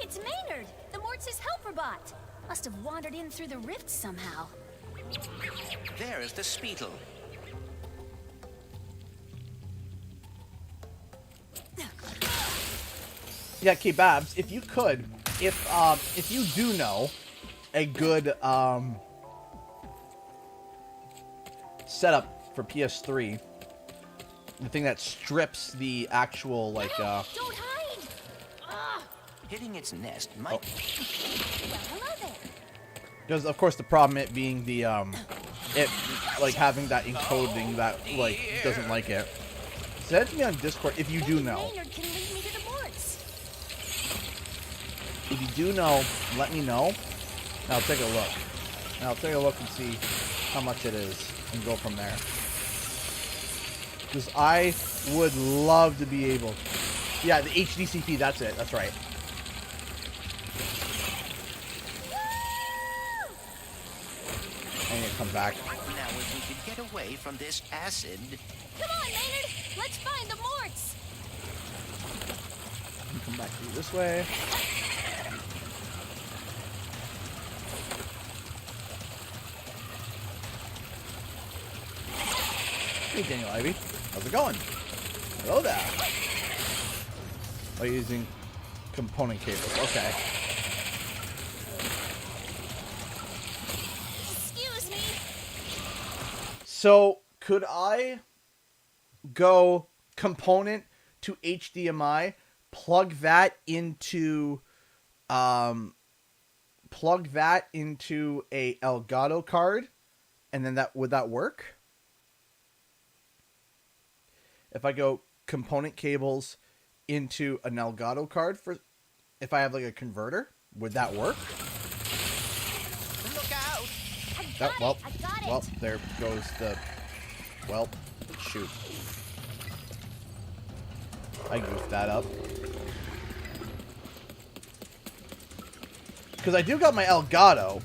it's Maynard, the Mortis helper bot. Must have wandered in through the rift somehow. There is the Speetle. Yeah, K-Babs, if you could, if you do know a good setup for PS3, the thing that strips the actual like Don't hide! Hitting its nest might. Well, hello there. Because of course the problem it being the it like having that encoding that like doesn't like it. Send it to me on Discord if you do know. Maynard can lead me to the Morts. If you do know, let me know. And I'll take a look. And I'll take a look and see how much it is and go from there. Because I would love to be able... Yeah, the HDCP, that's it. That's right. I need to come back. Now, if we could get away from this acid... Come on, Maynard! Let's find the Morts! Come back through this way. Hey, Daniel Ivy. How's it going? Hello there. Oh, using component cables. Okay. Excuse me. So, could I go component to HDMI, plug that into a Elgato card, and then would that work? If I go component cables into an Elgato card if I have like a converter, would that work? Look out! Well, there goes the... Well, shoot. I goofed that up. Because I do got my Elgato.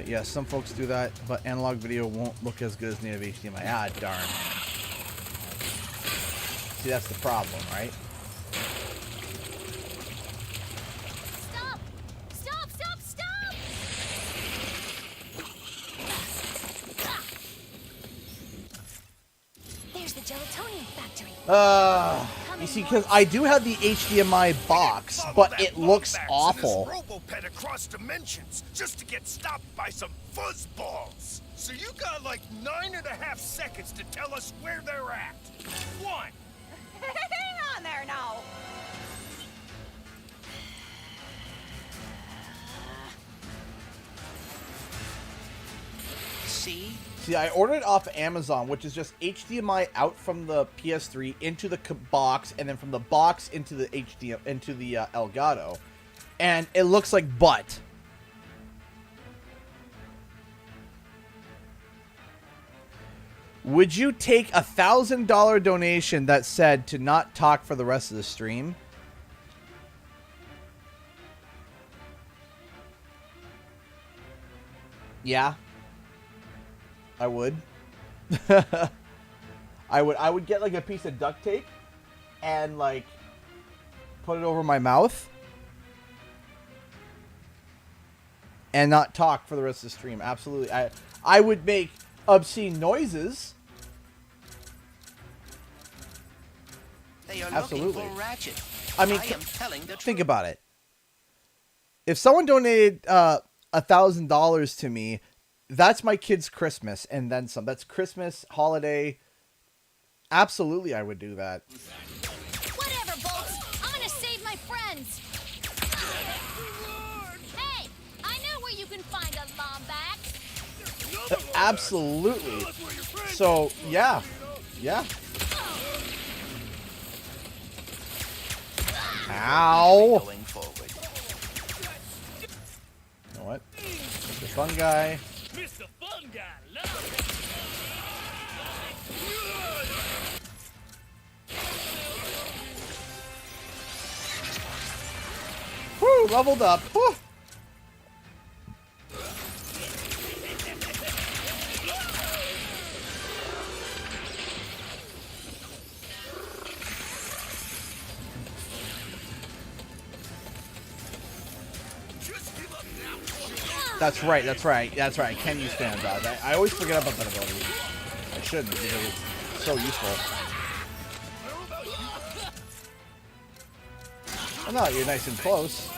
Yeah, some folks do that, but analog video won't look as good as native HDMI. Ah, darn. See, that's the problem, right? Stop! Stop! Stop! Stop! There's the gelatonium factory. You see, because I do have the HDMI box, but it looks awful. Roboped across dimensions just to get stopped by some fuzzballs. So you got like 9.5 seconds to tell us where they're at. 1. Hang on there now. See? See, I ordered it off Amazon, which is just HDMI out from the PS3 into the box, and then from the box into the Elgato, and it looks like butt. Would you take a $1,000 donation that said to not talk for the rest of the stream? Yeah. I would. I would get like a piece of duct tape and like put it over my mouth and not talk for the rest of the stream. Absolutely. I would make obscene noises. They are Absolutely. looking for Ratchet. I mean, I am telling the think about it. If someone donated $1,000 to me, that's my kid's Christmas and then some. That's Christmas, holiday. Absolutely, I would do that. Whatever, Bolts. I'm gonna save my friends. Hey, I know where you can find a Lombax. Absolutely. So, yeah. Yeah. Ow. Going forward. You know what? Mr. Fun Guy. Mr. Fun Guy, Woo, leveled up. Woo. That's right, that's right, that's right. I can use fan dodge. I always forget about that ability. I shouldn't because it's so useful. Oh no, you're nice and close.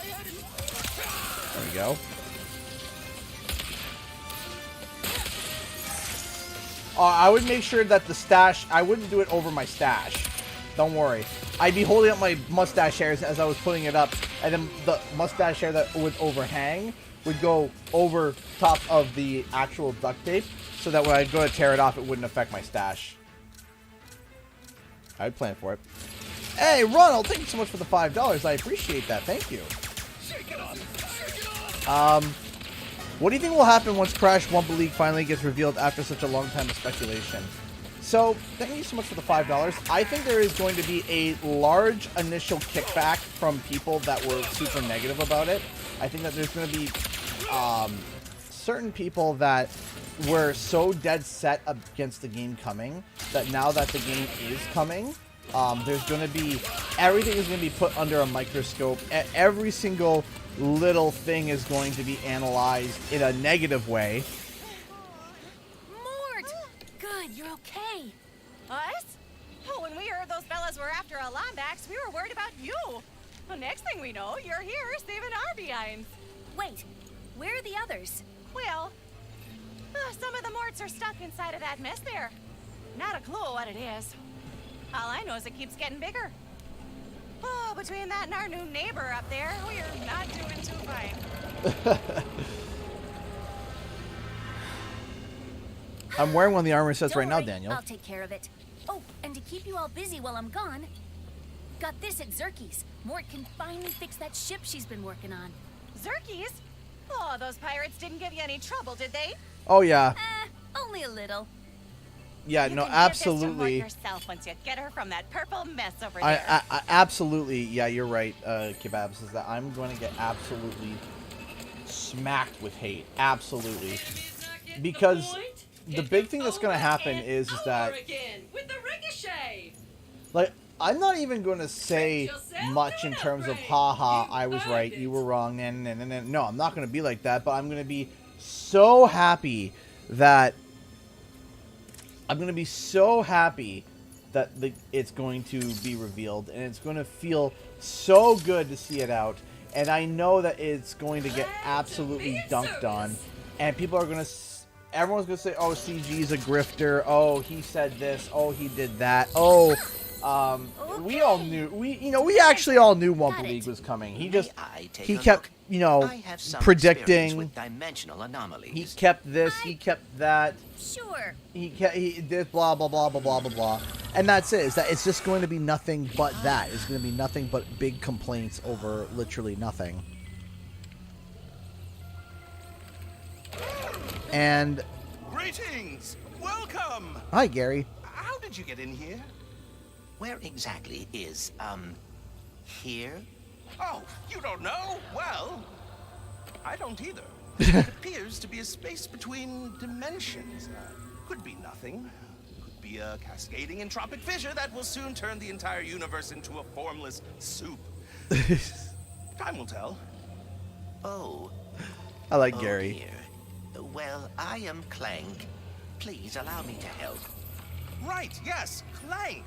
There we go. I would make sure that the stash, I wouldn't do it over my stash. Don't worry. I'd be holding up my mustache hairs as I was putting it up, and then the mustache hair that would overhang would go over top of the actual duct tape, so that when I go to tear it off, it wouldn't affect my stash. I'd plan for it. Hey, Ronald, thank you so much for the $5. I appreciate that. Thank you. What do you think will happen once Crash Wumpa League finally gets revealed after such a long time of speculation? So, thank you so much for the $5. I think there is going to be a large initial kickback from people that were super negative about it. I think that there's going to be certain people that were so dead set against the game coming that now that the game is coming, there's going to be, everything is going to be put under a microscope. Every single little thing is going to be analyzed in a negative way. Mort! Good, you're okay. Us? Oh, when we heard those fellas were after a Lombax, we were worried about you. Well, next thing we know, you're here saving our behinds. Wait, where are the others? Well, some of the Morts are stuck inside of that mess there. Not a clue what it is. All I know is it keeps getting bigger. Oh, between that and our new neighbor up there, we're not doing too fine. I'm wearing one of the armor sets Don't right now, worry, Daniel. I'll take care of it. Oh, and to keep you all busy while I'm gone, got this at Zerky's. Mort can finally fix that ship she's been working on. Zerky's? Oh, those pirates didn't give you any trouble, did they? Oh, yeah. Only a little. Yeah, You no, can give this to absolutely. Mort yourself once you get her from that purple mess over there. I absolutely, yeah, you're right, Kebabs, is that I'm going to get absolutely smacked with hate. Absolutely. Because the big thing that's going to happen is that, With the ricochet. like, I'm not even going to say much in terms of, haha, I was right, you were wrong, no, I'm not going to be like that, but I'm going to be so happy that it's going to be revealed, and it's going to feel so good to see it out, and I know that it's going to get absolutely dunked on, and people are going to, everyone's going to say, oh, CG's a grifter, oh, he said this, oh, he did that, oh, we all knew, we actually all knew Wumpa League was coming. He just, he kept, predicting. With dimensional anomalies. He kept this, he kept that. Sure. He did blah, blah, blah, blah, blah, blah, blah. And that's it. Is that it's just going to be nothing but that. It's going to be nothing but big complaints over literally nothing. And... Greetings! Welcome! Hi, Gary. How did you get in here? Where exactly is, here? Oh, you don't know? Well, I don't either. It appears to be a space between dimensions. Could be nothing. Could be a cascading entropic fissure that will soon turn the entire universe into a formless soup. Time will tell. Oh. I like Gary. Dear. Well, I am Clank. Please allow me to help. Right, yes, Clank.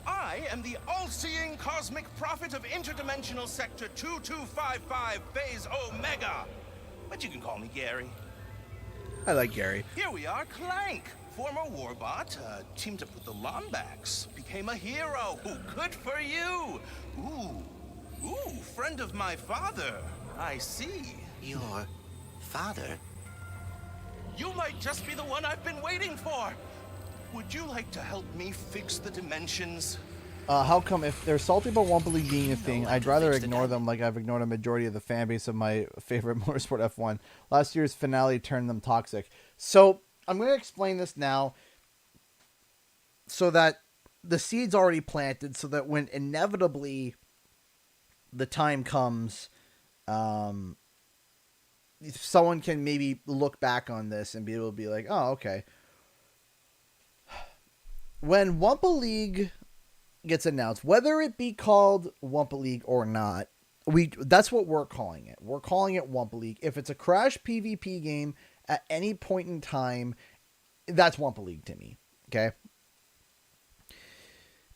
I am the all-seeing cosmic prophet of interdimensional sector 2255 phase Omega. But you can call me Gary. I like Gary. Here we are, Clank. Former warbot, teamed up with the Lombax, became a hero. Ooh, good for you. Ooh, friend of my father. I see. Your father? You might just be the one I've been waiting for. Would you like to help me fix the dimensions? How come if they're salty about Wumpa League being a thing, I'd rather ignore them like I've ignored a majority of the fan base of my favorite Motorsport F1. Last year's finale turned them toxic. So, I'm going to explain this now so that the seed's already planted, so that when inevitably the time comes, someone can maybe look back on this and be able to be like, oh, okay. When Wumpa League gets announced, whether it be called Wumpa League or not, that's what we're calling it. We're calling it Wumpa League. If it's a Crash PvP game at any point in time, that's Wumpa League to me. Okay?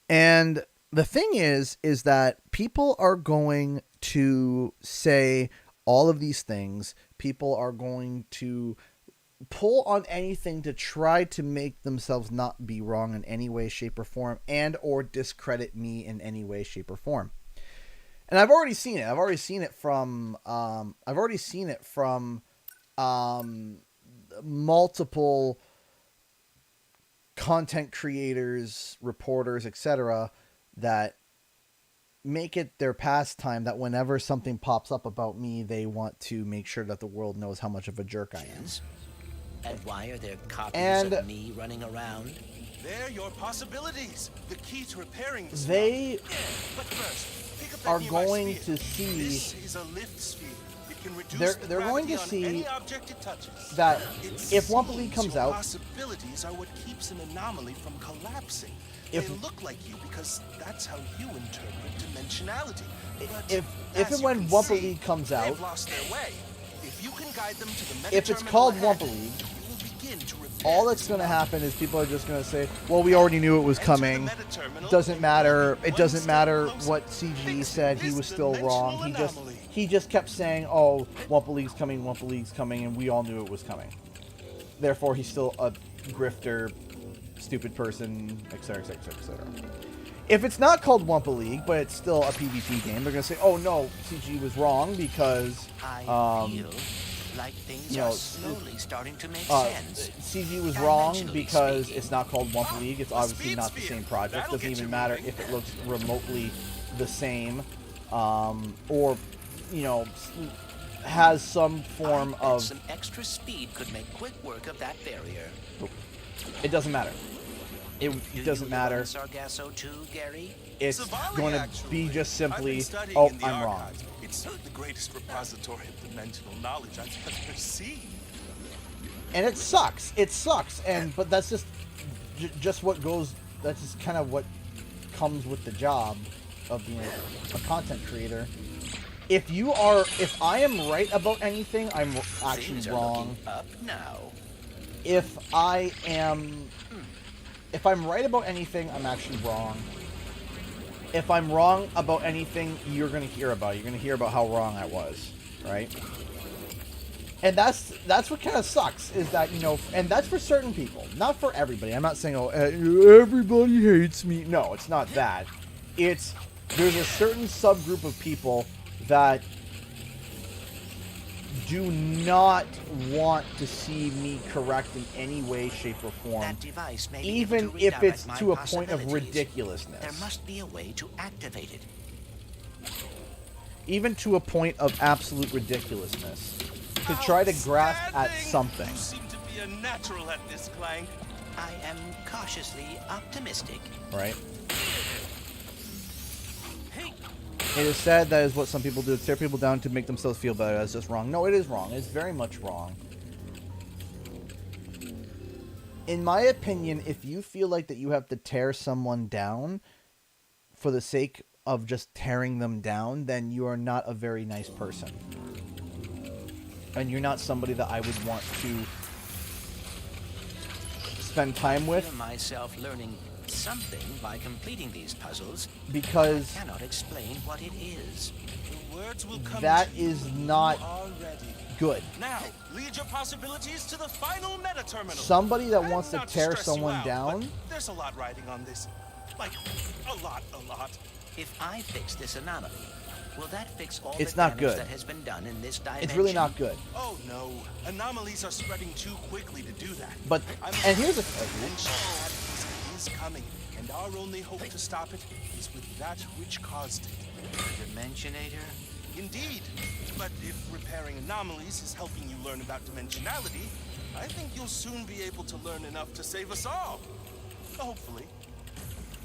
And the thing is that people are going to say all of these things. People are going to pull on anything to try to make themselves not be wrong in any way, shape, or form, and or discredit me in any way, shape, or form. And I've already seen it. I've already seen it from multiple content creators, reporters, etc., that make it their pastime that whenever something pops up about me, they want to make sure that the world knows how much of a jerk I am. And why are there copies of me running around? They're your possibilities. The key to repairing this. They but first, pick up that are nearby going sphere. to see. This is a lift sphere. It can reduce the They're going to gravity on see any object it touches. that It if Wumpa League seems comes your out, possibilities are what keeps an anomaly from collapsing. If- they look like you because that's how you interpret dimensionality. But if as and you when can Wumpa see, League comes they've out, lost their way. If you can guide them to the meta if it's terminal called ahead, Wumpa League, you will begin to repair all that's going to happen is people are just going to say, well, we already knew it was coming. Doesn't matter. It doesn't matter what CG said. He was still wrong. He just kept saying, oh, Wumpa League's coming, and we all knew it was coming. Therefore, he's still a grifter, stupid person, etc., etc., etc. If it's not called Wumpa League, but it's still a PvP game, they're going to say, oh, no, CG was wrong because... I feel like things are slowly starting to make sense. CG was wrong because it's not called Wumpa League. It's obviously not the same project. Doesn't even matter if it looks remotely the same, or, you know, has some form of... Some extra speed could make quick work of that barrier. It doesn't matter. It doesn't matter. Sargasso too, Gary? It's going to be just simply, studying oh, in the I'm wrong. archives. It's the greatest repository of dimensional knowledge I've ever seen. And it sucks. It sucks. But that's just what goes. That's just kind of what comes with the job of being a content creator. If I am right about anything, I'm actually wrong. Up now. If I'm right about anything, I'm actually wrong. If I'm wrong about anything, you're going to hear about it. You're going to hear about how wrong I was, right? And that's what kind of sucks, is that, you know, and that's for certain people, not for everybody. I'm not saying, oh, everybody hates me. No, it's not that. There's a certain subgroup of people that do not want to see me correct in any way, shape, or form, That device may be even able to if it's redirect my to a point of possibilities. ridiculousness. There must be a way to activate it. Even to a point of absolute ridiculousness. To try to grasp at something. You seem to be a natural at this, Clank. I am cautiously optimistic. Right? It is said that is what some people do. Tear people down to make themselves feel better. That's just wrong. No, it is wrong. It's very much wrong. In my opinion, if you feel like that you have to tear someone down for the sake of just tearing them down, then you are not a very nice person. And you're not somebody that I would want to spend time with. I feel myself learning something by completing these puzzles, because I cannot explain what it is. The words will come that to you is when you not are ready. good. Now, lead your possibilities to the final meta terminal. Somebody that I'm wants to not tear stress you someone out, down. but there's a lot riding on this. Like, a lot. If I fix this anomaly, will that fix all It's the not damage good. that has been done in this dimension? It's really not good. Oh no, anomalies are spreading too quickly to do that. But, and here's a... is coming, and our only hope to stop it is with that which caused it. Dimensionator? Indeed. But if repairing anomalies is helping you learn about dimensionality, I think you'll soon be able to learn enough to save us all. Hopefully.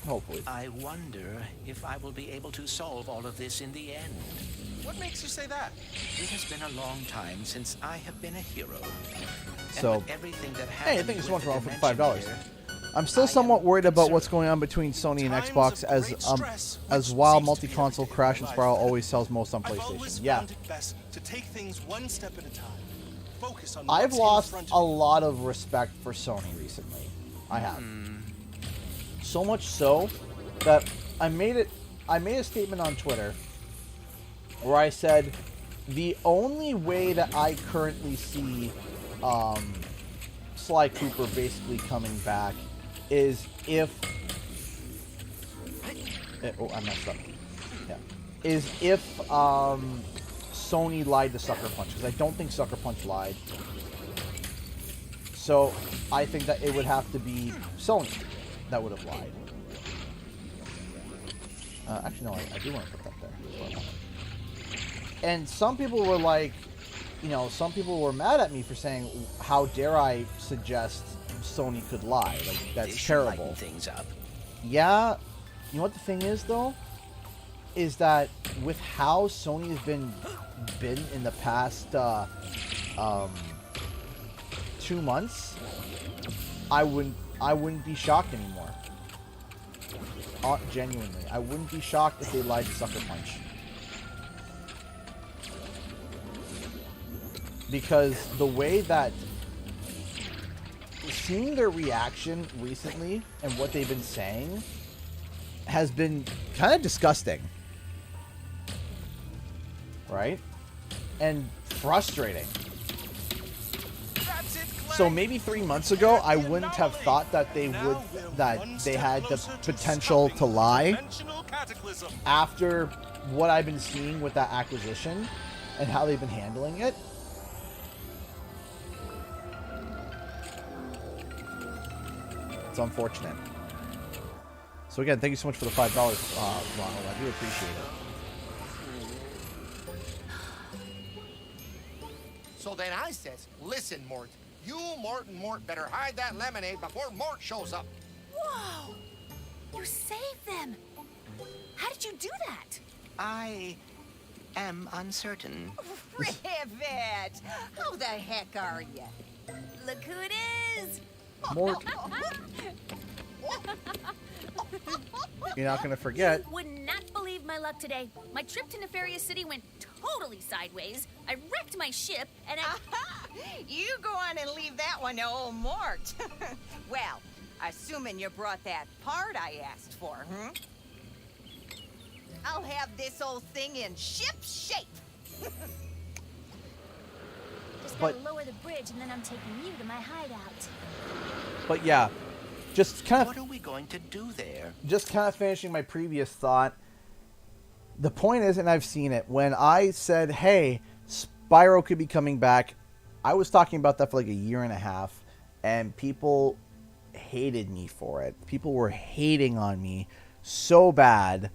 Hopefully. I wonder if I will be able to solve all of this in the end. What makes you say that? It has been a long time since I have been a hero. So, and with everything that hey, I happened think it's with one the for $5. Dimensionator, I'm still somewhat worried about what's going on between Sony and Xbox, as while multi-console Crash and Spiral always sells most on PlayStation. Yeah. Found it best to take things one step at a time. Focus on I've what's in lost front a lot of respect for Sony recently. I have. So much so that I made a statement on Twitter where I said the only way that I currently see Sly Cooper basically coming back is if... oh, I messed up. Yeah. Is if Sony lied to Sucker Punch, because I don't think Sucker Punch lied. So I think that it would have to be Sony that would have lied. Actually, no, I do want to put that there. And some people were like, you know, some people were mad at me for saying, how dare I suggest Sony could lie? Like, that's terrible. Things up. Yeah. You know what the thing is, though? Is that with how Sony has been in the past 2 months, I wouldn't be shocked anymore. Genuinely, I wouldn't be shocked if they lied to Sucker Punch. Because the way that seeing their reaction recently and what they've been saying has been kind of disgusting. Right? And frustrating. So maybe 3 months ago, I wouldn't have thought that they had the potential to lie. After what I've been seeing with that acquisition and how they've been handling it. It's unfortunate. So again, thank you so much for the $5, Ronald. I do appreciate it. So then I says, listen, Mort. You, Mort, and Mort better hide that lemonade before Mort shows up. Whoa! You saved them! How did you do that? I am uncertain. Rivet! How the heck are you? Look who it is! Mort. You're not going to forget. You would not believe my luck today. My trip to Nefarious City went totally sideways. I wrecked my ship, and I... You go on and leave that one to old Mort. Well, assuming you brought that part I asked for, I'll have this old thing in ship shape. Just gotta lower the bridge, and then I'm taking you to my hideout. But yeah, just kind of... What are we going to do there? Just kind of finishing my previous thought. The point is, and I've seen it, when I said, hey, Spyro could be coming back, I was talking about that for like a year and a half, and people hated me for it. People were hating on me so bad.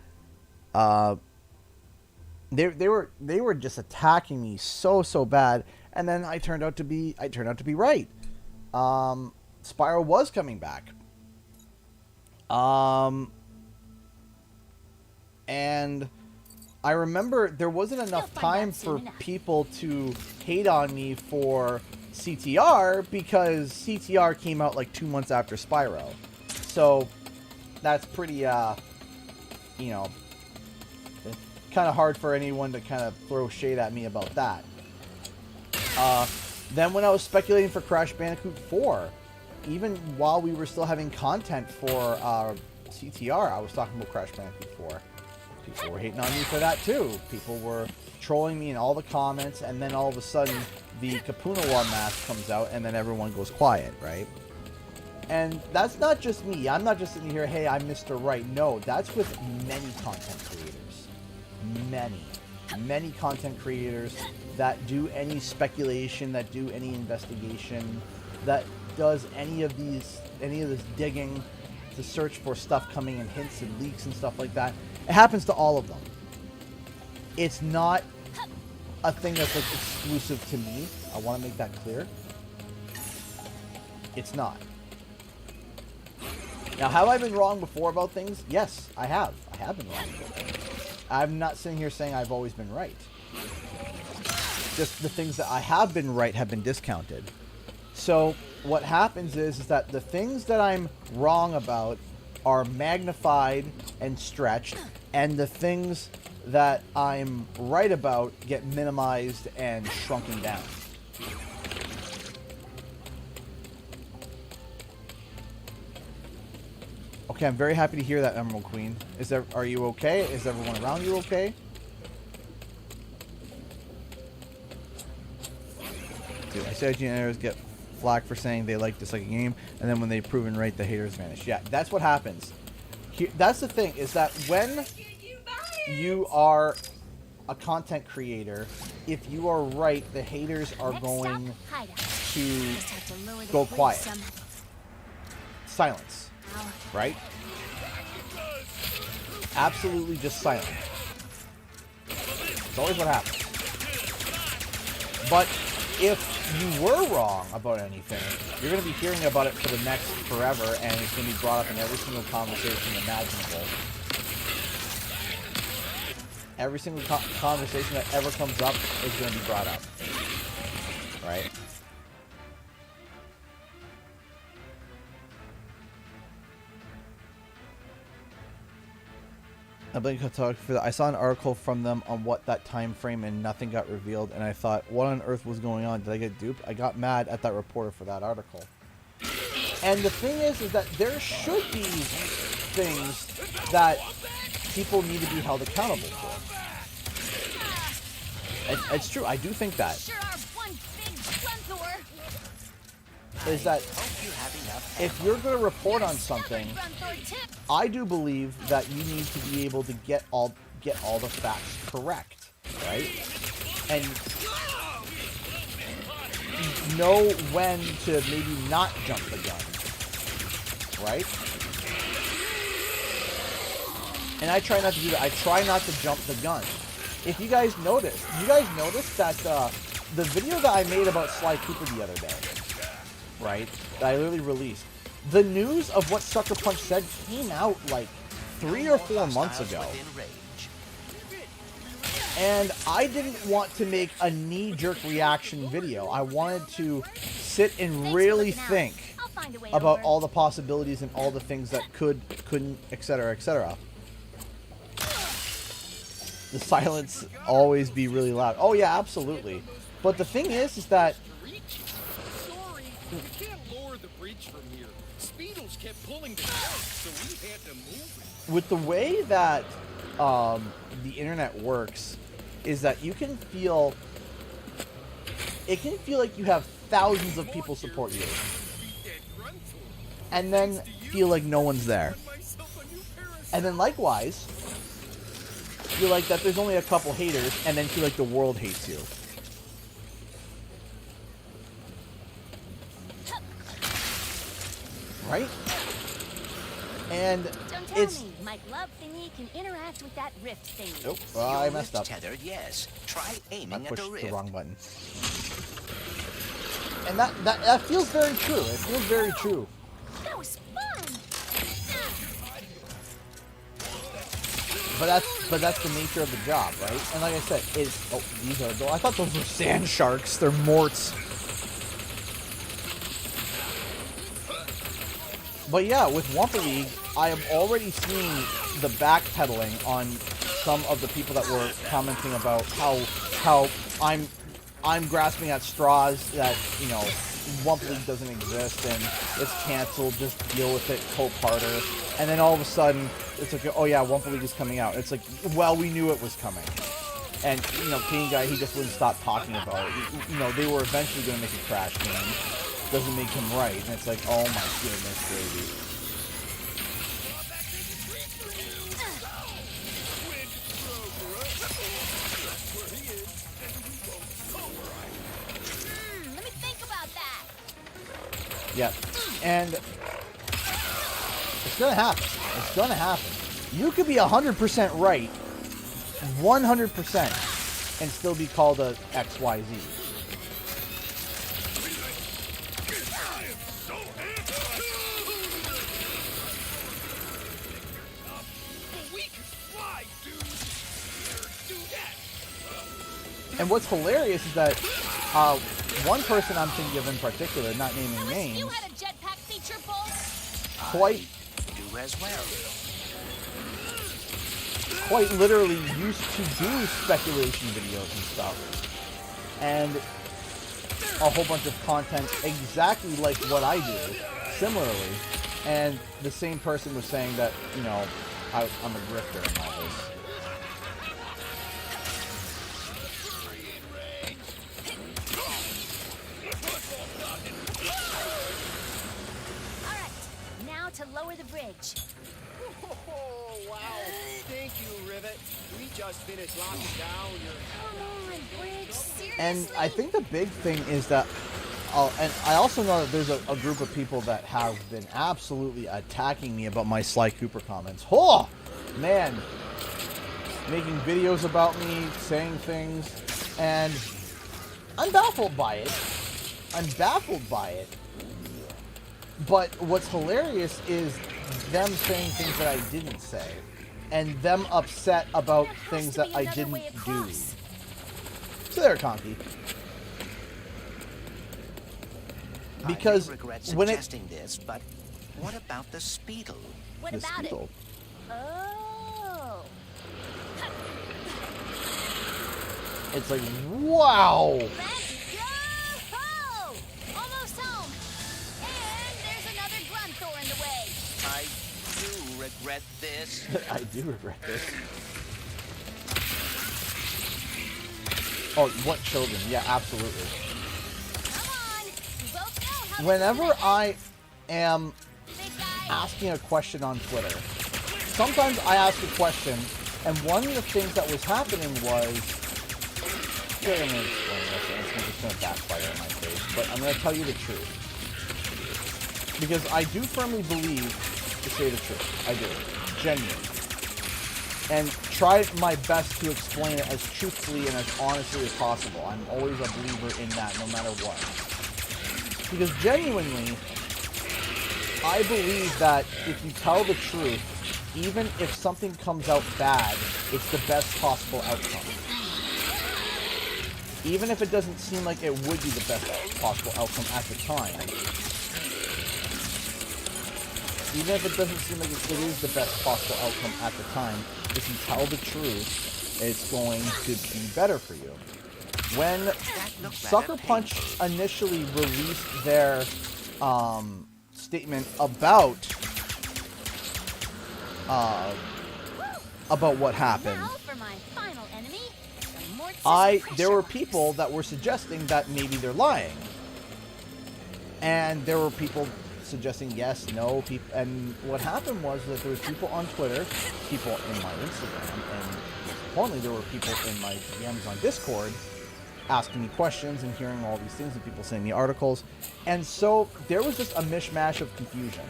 They were just attacking me so bad, and then I turned out to be right. Spyro was coming back. And I remember there wasn't enough time for people to hate on me for CTR because CTR came out like 2 months after Spyro. So that's pretty, you know, kind of hard for anyone to kind of throw shade at me about that. Then when I was speculating for Crash Bandicoot 4, even while we were still having content for CTR, I was talking about Crash Bandicoot 4. People were hating on me for that too. People were trolling me in all the comments, and then all of a sudden the Kapunawa mask comes out, and then everyone goes quiet, right? And that's not just me. I'm not just sitting here, hey, I'm Mr. Right. No, that's with many content creators. Many content creators that do any speculation, that do any investigation, that does any of this digging to search for stuff coming in hints and leaks and stuff like that. It happens to all of them. It's not a thing that's like exclusive to me. I want to make that clear. It's not. Now, have I been wrong before about things? Yes, I have. I have been wrong before. I'm not sitting here saying I've always been right. Just the things that I have been right have been discounted. So what happens is that the things that I'm wrong about are magnified and stretched, and the things that I'm right about get minimized and shrunken down. Okay, I'm very happy to hear that, Emerald Queen. Are you okay? Is everyone around you okay? Dude, I said generators get flack for saying they like dislike a game, and then when they've proven right, the haters vanish. Yeah, that's what happens. That's the thing, is that when you are a content creator, if you are right, the haters are going to go quiet. Silence. Right? Absolutely just silent. It's always what happens. But if you were wrong about anything, you're going to be hearing about it for the next forever, and it's going to be brought up in every single conversation imaginable. Every single conversation that ever comes up is going to be brought up. Right? I saw an article from them on what that time frame and nothing got revealed, and I thought, what on earth was going on? Did I get duped? I got mad at that reporter for that article. And the thing is that there should be things that people need to be held accountable for. It's true. I do think that. Is that if you're going to report on something, I do believe that you need to be able to get all the facts correct, right? And know when to maybe not jump the gun, right? And I try not to do that. I try not to jump the gun. If you guys noticed that the video that I made about Sly Cooper the other day, right, that I literally released, the news of what Sucker Punch said came out like 3 or 4 months ago. And I didn't want to make a knee-jerk reaction video. I wanted to sit and really think about all the possibilities and all the things that could, couldn't, etc., etc. The silence always be really loud. Oh yeah, absolutely. But the thing is that sorry, we can't lower the bridge from here. Speedles kept pulling the cart, so we had to move it. With the way that the internet works, is that you can feel, it can feel like you have thousands of people support you, and then feel like no one's there. And then likewise, feel like that there's only a couple haters, and then feel like the world hates you. Right? And it's... My glove thingy can interact with that rift thingy. Nope, I messed up. Tethered, yes. Try aiming I at the pushed rift. the wrong button. And that feels very true. It feels very true. That was fun. But that's the nature of the job, right? And like I said, these are... I thought those were sand sharks. They're morts. But yeah, with Wumpa League, I am already seeing the backpedaling on some of the people that were commenting about how I'm grasping at straws that, you know, Wumpa League doesn't exist and it's canceled, just deal with it, co-parter. And then all of a sudden, it's like, oh yeah, Wumpa League is coming out. It's like, well, we knew it was coming. And, you know, King Guy, he just wouldn't stop talking about it. You know, they were eventually going to make a Crash game. Doesn't make him right. And it's like, oh my goodness, baby. Let me think about that. Yeah. And it's going to happen. It's going to happen. You could be 100% right, 100%, and still be called a XYZ. And what's hilarious is that one person I'm thinking of in particular, not naming names, You had a jetpack feature, Bull? quite literally used to do speculation videos and stuff. And a whole bunch of content exactly like what I do, similarly. And the same person was saying that, you know, I'm a grifter and all this. to lower the bridge. Oh, wow. Thank you, Rivet. We just finished locking down your... Come on, bridge. Seriously? And I think the big thing is that, and I also know that there's a group of people that have been absolutely attacking me about my Sly Cooper comments. Oh, man. Making videos about me, saying things, and I'm baffled by it. I'm baffled by it. But what's hilarious is them saying things that I didn't say, and them upset about things that I didn't do. So there, Conky. Because I regret when suggesting this, but what about the Speedle? What The about Speedle. it? Oh. It's like, wow. Let's go! Almost home. And there's another Grunthor in the way. I do regret this. I do regret this. Oh, what children? Yeah, absolutely. Come on. We both know how Whenever I am asking a question on Twitter, sometimes I ask a question, and one of the things that was happening was, okay, I'm going to explain this, and it's just going to backfire in my face, but I'm going to tell you the truth. Because I do firmly believe to say the truth. I do. Genuinely. And try my best to explain it as truthfully and as honestly as possible. I'm always a believer in that, no matter what. Because genuinely, I believe that if you tell the truth, even if something comes out bad, it's the best possible outcome. Even if it doesn't seem like it would be the best possible outcome at the time. Even if it doesn't seem like it is the best possible outcome at the time, if you tell the truth, it's going to be better for you. When Sucker Punch initially released their statement about what happened, Now for my final enemy, the Mortis there were people that were suggesting that maybe they're lying, and there were people suggesting yes, no, and what happened was that there was people on Twitter, people in my Instagram, and importantly, there were people in my DMs on Discord asking me questions and hearing all these things and people sending me articles, and so there was just a mishmash of confusion.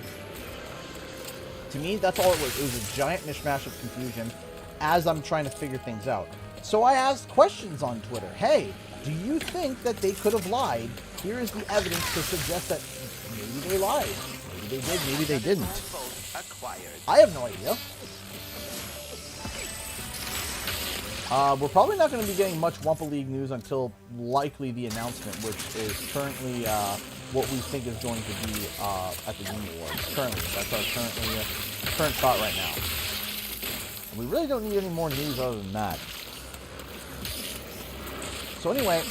To me, that's all it was. It was a giant mishmash of confusion as I'm trying to figure things out. So I asked questions on Twitter. Hey, do you think that they could have lied? Here is the evidence to suggest that maybe they lied. Maybe they did, maybe they didn't. I have no idea. We're probably not going to be getting much Wumpa League news until likely the announcement, which is currently what we think is going to be at the Game Awards. Currently, that's our current thought right now. We really don't need any more news other than that. So anyway,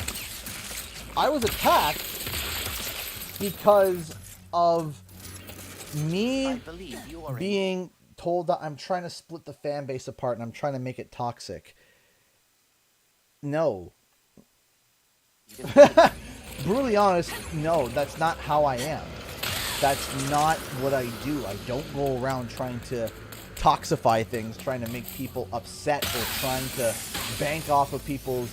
I was attacked because of me being told that I'm trying to split the fan base apart and I'm trying to make it toxic. No. Brutally honest, no, that's not how I am. That's not what I do. I don't go around trying to toxify things, trying to make people upset, or trying to bank off of people's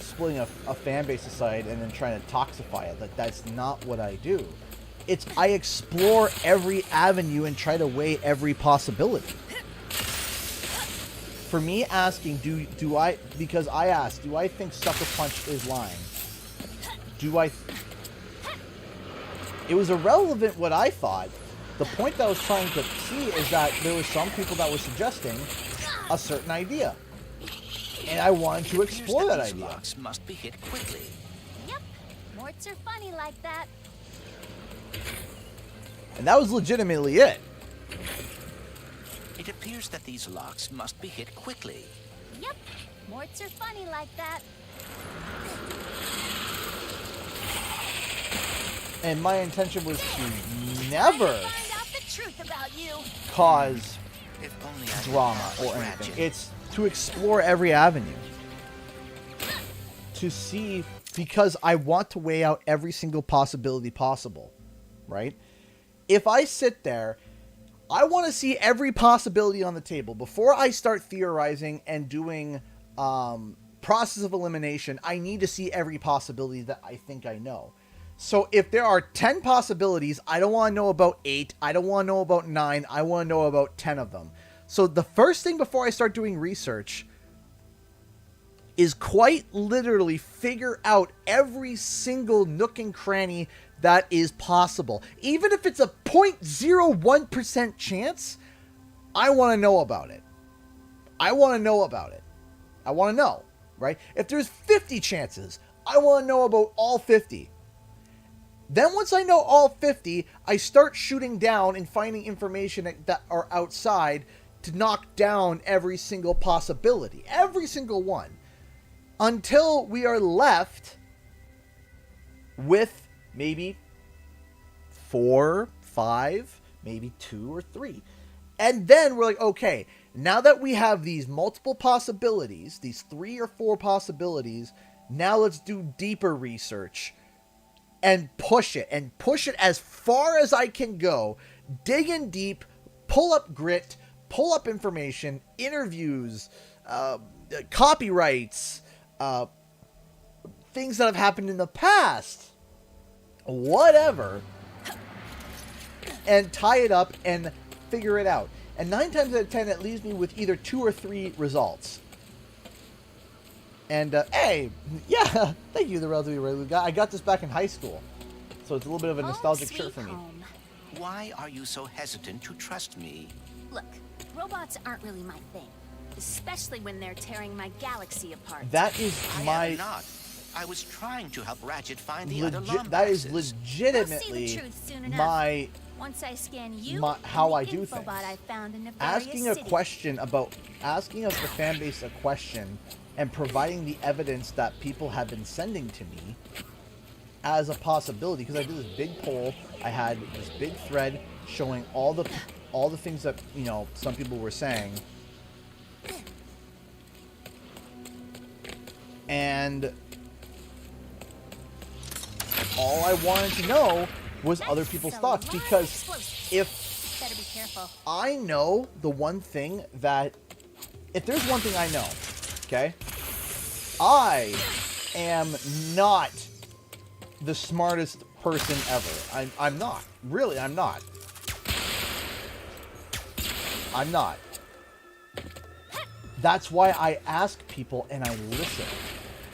splitting a fan base aside and then trying to toxify it. That's not what I do. I explore every avenue and try to weigh every possibility. For me asking, do I think Sucker Punch is lying? It was irrelevant what I thought. The point that I was trying to see is that there were some people that were suggesting a certain idea. And I wanted to explore that idea. Locks must be hit quickly. Yep, Morts are funny like that. And that was legitimately it. It appears that these locks must be hit quickly. Yep, Morts are funny like that. And my intention was to never Find out the truth about you. cause drama or anything. It's to explore every avenue. To see, because I want to weigh out every single possibility possible. Right? If I sit there I want to see every possibility on the table. Before I start theorizing and doing process of elimination, I need to see every possibility that I think I know. So if there are 10 possibilities, I don't want to know about 8. I don't want to know about 9. I want to know about 10 of them. So the first thing before I start doing research is quite literally figure out every single nook and cranny that is possible. Even if it's a 0.01% chance, I want to know about it. I want to know about it. I want to know, right? If there's 50 chances, I want to know about all 50. Then once I know all 50, I start shooting down and finding information that are outside to knock down every single possibility. Every single one. Until we are left with maybe 4, 5, maybe 2 or 3. And then we're like, okay, now that we have these multiple possibilities, these 3 or 4 possibilities, now let's do deeper research and push it as far as I can go. Dig in deep, pull up grit, pull up information, interviews, copyrights, things that have happened in the past, whatever, and tie it up and figure it out. And 9 times out of 10, it leaves me with either 2 or 3 results. And, hey, yeah, thank you, the relatively regular guy. I got this back in high school, so it's a little bit of a nostalgic shirt for me. Why are you so hesitant to trust me? Look, robots aren't really my thing, especially when they're tearing my galaxy apart. That is I am not. I was trying to help Ratchet find the other Lombaxes. That is legitimately my Once I scan you, how I do things. I found in Asking a question about asking of the fan base a question and providing the evidence that people have been sending to me as a possibility, because I did this big poll, I had this big thread showing all the things that, you know, some people were saying, and all I wanted to know was other people's thoughts, because Better be careful. I know the one thing that, if there's one thing I know, okay, I am not the smartest person ever. I'm not. Really, I'm not. I'm not. That's why I ask people and I listen.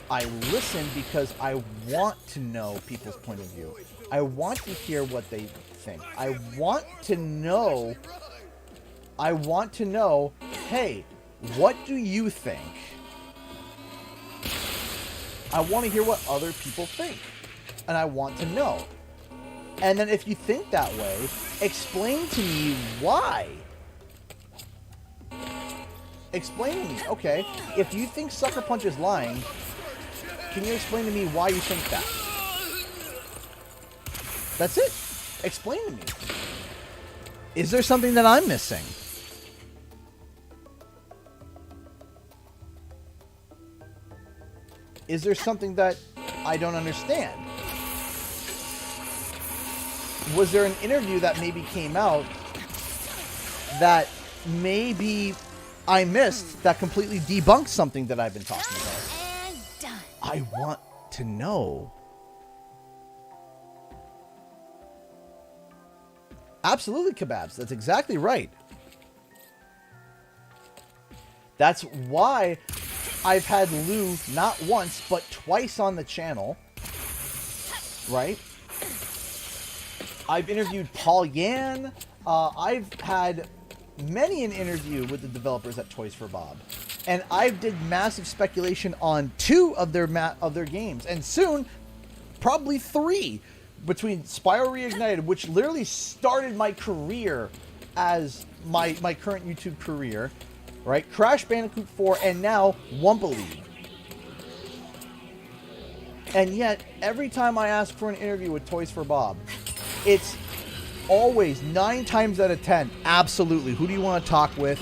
I listen because I want to know people's point of view. I want to hear what they think. I want to know, hey, what do you think? I want to hear what other people think. And I want to know. And then if you think that way, explain to me why. Explain to me, okay, if you think Sucker Punch is lying, can you explain to me why you think that? That's it. Explain to me. Is there something that I'm missing? Is there something that I don't understand? Was there an interview that maybe came out that maybe I missed that completely debunked something that I've been talking about? And done. I want to know. Absolutely, Kebabs. That's exactly right. That's why I've had Lou not once, but twice on the channel. Right? I've interviewed Paul Yan. I've had many an interview with the developers at Toys for Bob. And I did massive speculation on 2 of their games. And soon, probably 3. Between Spyro Reignited, which literally started my career as my current YouTube career, right? Crash Bandicoot 4, and now Wumpa League. And yet, every time I ask for an interview with Toys for Bob, it's always 9 times out of 10, absolutely. Who do you want to talk with?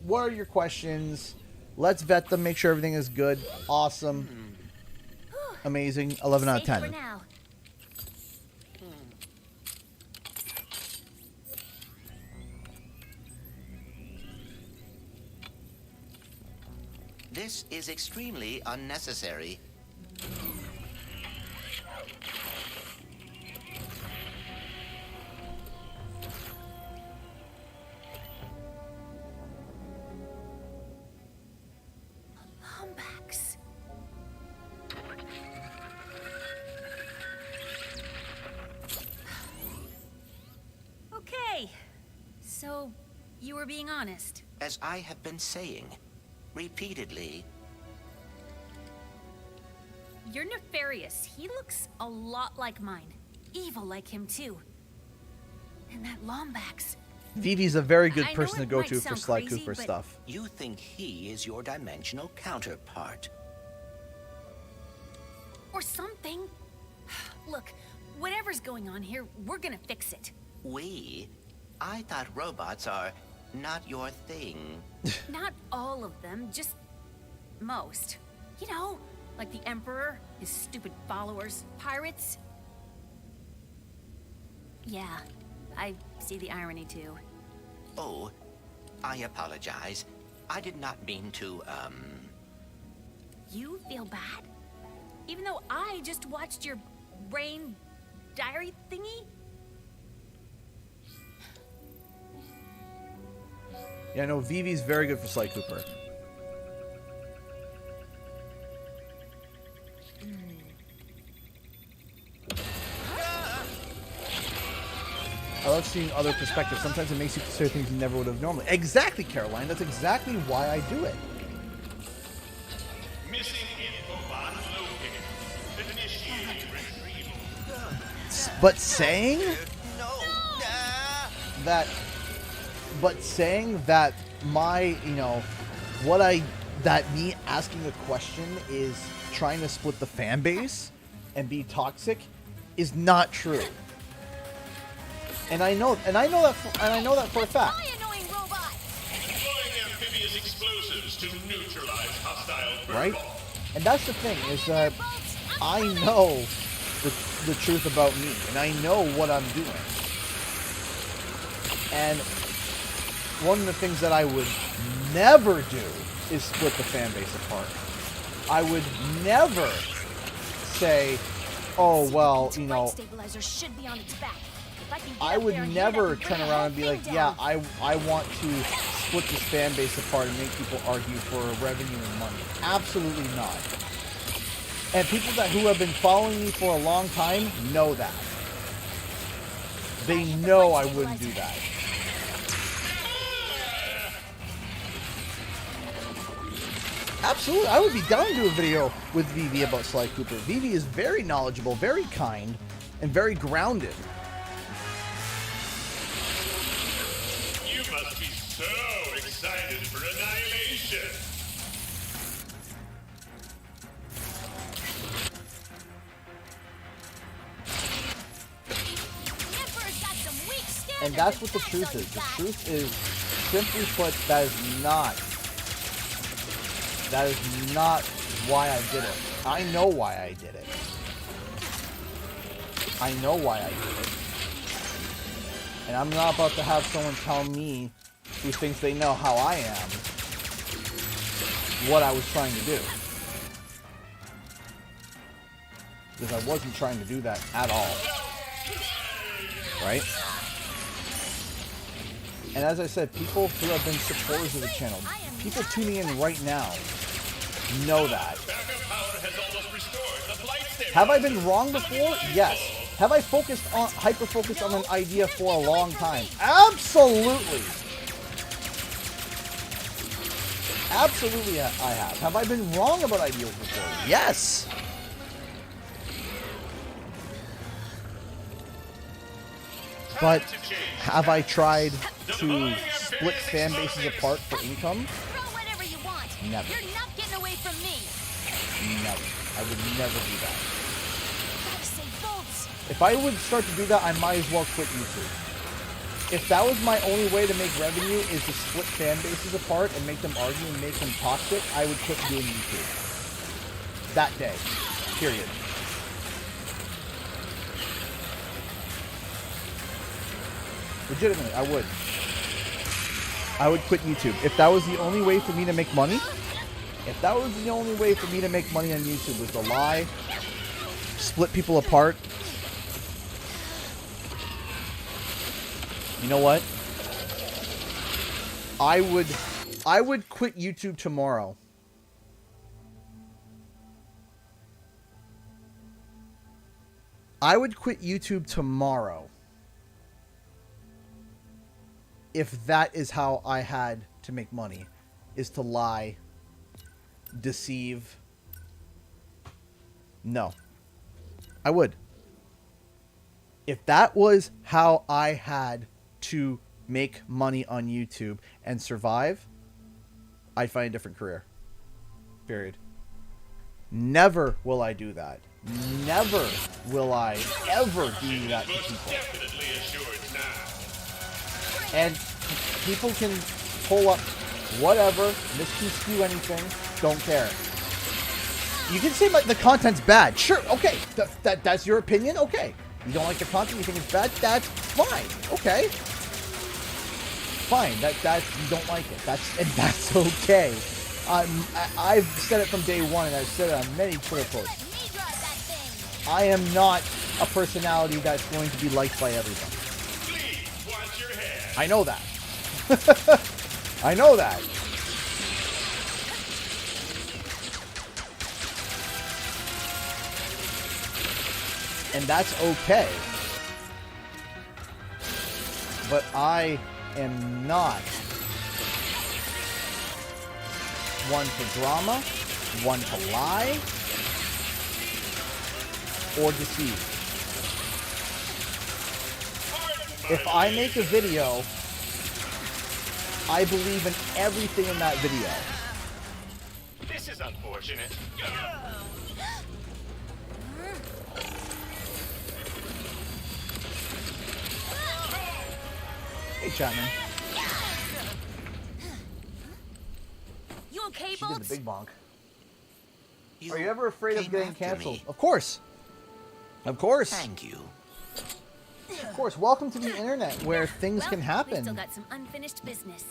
What are your questions? Let's vet them, make sure everything is good. Awesome. Amazing. 11 out of 10. This is extremely unnecessary. Lombax. Okay. So, you were being honest. As I have been saying repeatedly, You're nefarious. He looks a lot like mine. Evil like him, too. And that Lombax. Vivi's a very good I know person to it go might to for sound Sly crazy, Cooper but- stuff. you think he is your dimensional counterpart. Or something. Look, whatever's going on here, we're gonna fix it. We? I thought robots are not your thing. Not all of them, just most. You know, like the Emperor, his stupid followers, pirates. Yeah, I see the irony too. Oh, I apologize. I did not mean to, You feel bad? Even though I just watched your brain diary thingy? Yeah, no, Vivi's very good for Sly Cooper. I love seeing other perspectives. Sometimes it makes you consider things you never would have normally. Exactly, Caroline. That's exactly why I do it. Missing infobot located. Initiating retrieval. But saying that, my, you know, that me asking a question is trying to split the fan base and be toxic is not true. And I know that for a fact. Deploying amphibious explosives to neutralize hostile Right? football. And that's the thing, is that I know the truth about me, and I know what I'm doing. And one of the things that I would never do is split the fan base apart. I would never say, oh, well, you know, Stabilizer should be on its back. If I can get I up would there and never hit it, turn bring the around whole and be thing like, down. yeah, I want to split this fan base apart and make people argue for revenue and money. Absolutely not. And people who have been following me for a long time know that. They know I wouldn't do that. Absolutely, I would be down to do a video with Vivi about Sly Cooper. Vivi is very knowledgeable, very kind, and very grounded. You must be so excited for annihilation. Emperor's got some weak standards. And that's what the truth is. The truth is, simply put, that is not why I did it. I know why I did it. I know why I did it. And I'm not about to have someone tell me, who thinks they know how I am, what I was trying to do. Because I wasn't trying to do that at all. Right? And as I said, people who have been supporters of the channel, people tuning in right now, know that. Have I been wrong before? Yes. Have I hyper-focused on an idea for a long time? Absolutely. Absolutely I have. Have I been wrong about ideas before? Yes. But have I tried to split fan bases apart for income? Throw whatever you want. Never. You're not getting away from me. Never. I would never do that. Gotta save bolts. If I would start to do that, I might as well quit YouTube. If that was my only way to make revenue, is to split fan bases apart and make them argue and make them toxic, I would quit doing YouTube. That day. Period. Legitimately, I would. I would quit YouTube. If that was the only way for me to make money, If that was the only way for me to make money on YouTube was to lie, split people apart, you know what? I would quit YouTube tomorrow. I would quit YouTube tomorrow if that is how I had to make money, is to lie, deceive. No. I would. If that was how I had to make money on YouTube and survive, I'd find a different career. Period. Never will I do that. Never will I ever do that to people. And people can pull up whatever, misconstrue anything, don't care. You can say the content's bad. Sure, okay. That's your opinion? Okay. You don't like the content, you think it's bad? That's fine. Okay. Fine. That's you don't like it. That's okay. I've said it from day one, and I've said it on many Twitter posts. I am not a personality that's going to be liked by everybody. Please watch your head. I know that. I know that. And that's okay. But I am not one for drama, one to lie, or deceive. If I make a video, I believe in everything in that video. This is unfortunate. Hey, Chapman. You okay, She did Bolts? the big bonk. Are you ever afraid of getting canceled? Of course. Of course. Thank you. Of course. Welcome to the internet where things can We happen. still got some unfinished business.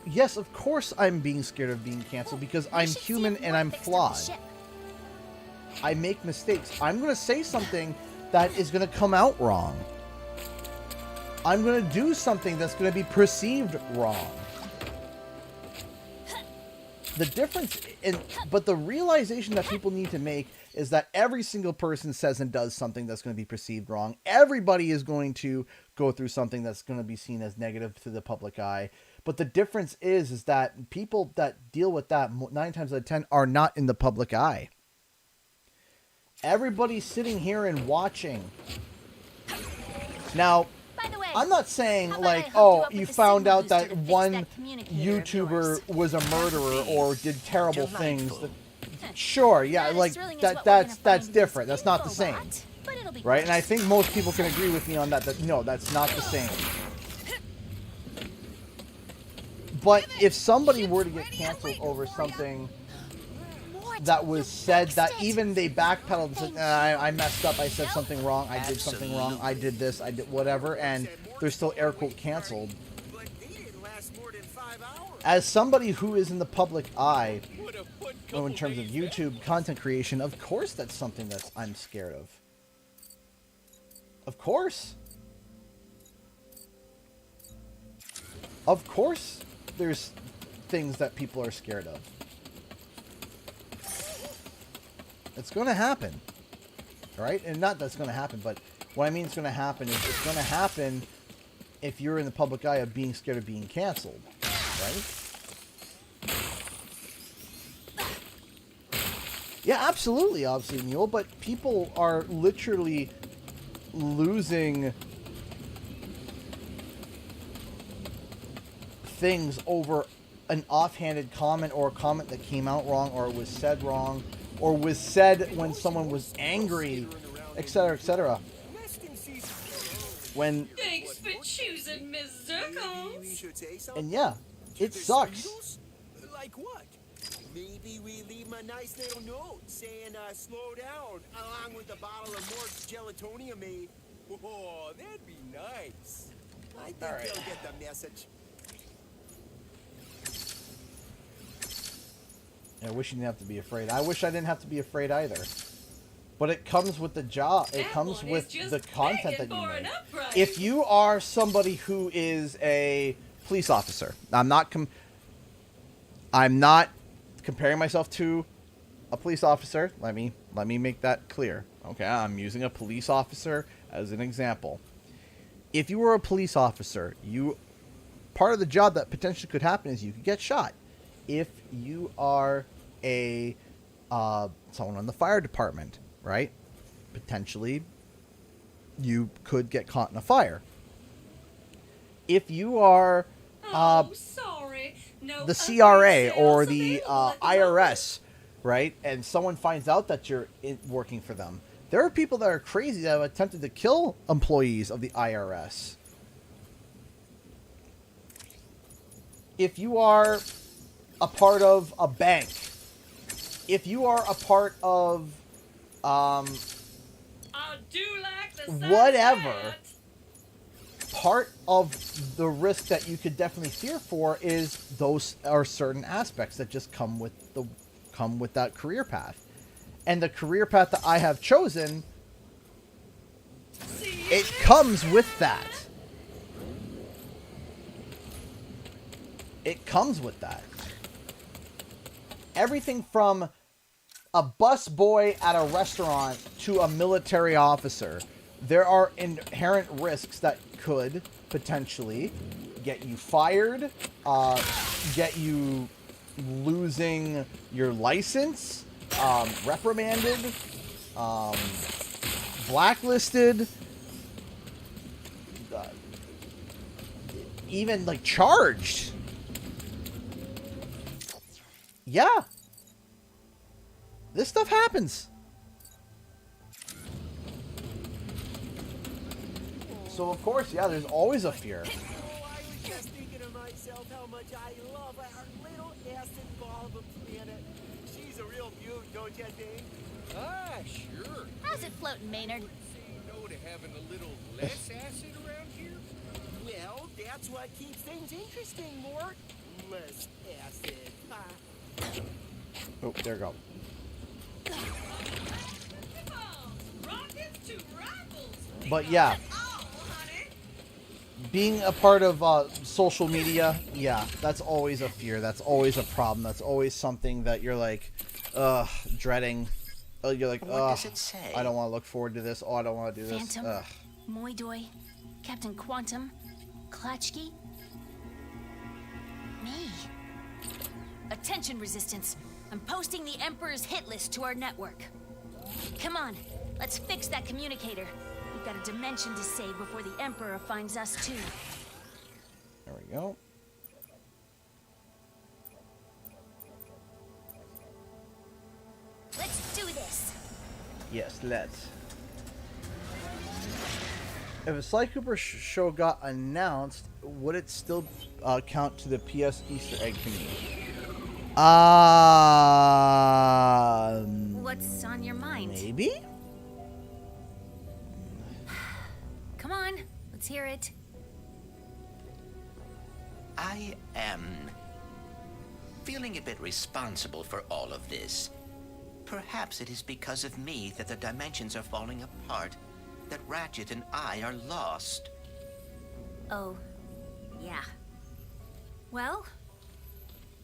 Yes, of course I'm being scared of being canceled because I'm human and I'm flawed. I make mistakes. I'm going to say something that is going to come out wrong. I'm going to do something that's going to be perceived wrong. The difference but the realization that people need to make is that every single person says and does something that's going to be perceived wrong. Everybody is going to go through something that's going to be seen as negative to the public eye. But the difference is that people that deal with that 9 times out of 10 are not in the public eye. Everybody's sitting here and watching. Now, I'm not saying like, oh, you found out that one YouTuber was a murderer or did terrible things. Sure, yeah, like that's different. That's not the same, right? And I think most people can agree with me on that. That no, that's not the same. But if somebody were to get canceled over something that was said, that even they backpedaled and said, I messed up, I said something wrong, I did something wrong, I did this, I did whatever, and they're still air quote canceled. As somebody who is in the public eye, in terms of YouTube content creation, of course that's something that I'm scared of. Of course. Of course there's things that people are scared of. It's going to happen. Right? And not that's going to happen, but what I mean it's going to happen is it's going to happen if you're in the public eye of being scared of being canceled. Right? Yeah, absolutely, obviously, Mule, but people are literally losing things over an offhanded comment or a comment that came out wrong or was said wrong or was said when someone was angry, etc., etc. When... Thanks for choosing Miss Zirkles. And yeah, it sucks. Like what? Maybe we leave him a nice little note saying, slow down, along with a bottle of Mort's gelatonium made. Oh, that'd be nice. I think they'll get the message. I wish you didn't have to be afraid. I wish I didn't have to be afraid either. But it comes with the job. It comes with the content that you make. If you are somebody who is a police officer, I'm not comparing myself to a police officer. Let me make that clear. Okay, I'm using a police officer as an example. If you were a police officer, part of the job that potentially could happen is you could get shot. If you are a someone on the fire department, right? Potentially, you could get caught in a fire. If you are sorry. No the CRA or the IRS, right, and someone finds out that you're working for them, there are people that are crazy that have attempted to kill employees of the IRS. If you are a part of a bank, if you are a part of whatever, part of the risk that you could definitely fear for is those are certain aspects that just come with that career path. And the career path that I have chosen, it comes with that. It comes with that. Everything from a bus boy at a restaurant to a military officer, there are inherent risks that could potentially get you fired, get you losing your license, reprimanded, blacklisted, even like charged. Yeah. This stuff happens. So of course, yeah, there's always a fear. I was just thinking to myself how much I love our little acid ball of a planet. She's a real beaut, don't you think? Ah, sure. How's it floating, Maynard? Say no to having a little less acid around here? Well, that's what keeps things interesting, Mort. Less acid. Oh, there we go. But yeah, being a part of social media, yeah, that's always a fear. That's always a problem. That's always something that you're like, dreading. You're like, What does it say? I don't want to look forward to this. Oh, I don't want to do this. Phantom, Moidoy, Captain Quantum, Klatchki, me. Attention, Resistance. I'm posting the Emperor's hit list to our network. Come on, let's fix that communicator. We've got a dimension to save before the Emperor finds us too. There we go. Let's do this. Yes, let's. If a Sly Cooper show got announced, would it still count to the PS Easter egg community? What's on your mind? Maybe? Come on, let's hear it. I am feeling a bit responsible for all of this. Perhaps it is because of me that the dimensions are falling apart, that Ratchet and I are lost. Oh, yeah. Well,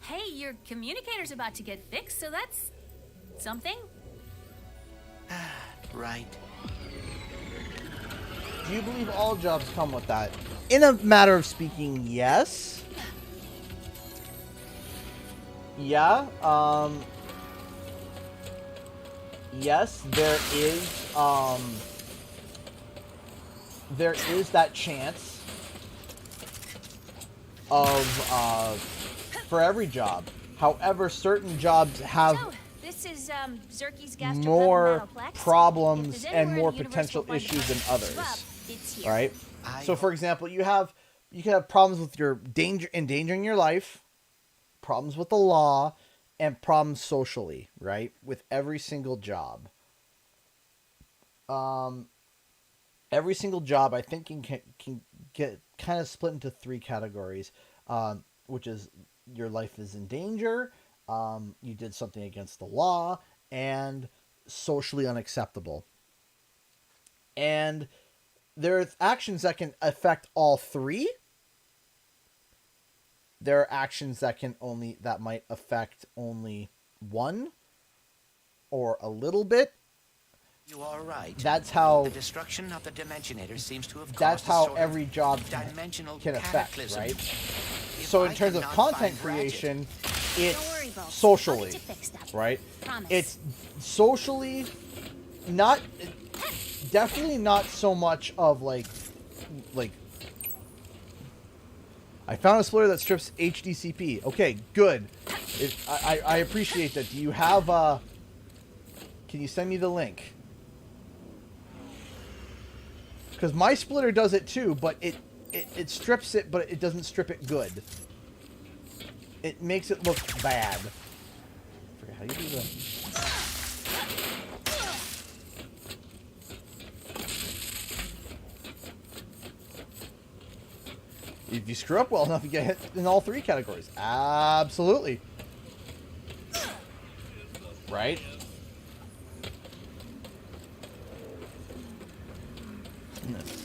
hey, your communicator's about to get fixed, so that's something. Right. Do you believe all jobs come with that? In a matter of speaking, yes. Yeah, yes, there is that chance of, for every job. However, certain jobs have This is Zerky's gastropub more Nanoplex. problems If there's and anywhere more in the universe potential we'll find issues than Gastropub, others. it's here. Right? So, for example, you could have problems with your endangering your life, problems with the law, and problems socially, right? With every single job. Every single job, I think, can get kind of split into three categories, which is your life is in danger, you did something against the law, and socially unacceptable. And there are actions that can affect all three. There are actions that might affect only one or a little bit. You are right. That's how the destruction of the Dimensionator seems to have caused that's how a sort every job dimensional can affect, cataclysm. right? If So in I terms of cannot content find Ratchet- creation, Don't worry, it's Bo. I'll socially, get you fixed up. right? Promise. It's socially not, definitely not so much of like I found a splitter that strips HDCP. Okay, good. I appreciate that. Do you have can you send me the link? Because my splitter does it too, but it strips it, but it doesn't strip it good. It makes it look bad. I forget how you do that. If you screw up well enough, you get hit in all three categories. Absolutely. Right?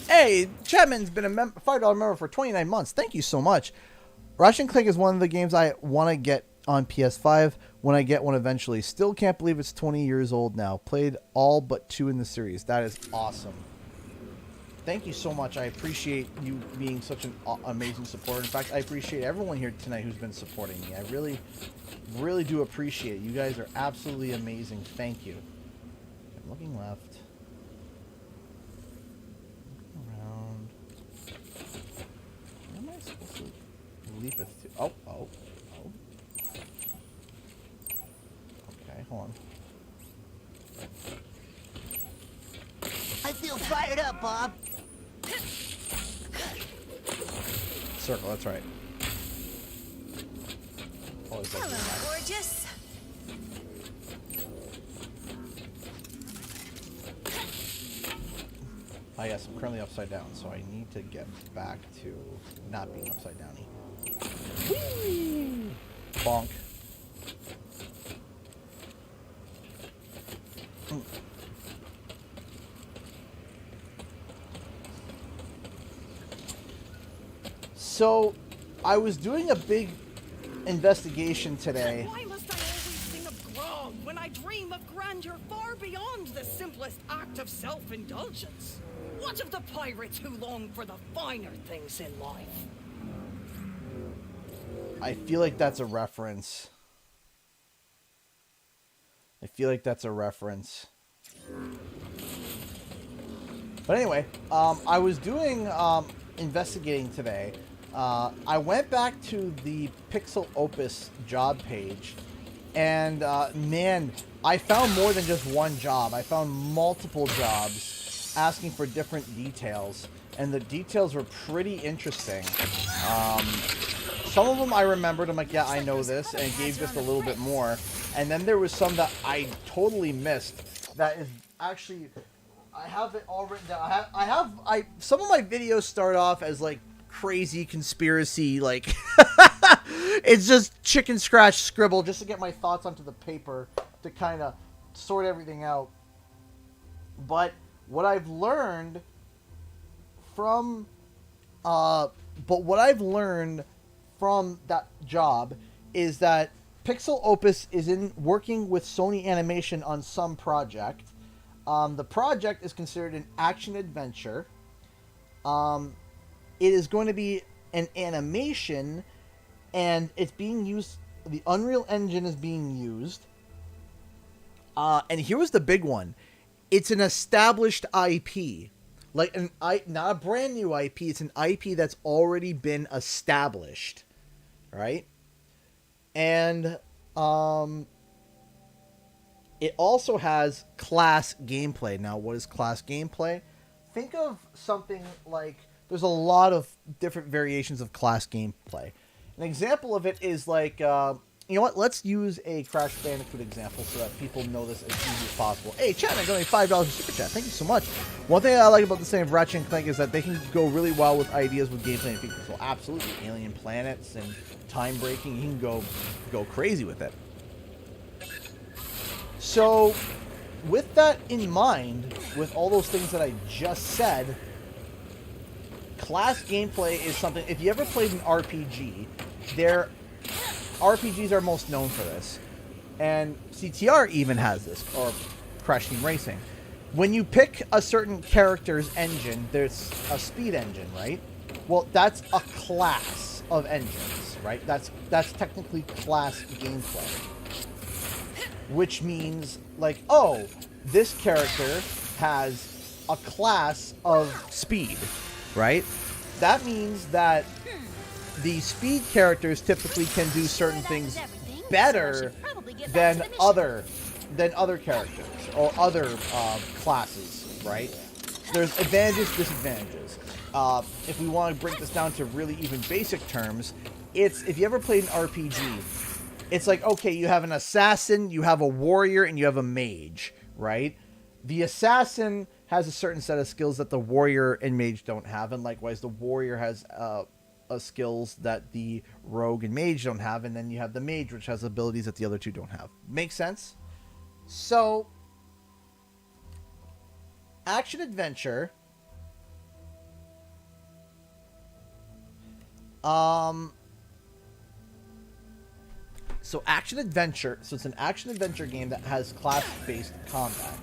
Hey, Chapman's been a $5 member for 29 months. Thank you so much. Ratchet and Clank is one of the games I want to get on PS5 when I get one eventually. Still can't believe it's 20 years old now. Played all but 2 in the series. That is awesome. Thank you so much. I appreciate you being such an amazing supporter. In fact, I appreciate everyone here tonight who's been supporting me. I really, really do appreciate it. You guys are absolutely amazing. Thank you. I'm looking left. Around. Where am I supposed to leap it to? Oh. Okay, hold on. I feel fired up, Bob. Circle, that's right. Always like that. Hello, gorgeous. Ah, yes, I'm currently upside down, so I need to get back to not being upside downy. Whee! Bonk. So, I was doing a big investigation today. Why must I always sing of grog when I dream of grandeur far beyond the simplest act of self-indulgence? What of the pirates who long for the finer things in life? I feel like that's a reference. But anyway, I was doing investigating today. I went back to the Pixel Opus job page, and man, I found more than just one job. I found multiple jobs asking for different details, and the details were pretty interesting. Some of them I remembered. I'm like, yeah, I know this, and it gave just a little bit more. And then there was some that I totally missed. That is actually, I have it all written down. Some of my videos start off as like crazy conspiracy, like it's just chicken scratch scribble just to get my thoughts onto the paper to kind of sort everything out. But what I've learned from that job is that Pixel Opus is working with Sony Animation on some project. The project is considered an action adventure. It is going to be an animation, and it's being used. The Unreal Engine is being used. And here was the big one. It's an established IP. Not a brand new IP. It's an IP that's already been established. Right? And it also has class gameplay. Now, what is class gameplay? Think of something like, there's a lot of different variations of class gameplay. An example of it is like, you know what? Let's use a Crash Bandicoot example so that people know this as easy as possible. Hey, chat, I donated $5 in Super Chat. Thank you so much. One thing I like about the same of Ratchet and Clank is that they can go really well with ideas with gameplay and features. So absolutely, alien planets and time breaking, you can go crazy with it. So, with that in mind, with all those things that I just said, class gameplay is something... If you ever played an RPG, RPGs are most known for this. And CTR even has this, or Crash Team Racing. When you pick a certain character's engine, there's a speed engine, right? Well, that's a class of engines, right? That's technically class gameplay. Which means, like, oh, this character has a class of speed, right? That means that the speed characters typically can do certain things better than other characters or other classes, right? There's advantages, disadvantages. If we want to break this down to really even basic terms, it's, if you ever played an RPG, it's like, okay, you have an assassin, you have a warrior, and you have a mage, right? The assassin has a certain set of skills that the warrior and mage don't have, and likewise the warrior has skills that the rogue and mage don't have, and then you have the mage, which has abilities that the other two don't have. Make sense? So, action-adventure... So action-adventure, so it's an action-adventure game that has class-based combat.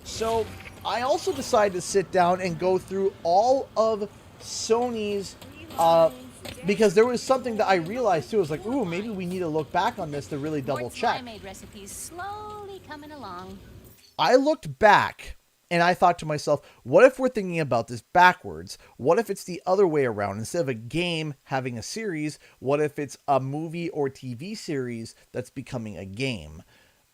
So I also decided to sit down and go through all of Sony's, because there was something that I realized too. I was like, ooh, maybe we need to look back on this to really double check. Made recipes slowly coming along. I looked back and I thought to myself, what if we're thinking about this backwards? What if it's the other way around? Instead of a game having a series, what if it's a movie or TV series that's becoming a game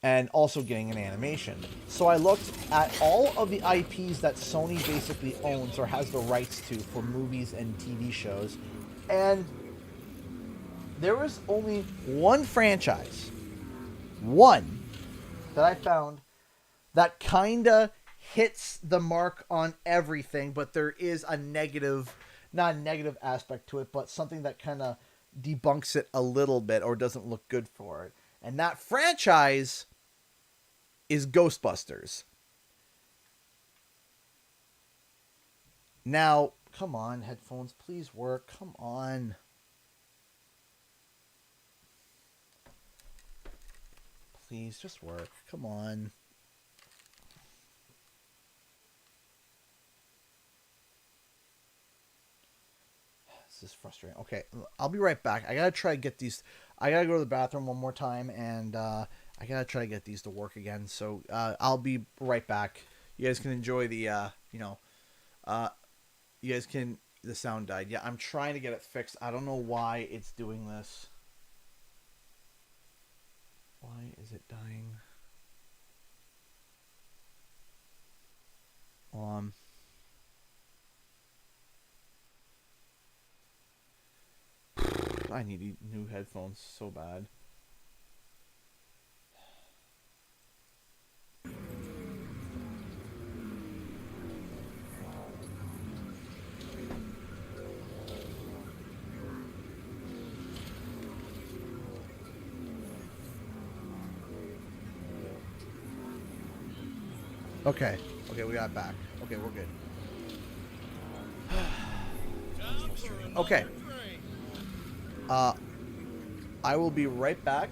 and also getting an animation? So I looked at all of the IPs that Sony basically owns or has the rights to for movies and TV shows, and there was only one franchise, one, that I found that kinda hits the mark on everything, but there is a negative, not a negative aspect to it, but something that kind of debunks it a little bit or doesn't look good for it. And that franchise is Ghostbusters. Now, come on, headphones, please work. Come on. Please, just work. Come on. This is frustrating. Okay, I'll be right back. I gotta try to get these. I gotta go to the bathroom one more time, and I gotta try to get these to work again. So I'll be right back. You guys can enjoy the, you guys can. The sound died. Yeah, I'm trying to get it fixed. I don't know why it's doing this. Why is it dying? I need new headphones so bad. Okay, we got it back. Okay, we're good. Okay. I will be right back.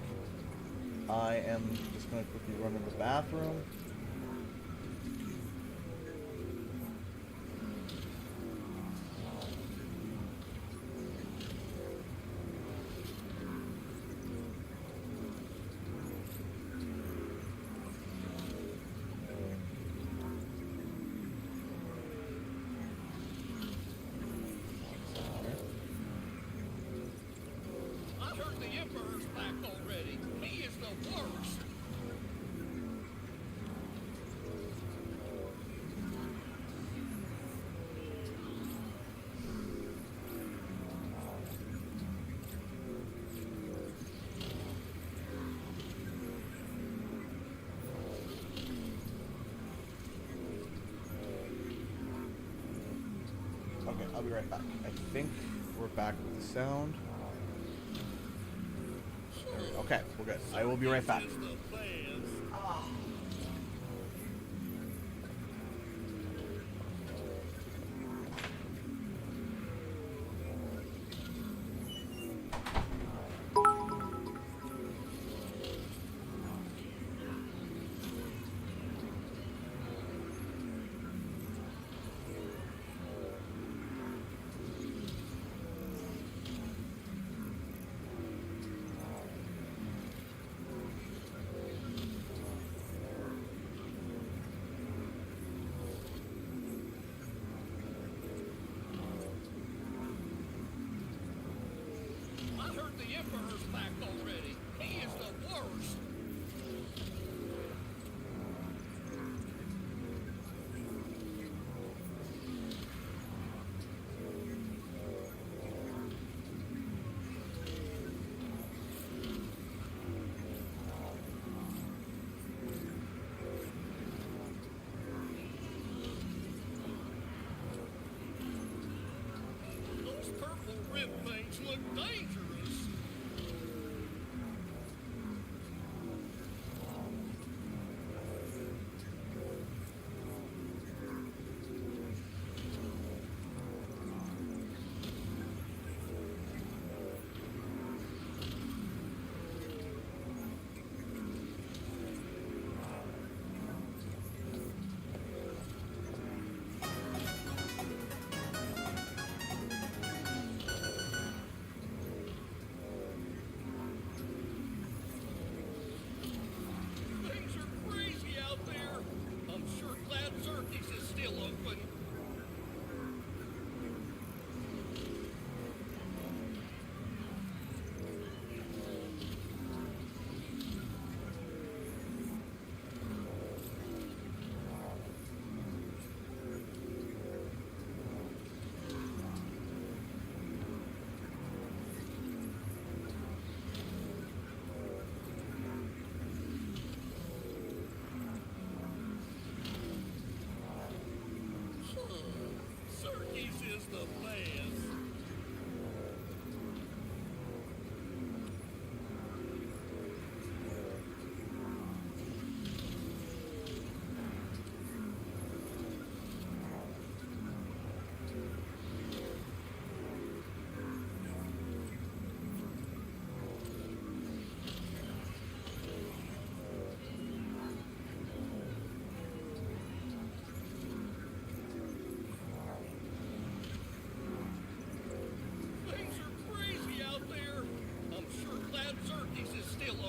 I am just going to quickly run to the bathroom. I'll be right back. I think we're back with the sound. Okay, we're good. I will be right back.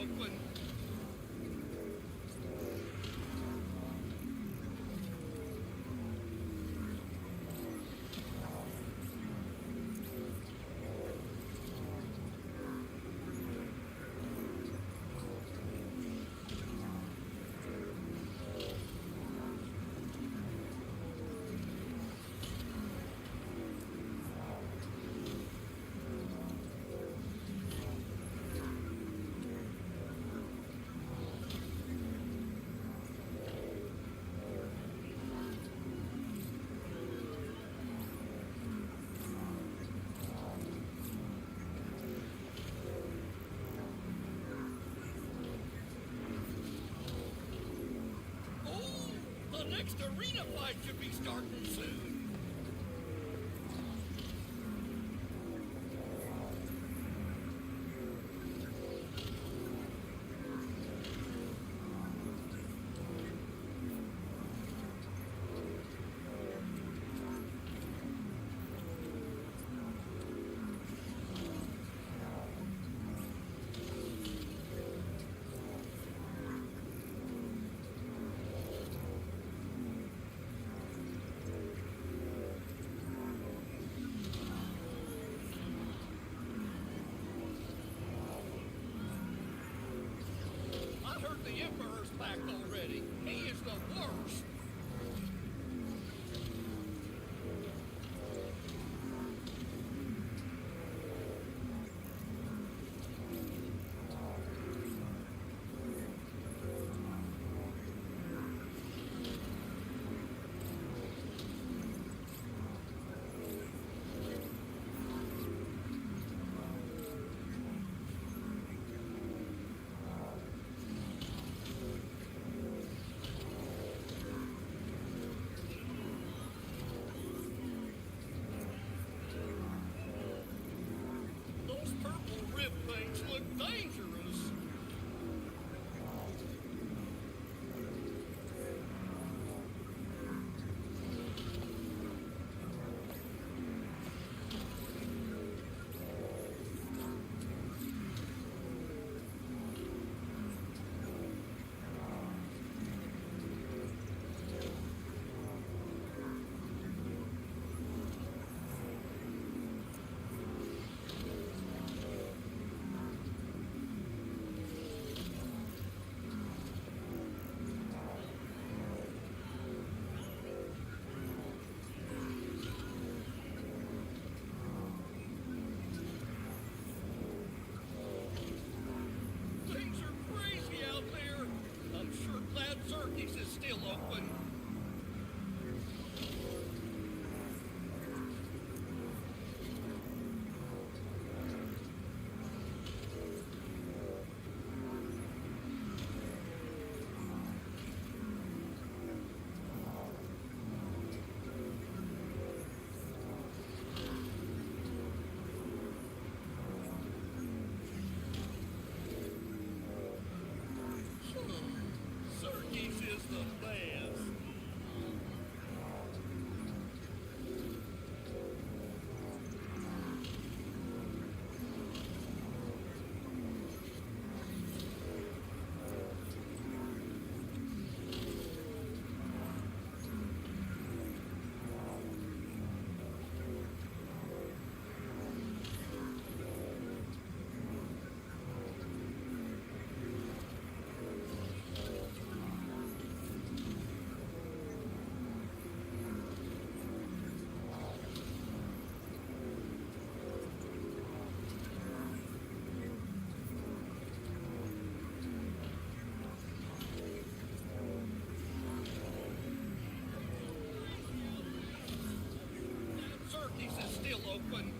open. The next arena fight should be starting soon. The Emperor's back already. He is the worst. Those purple rib things look dangerous. Things are crazy out there. I'm sure glad Circus is still open. Circus is the best. Circus is still open.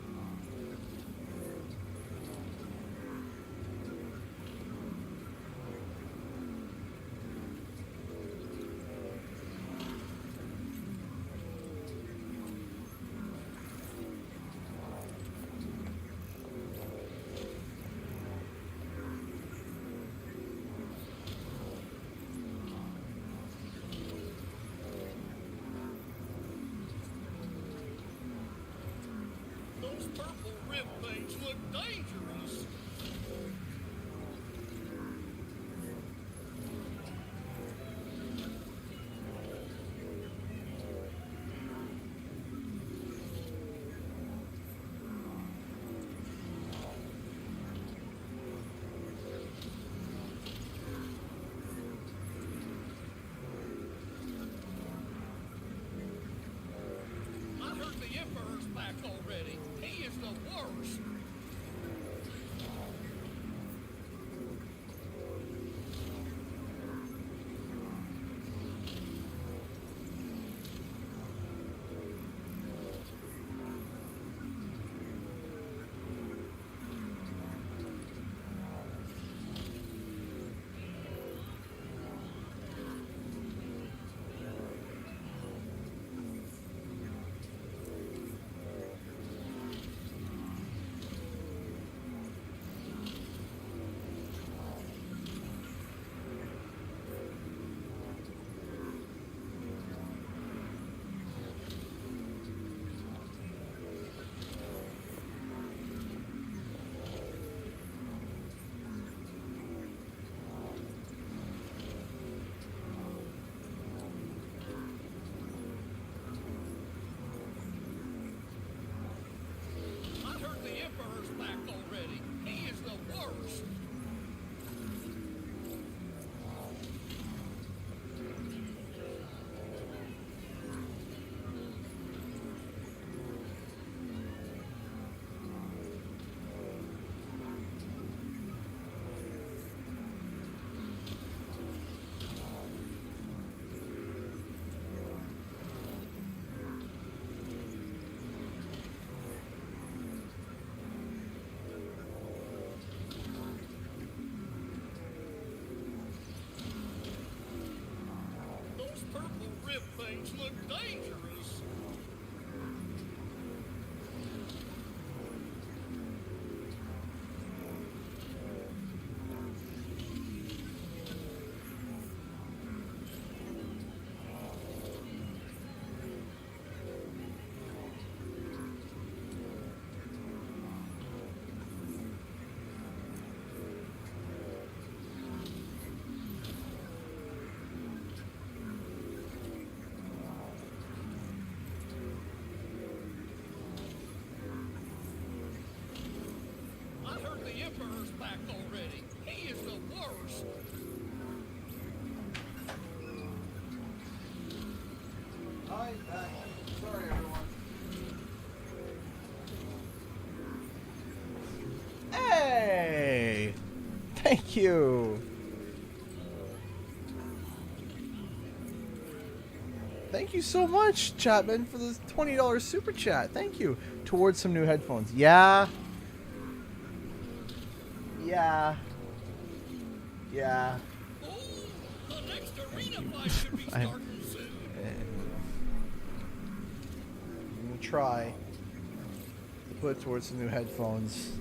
Those purple rib things look dangerous. worst. I heard the Emperor's back already. He is the worst. Those purple rib things look dangerous. I heard the Emperor's back already. He is the worst. Hi, back. Sorry, everyone. Hey! Thank you. Thank you so much, Chapman, for this $20 super chat. Thank you. Towards some new headphones. Yeah. Yeah. Yeah. The next arena fight should be I'm starting soon. gonna try to put it towards some new headphones.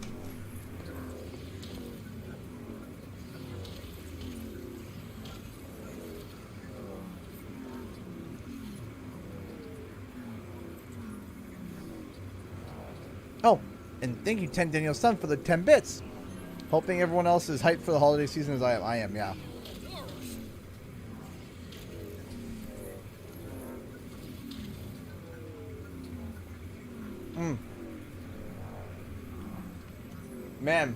Oh, and thank you, 10 Daniel Sun, for the 10 bits. Hoping everyone else is hyped for the holiday season as I am, yeah. Man.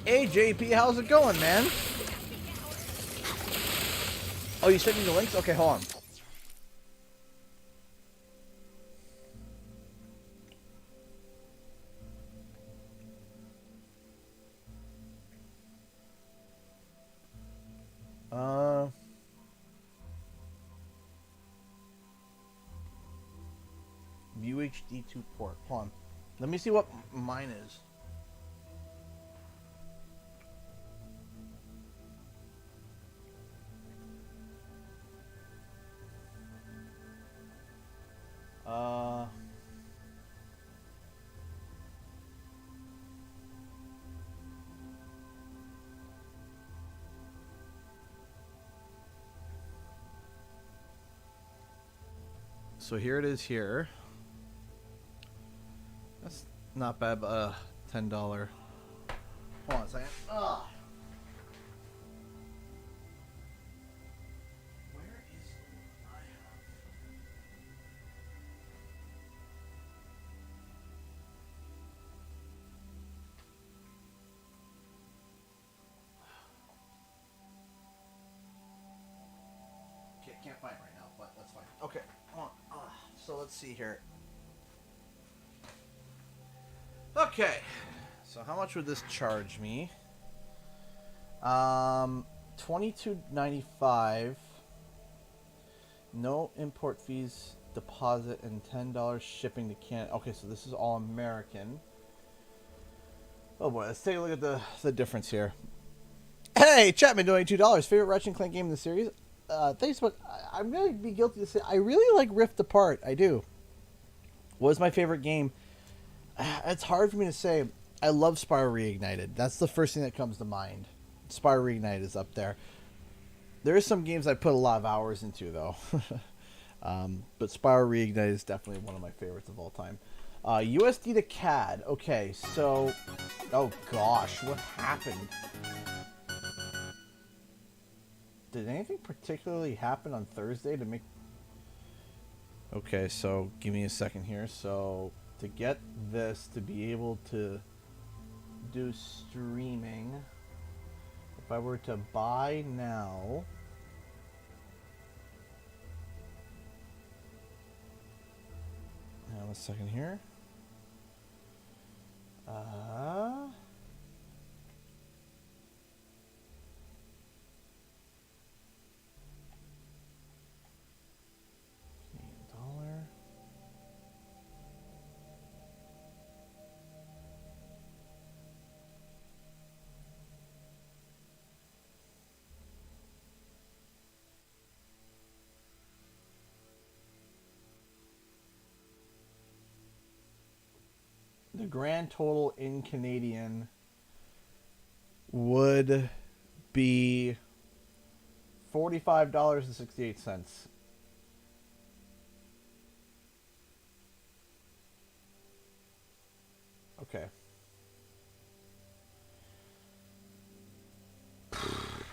Hey JP, how's it going, man? Oh, you sent me the links? Okay, hold on. UHD2 port. Hold on. Let me see what mine is. So here it is here. That's not bad, but $10. Hold on a second. Ugh. Where is the one I have? can't find it right now, but that's fine. Okay, hold on. So let's see here. Okay, so how much would this charge me? $22.95. No import fees, deposit, and $10 shipping to Canada. Okay, so this is all American. Oh boy, let's take a look at the difference here. Hey, Chapman doing $2. Favorite Ratchet and Clank game in the series? Thanks, but I'm gonna be guilty to say I really like Rift Apart. I do. What is my favorite game? It's hard for me to say. I love Spyro Reignited. That's the first thing that comes to mind. Spyro Reignited is up there. There are some games I put a lot of hours into, though. But Spyro Reignited is definitely one of my favorites of all time. USD to CAD. Okay, so... Oh, gosh. What happened? Did anything particularly happen on Thursday to make... Okay, so give me a second here. So, to get this to be able to do streaming... If I were to buy now, a second here. Canadian dollar. The grand total in Canadian would be $45.68. Okay.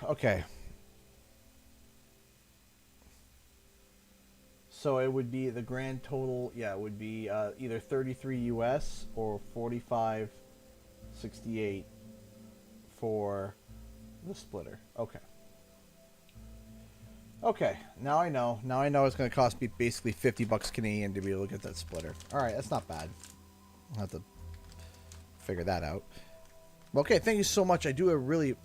Okay. So it would be the grand total, yeah, it would be either 33 US or 45.68 for the splitter. Okay. Okay, now I know. Now I know it's going to cost me basically $50 Canadian to be able to get that splitter. All right, that's not bad. I'll have to figure that out. Okay, thank you so much. I really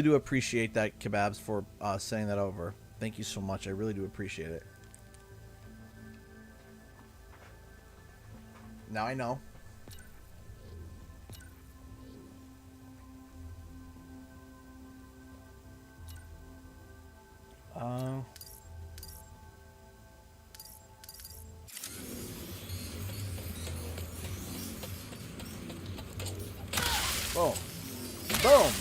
do appreciate that, Kebabs, for sending that over. Thank you so much. I really do appreciate it. Now I know. Boom. Boom.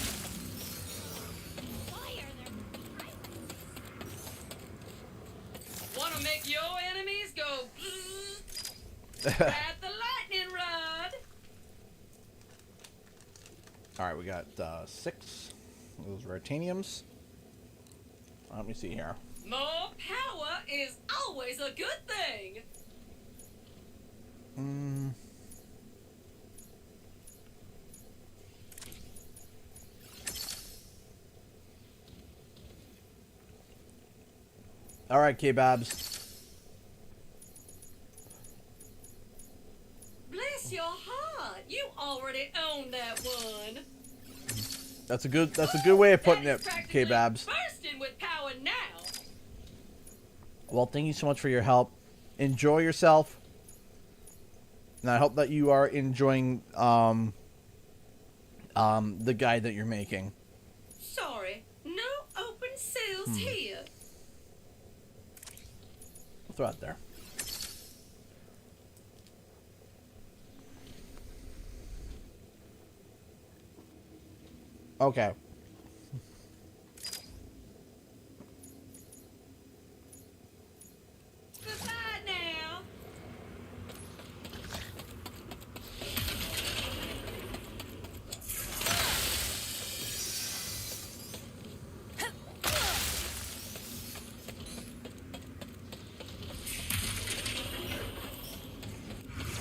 Want to make your enemies go at the lightning rod. All right, we got 6 of those Rataniums. Let me see here. More power is always a good thing. All right, K-Babs. Bless your heart. You already own that one. That's a good way of putting it, K-Babs. Bursting with power now. Well, thank you so much for your help. Enjoy yourself. And I hope that you are enjoying the guide that you're making. Sorry, no open sales here. I'll throw it there. Okay. Goodbye now.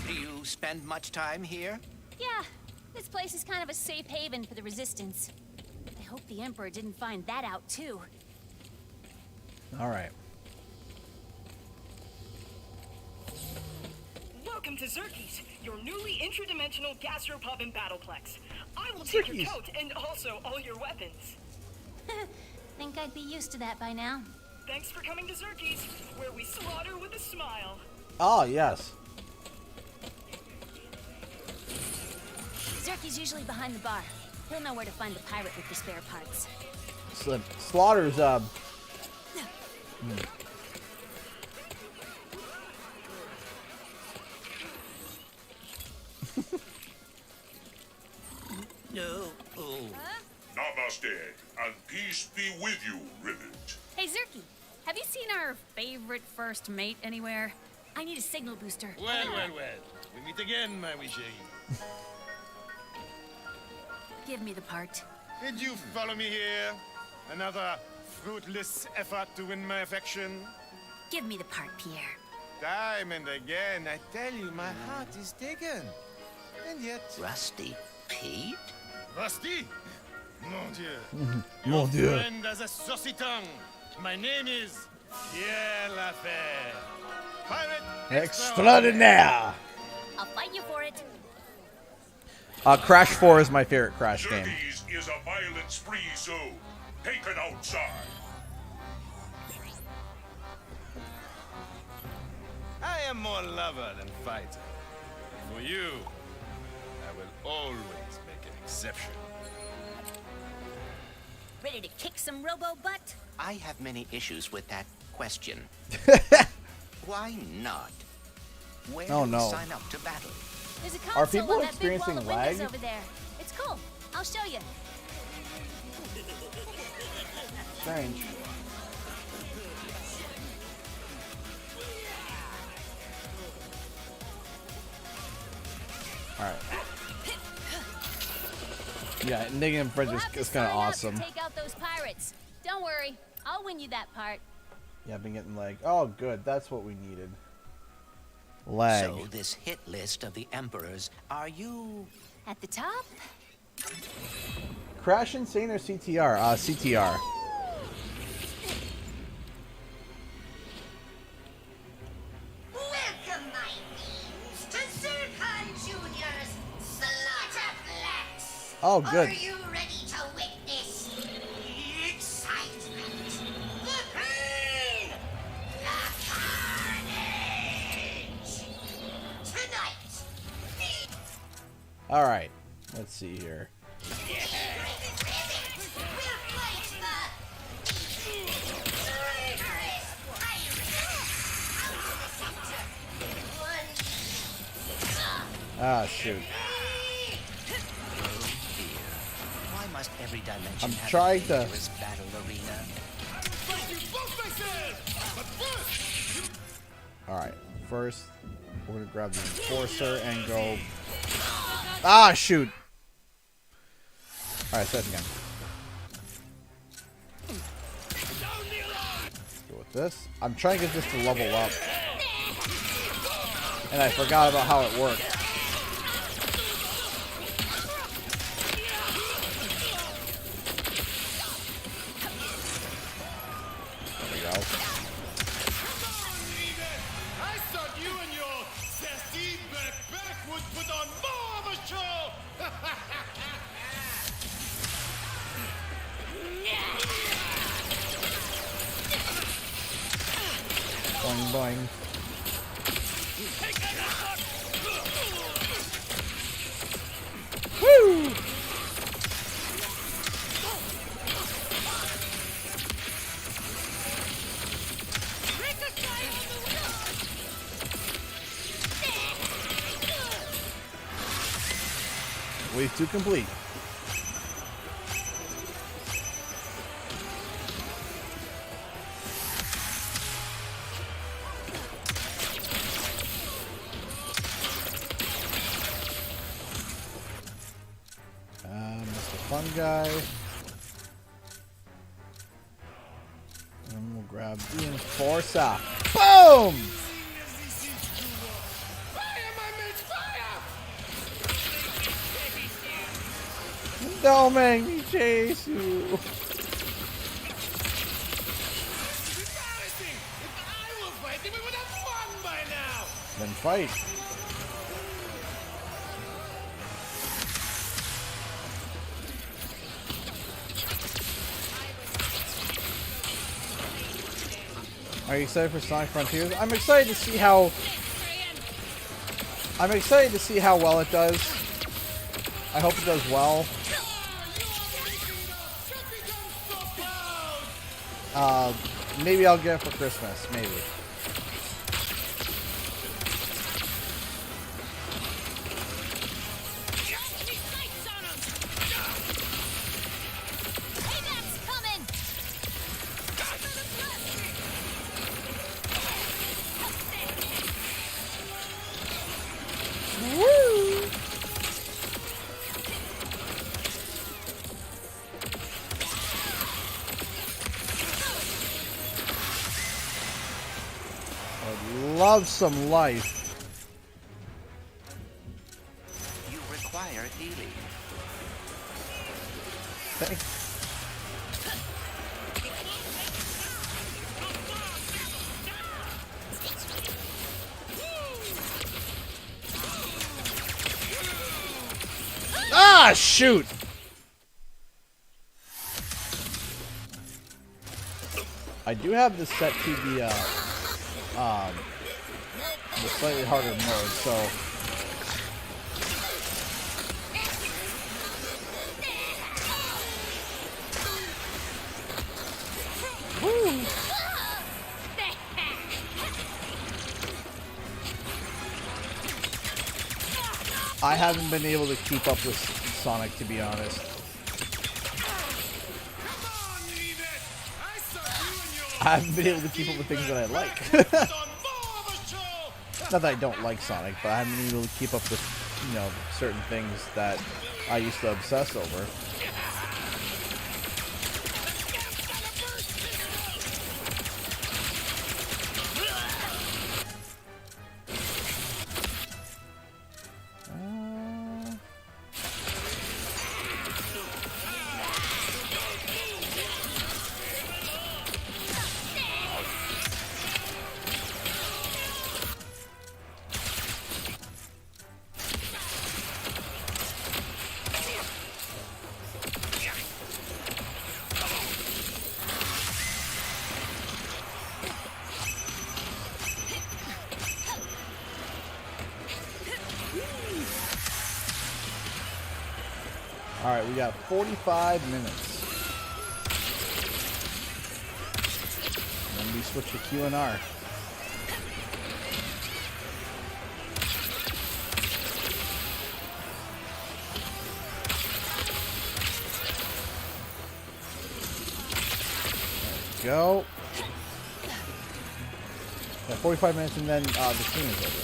Do you spend much time here? Yeah, this place is kind of a safe haven for the Resistance. I hope the Emperor didn't find that out, too. All right. Welcome to Zerky's, your newly intradimensional gastropub and battleplex. I will take your coat and also all your weapons. Think I'd be used to that by now. Thanks for coming to Zerky's, where we slaughter with a smile. Oh, yes. Zerky's usually behind the bar. He'll know where to find the pirate with the spare parts. Slaughter's, No. Oh. Namaste, and peace be with you, Rivet. Hey, Zerky, have you seen our favorite first mate anywhere? I need a signal booster. Well. We meet again, my wee chérie. Give me the part. Did you follow me here? Another fruitless effort to win my affection? Give me the part, Pierre. Time and again, I tell you, my heart is taken. And yet... Rusty Pete? Rusty? Mon Dieu. Mon Dieu. Your friend has a saucy tongue. My name is Pierre Lafayette. Pirate extraordinaire. I'll fight you for it. Crash 4 is my favorite Crash game. Zerky's is a violent spree zone. Take it outside. I am more lover than fighter. For you, I will always make an exception. Ready to kick some robo butt? I have many issues with that question. Why not? Where Oh, do no. we sign up to battle? There's a Are console people on that big wall experiencing of windows lag? over there. It's cool. I'll show you. Strange. Alright. Yeah, Negative French is kind of awesome. Take out those pirates. Don't worry. I'll win you that part. Yeah, I've been getting lag. Oh, good. That's what we needed. Lag. So this hit list of the emperors, are you... At the top? Crash Insane or CTR? CTR. Welcome, my beings, to Zircon Jr.'s Slaughterplex. Oh, good. Are you ready to witness the excitement, the pain, the carnage? Tonight, Alright. Let's see here. Ah, shoot. Why must every dimension I'm have trying a to- vigorous battle arena? Alright. First, we're going to grab the Enforcer and go... Ah, shoot. Alright, start again. Go with this. I'm trying to get this to level up. And I forgot about how it worked. There we go. I thought you and your sassy back would put on more of a show! Boing, boing. Woo! Wave 2 complete. Mr. Fun Guy. And we'll grab the Enforcer. Boom! Don't make me chase you. Give me with that fun by now! Then fight. Are you excited for Sonic Frontiers? I'm excited to see how well it does. I hope it does well. Maybe I'll get it for Christmas. Maybe. Love some life. You require healing. Thanks. Ah, shoot! I do have this set to the slightly harder mode, so woo. I haven't been able to keep up with Sonic, to be honest. I haven't been able to keep up with things that I like. Not that I don't like Sonic, but I haven't been able to keep up with, you know, certain things that I used to obsess over. Alright, we got 45 minutes. And then we switch to Q and R. There we go. Yeah, 45 minutes and then the stream is over.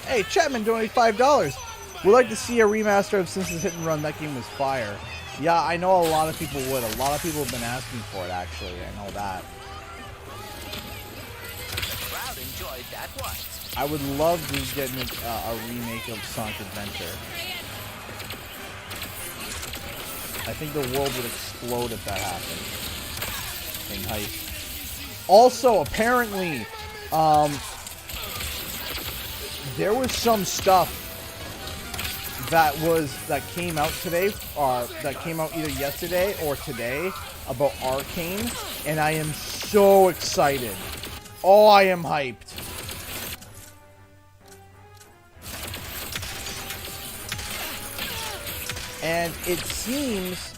Hey, Chapman donated $5. We'd like to see a remaster of Simpsons Hit and Run. That game was fire. Yeah, I know a lot of people would. A lot of people have been asking for it, actually. I know that. Crowd enjoyed that one. I would love to get a remake of Sonic Adventure. I think the world would explode if that happened. In hype. Also, apparently, there was some stuff that came out today, or that came out either yesterday or today about Arcane, and I am so excited. Oh, I am hyped. And it seems,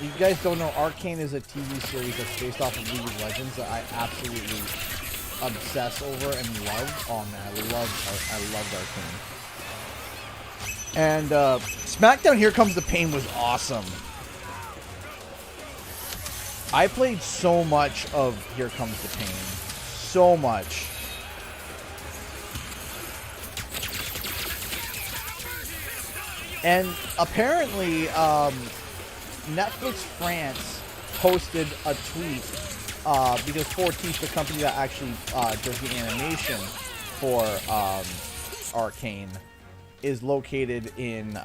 you guys don't know, Arcane is a TV series that's based off of League of Legends that I absolutely obsess over and love. Oh man, I loved Arcane. And SmackDown Here Comes the Pain was awesome. I played so much of Here Comes the Pain. So much. And apparently, Netflix France posted a tweet because Fortiche, the company that actually does the animation for Arcane, is located in,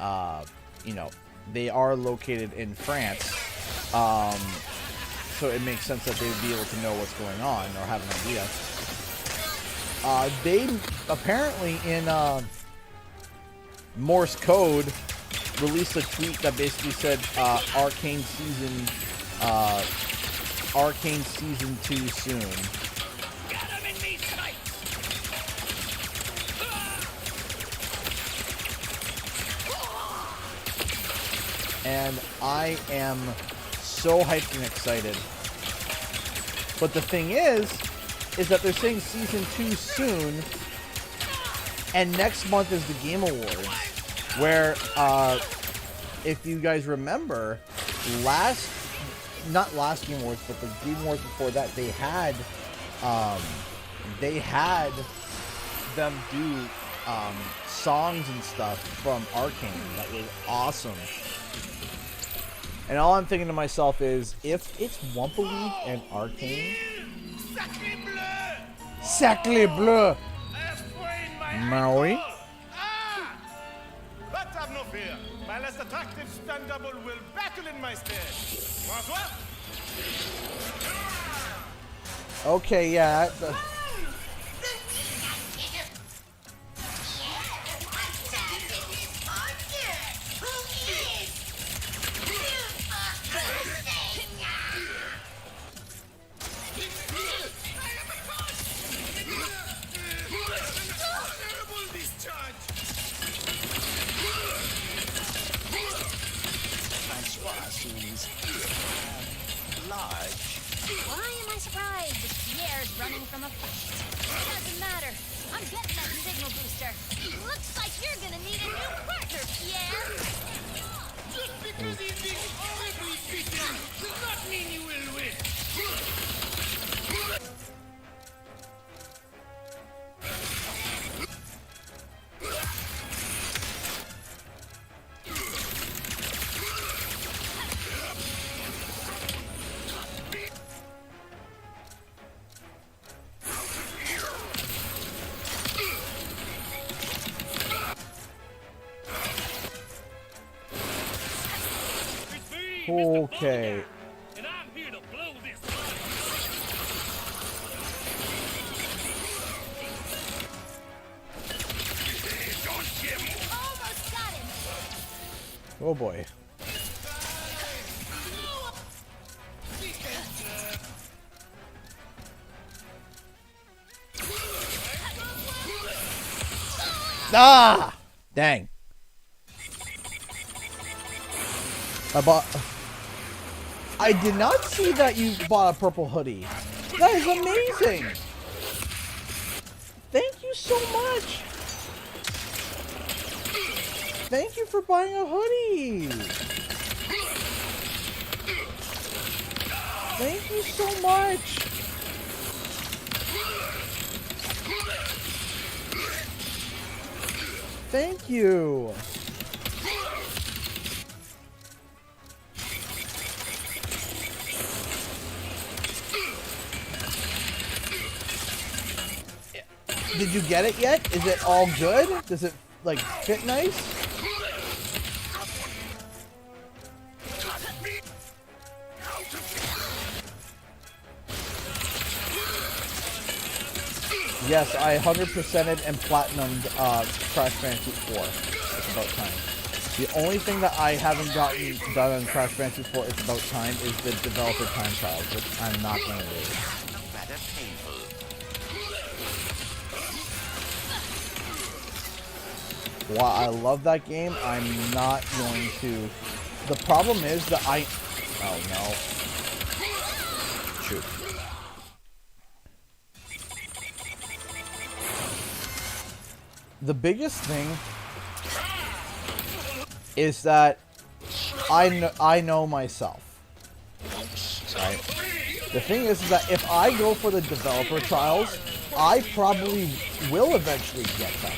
you know, they are located in France. so it makes sense that they would be able to know what's going on or have an idea. They apparently in Morse code released a tweet that basically said Arcane season 2 soon. And I am so hyped and excited. But the thing is that they're saying season 2 soon, and next month is the Game Awards, where, if you guys remember, not last Game Awards, but the Game Awards before that, they had them do songs and stuff from Arcane. That was awesome. And all I'm thinking to myself is, if it's Wumpa League and Arcane... Sacre bleu! Maui? But have no fear. My less attractive stunt double will battle in my stead. Bonsoir. Okay, yeah. Why am I surprised that Pierre's running from a fight? It doesn't matter. I'm getting that signal booster. Looks like you're gonna need a new partner, Pierre. Just because he's being horribly beaten does not mean you will win. Okay. And I'm here to blow this. Almost got him. Oh boy. Ah! Dang. I did not see that you bought a purple hoodie. That is amazing. Thank you so much. Thank you for buying a hoodie. Thank you so much. Thank you. Did you get it yet? Is it all good? Does it, like, fit nice? Yes, I 100%ed and platinumed Crash Bandicoot 4. It's about time. The only thing that I haven't gotten done on Crash Bandicoot 4, it's about time, is the developer time trials, which I'm not going to do. Rather painful. While I love that game, I'm not going to... The problem is that Oh, no. Shoot. The biggest thing is that I know myself. Right? The thing is that if I go for the developer trials, I probably will eventually get them.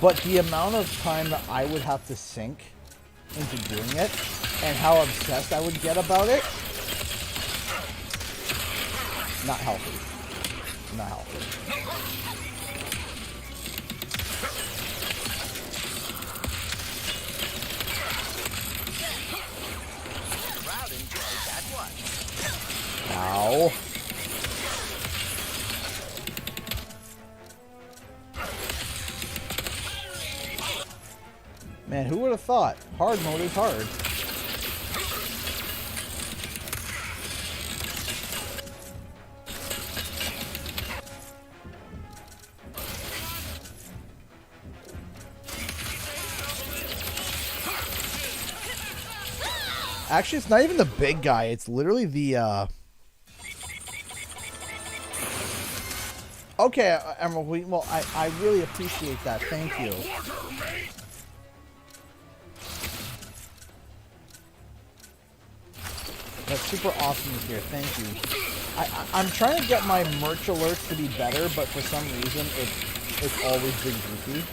But the amount of time that I would have to sink into doing it, and how obsessed I would get about it, not healthy. Not healthy. Crowd enjoyed that one. Ow. Man, who would have thought? Hard mode is hard. Actually, it's not even the big guy. It's literally the, Okay, Emerald, well, I really appreciate that. Thank you. That's super awesome to hear. Thank you. I'm trying to get my merch alerts to be better, but for some reason, it's always been goofy.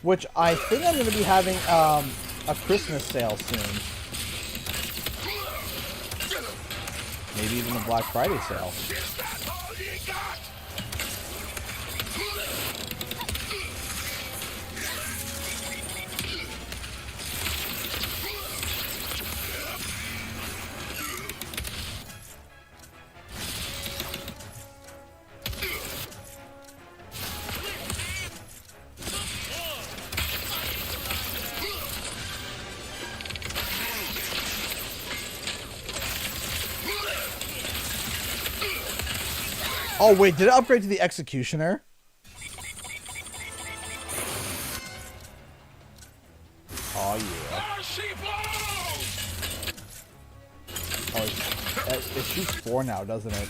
Which I think I'm going to be having a Christmas sale soon. Maybe even a Black Friday sale. Oh wait, did it upgrade to the Executioner? Oh yeah. Oh, it shoots 4 now, doesn't it?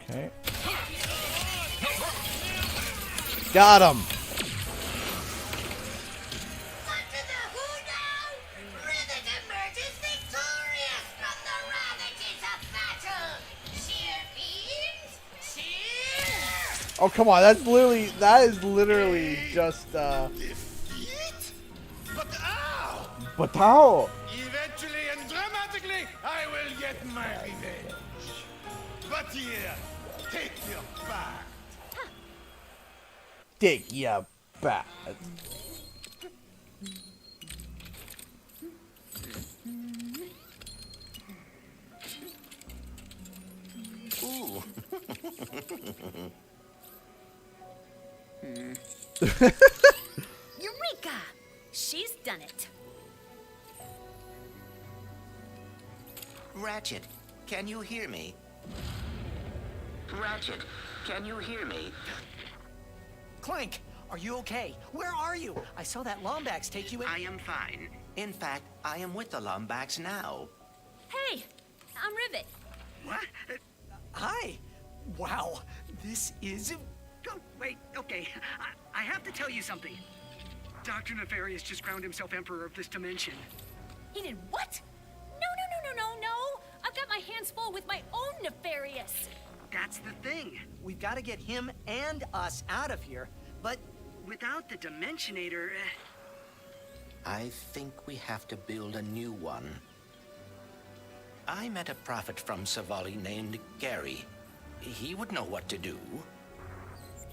Okay. Got him. Oh come on, that is literally just But how? Eventually and dramatically, I will get my revenge. But here, take your back. Take your back. Ooh. Eureka! She's done it. Ratchet, can you hear me? Ratchet, can you hear me? Clank, are you okay? Where are you? I saw that Lombax take you in. I am fine. In fact, I am with the Lombax now. Hey, I'm Rivet. What? Hi. Wow, this is... Oh, wait, okay. I have to tell you something. Dr. Nefarious just crowned himself Emperor of this dimension. He did what? No. I've got my hands full with my own Nefarious. That's the thing. We've got to get him and us out of here. But without the Dimensionator... I think we have to build a new one. I met a prophet from Savali named Gary. He would know what to do.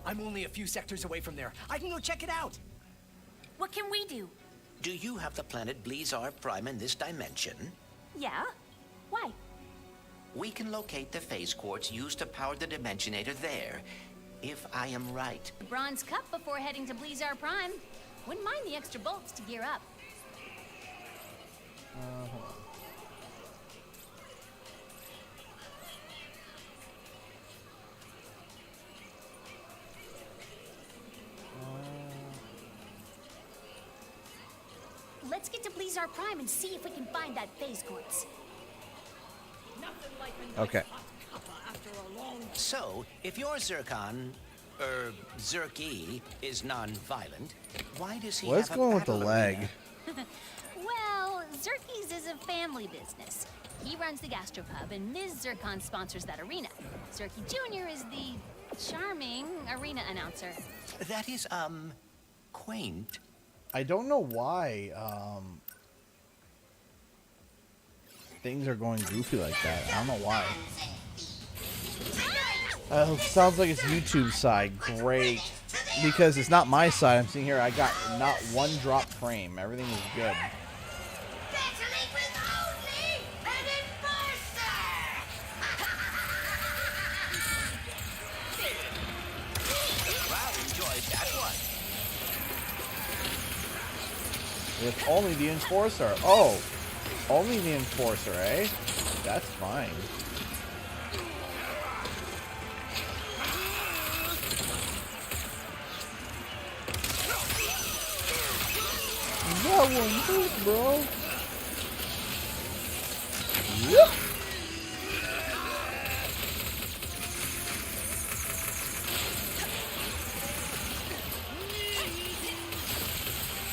I'm only a few sectors away from there. I can go check it out. What can we do? Do you have the planet Blizar Prime in this dimension? Yeah? Why? We can locate the phase quartz used to power the Dimensionator there, if I am right. Bronze Cup before heading to Blizar Prime. Wouldn't mind the extra bolts to gear up. Let's get to Blizzard Prime and see if we can find that phase quartz. Okay. So, if your Zircon, Zerky, is non-violent, why does he What's have going a with the battle leg? arena? Well, Zerky's is a family business. He runs the gastropub, and Ms. Zircon sponsors that arena. Zerky Jr. is the charming arena announcer. That is, quaint. I don't know why things are going goofy like that. I don't know why. Sounds like it's YouTube side. Great. Because it's not my side. I'm seeing here, I got not one drop frame. Everything is good. With only the Enforcer. Oh, only the Enforcer, eh? That's fine. That one hurt, bro. Yep.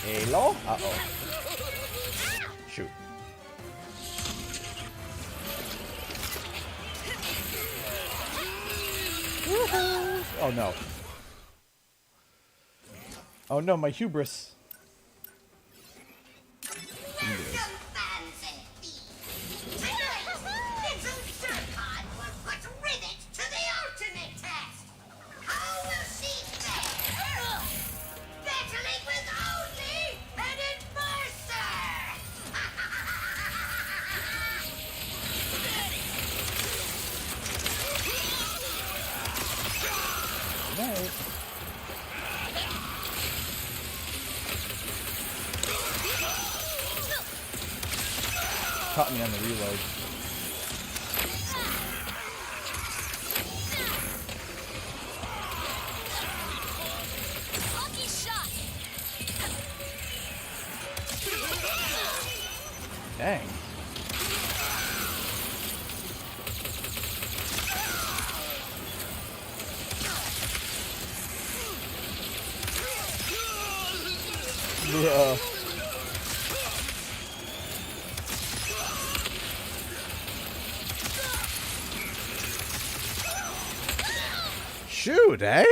Hello? Uh-oh. Shoot. Oh no. Oh no, my hubris. Caught me on the reload. Lucky shot. Dang. Yeah. Shoot, eh?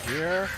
Here.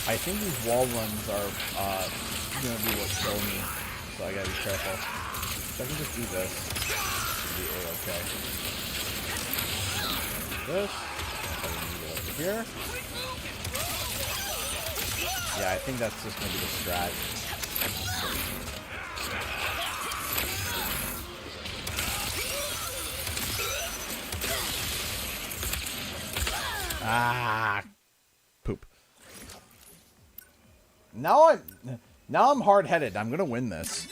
I think these wall runs are gonna be what kill me, so I gotta be careful. So I can just do this. It'll be A-okay. This. I need it over here. Yeah, I think that's just gonna be the strat. Ah, poop. Now I'm hard-headed. I'm gonna win this.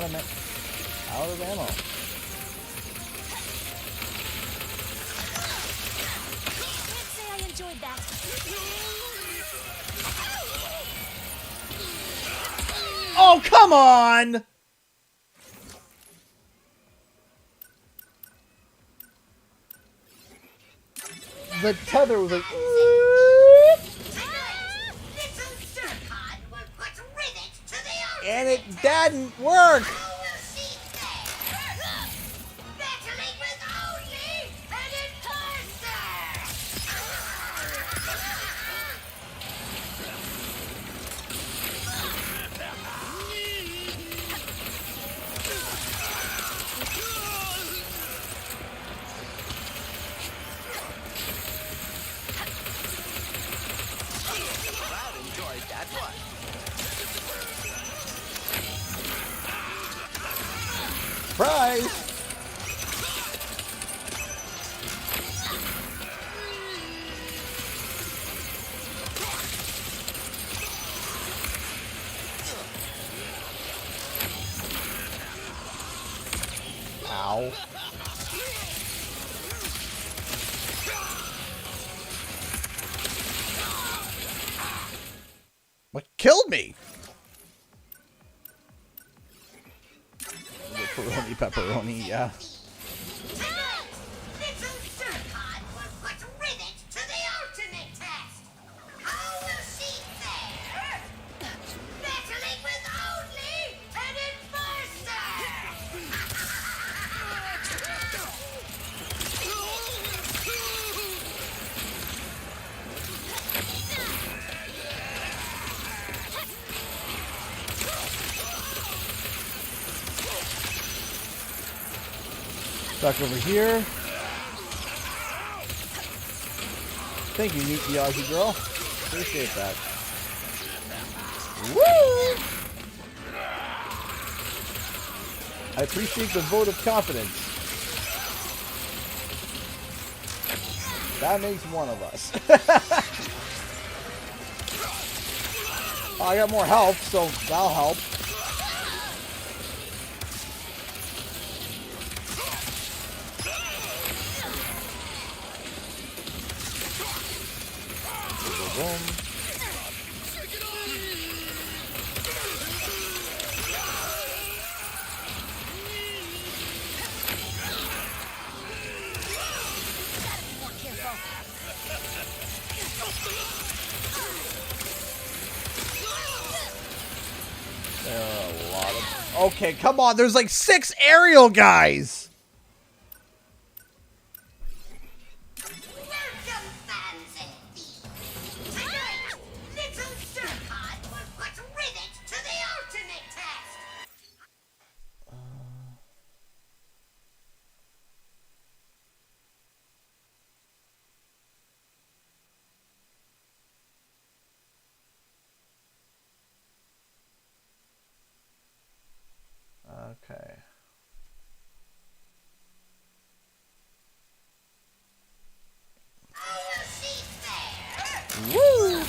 Out of ammo. Can't say I enjoyed that. Oh, come on! The tether was like... And it didn't work! Surprise! Ow. What killed me? The pepperoni, yeah. Back over here. Thank you, Nikki Aussie girl. Appreciate that. Woo! I appreciate the vote of confidence. That makes one of us. I got more health, so that'll help. There are a lot of... Okay, come on. There's like 6 aerial guys. Okay. Woo!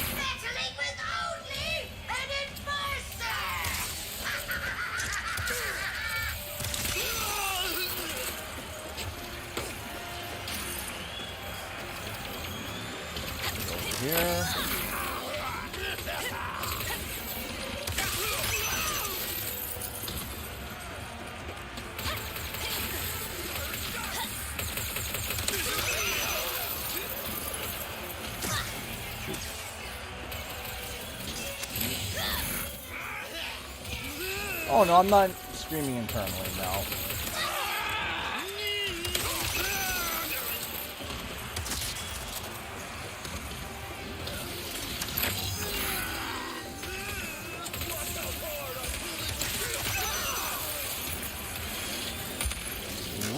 Over here. Oh no, I'm not screaming internally now.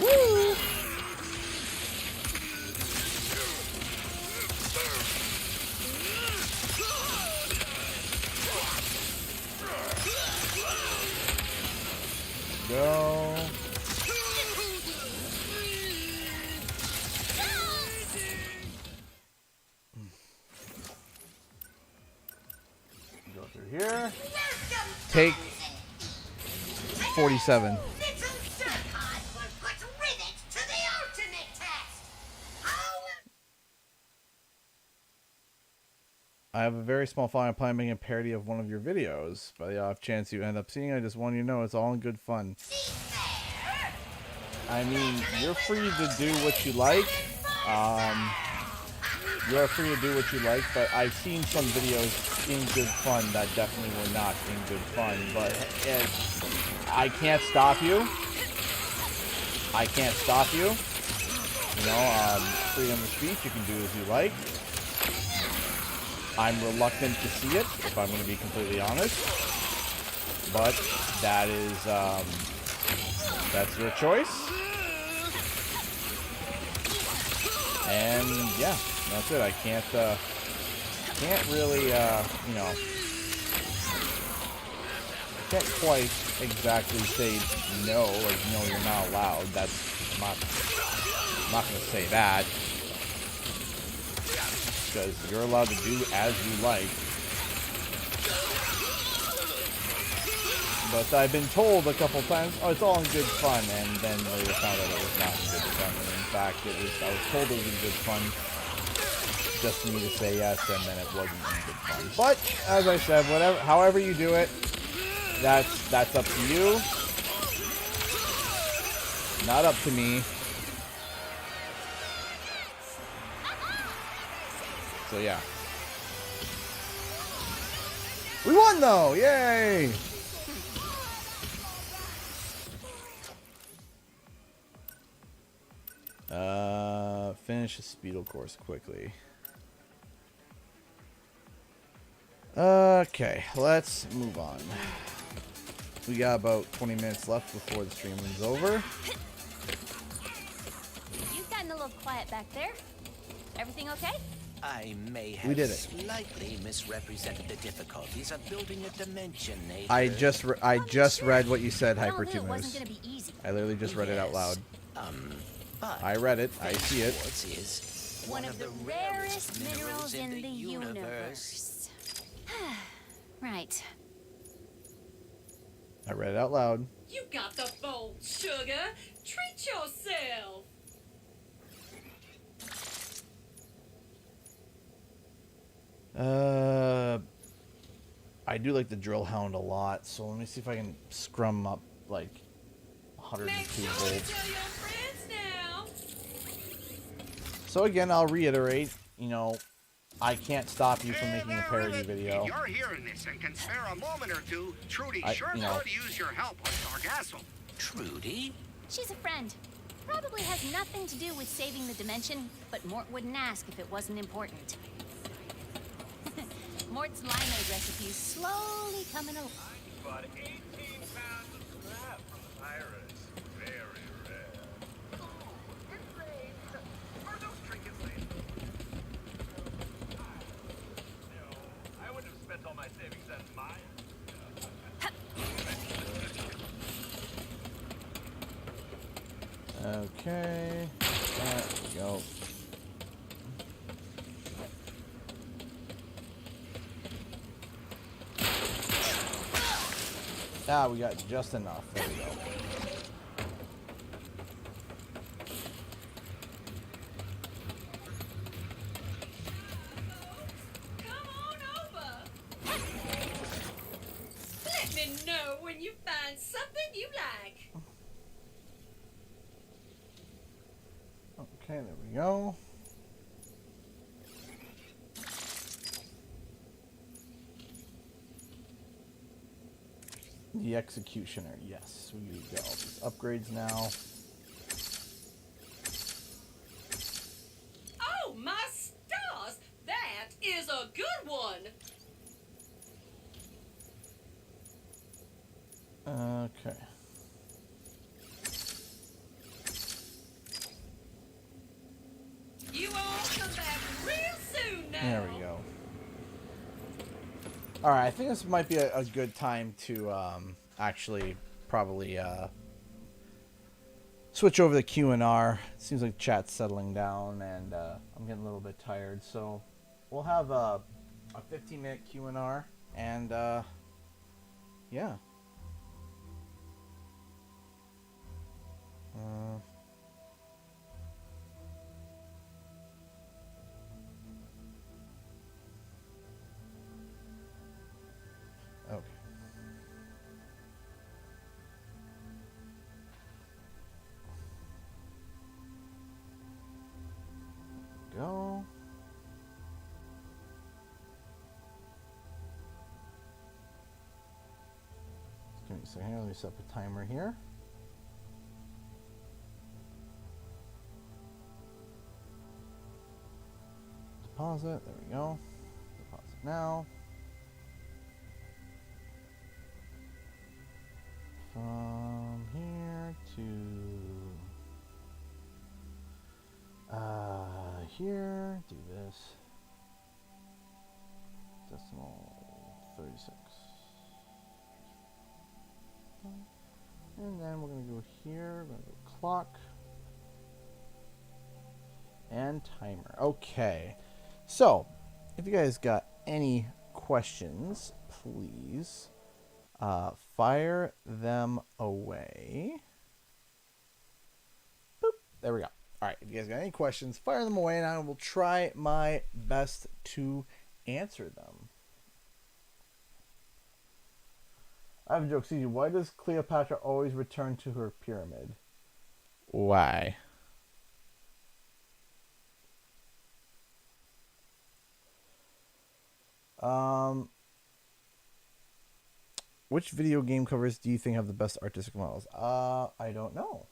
Woo! Go. Go through here. Take 47. Little Zircon will put Rivet to the ultimate test. I have a very small following. I'm probably making a parody of one of your videos. By the off chance you end up seeing, I just want you to know it's all in good fun. I mean, you're free to do what you like. You are free to do what you like, but I've seen some videos in good fun that definitely were not in good fun. But I can't stop you. I can't stop you. You know, freedom of speech, you can do as you like. I'm reluctant to see it, if I'm going to be completely honest. But that is, that's your choice. And yeah, that's it. I can't really, you know, I can't quite exactly say no, like, no, you're not allowed. I'm not going to say that. Because you're allowed to do as you like. But I've been told a couple times, oh, it's all in good fun, and then later found out it was not in good fun. And in fact, I was told it was in good fun, just for me to say yes, and then it wasn't in good fun. But as I said, however you do it, that's up to you, not up to me. So yeah. We won though! Yay! Finish the Speedle course quickly. Okay, let's move on. We got about 20 minutes left before the stream is over. You've gotten a little quiet back there. Everything okay? I may We have did it. slightly misrepresented the difficulties of building a dimension, Nate. I just read what you said, Hyper It 2 wasn't Moose. gonna be easy. I literally just read it out loud. But I read it. I see it. quartz is One of the rarest minerals in the universe. Right. I read it out loud. You got the bolt, sugar. Treat yourself. I do like the drill hound a lot, so let me see if I can scrum up like 102 volts. So again, I'll reiterate, you know, I can't stop you from making a parody video. If you're hearing this and can spare a moment or two, Trudy sure you know, could use your help with Sargasso. Trudy? She's a friend. Probably has nothing to do with saving the dimension, but Mort wouldn't ask if it wasn't important. Mort's limeade recipe is slowly coming along. But 18 pounds of scrap from the pirates. Very rare. Are those trinkets made? No, I wouldn't have spent all my savings on mine. Okay. There we go. Ah, we got just enough. There we go. Let me know when you find something you like. Okay, there we go. The executioner, yes, we need to get all these upgrades now. Oh, my stars! That is a good one! Okay. You all come back real soon now. There we go. Alright, I think this might be a good time to actually probably switch over to Q&R. It seems like chat's settling down and I'm getting a little bit tired. So we'll have a 15-minute Q&R and yeah. Okay. Go. Just give me a second here. Let me set up a timer here. Deposit. There we go. Deposit now. From here to here. Do this. Decimal 36. And then we're going to go here. We're going to go clock. And timer. Okay. So, if you guys got any questions, please fire them away. Boop. There we go. All right. If you guys got any questions, fire them away, and I will try my best to answer them. I have a joke. CG, why does Cleopatra always return to her pyramid? Why? Which video game covers do you think have the best artistic models? I don't know.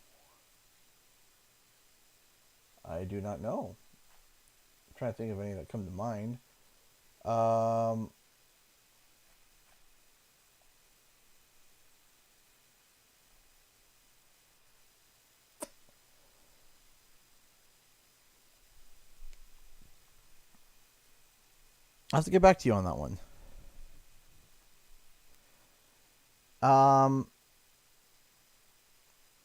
I do not know. I'm trying to think of any that come to mind. I'll have to get back to you on that one.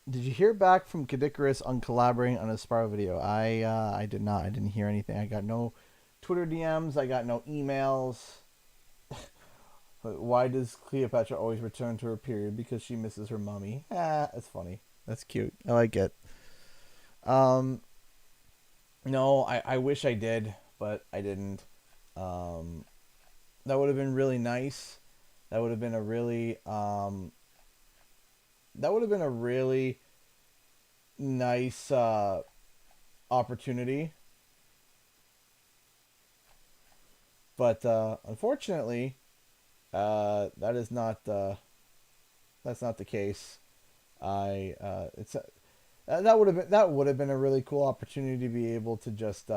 Did you hear back from Kadikarus on collaborating on a Sparrow video? I did not. I didn't hear anything. I got no Twitter DMs. I got no emails. Why does Cleopatra always return to her period? Because she misses her mummy. That's funny. That's cute. I like it. No, I wish I did, but I didn't. That would have been really nice. That would have been a really nice opportunity. But unfortunately, that's not the case. That would have been a really cool opportunity to be able to just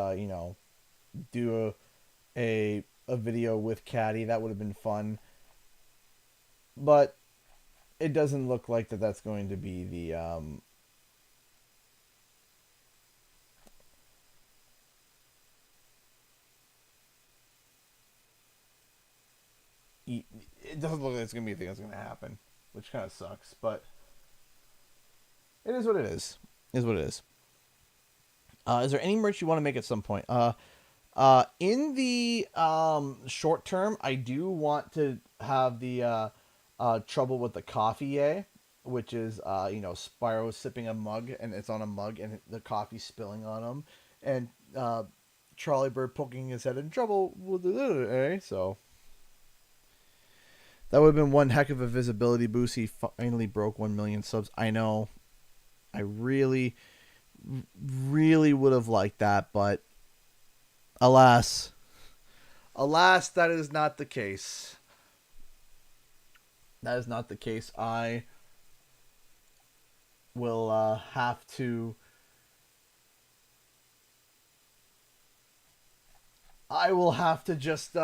do a video with Caddy. That would have been fun. But it doesn't look like that's going to be the it doesn't look like it's going to be a thing that's going to happen, which kind of sucks, but it is what it is. It is what it is. Is there any merch you want to make at some point? In the short term, I do want to have the Trouble with the Coffee, which is Spyro sipping a mug, and it's on a mug, and the coffee spilling on him, and Charlie Bird poking his head in trouble with the so that would have been one heck of a visibility boost. He finally broke 1 million subs. I know. I really, really would have liked that, but alas, that is not the case. That is not the case. I will have to... I will have to just,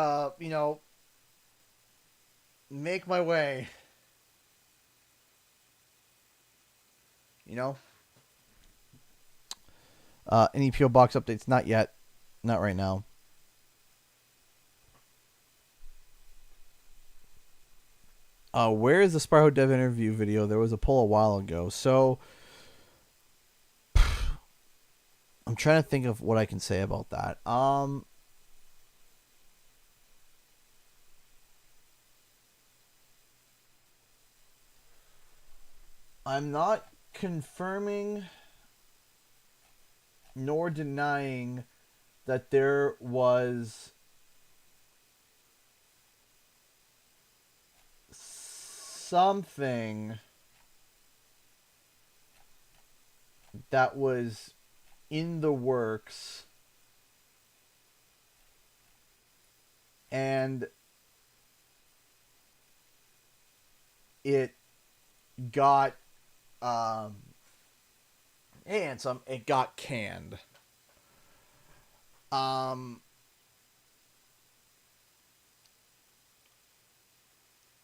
make my way. Any PO box updates? Not yet. Not right now. Where is the Sparrow Dev interview video? There was a poll a while ago. So, I'm trying to think of what I can say about that. I'm not confirming nor denying that there was something that was in the works, and it got it got canned.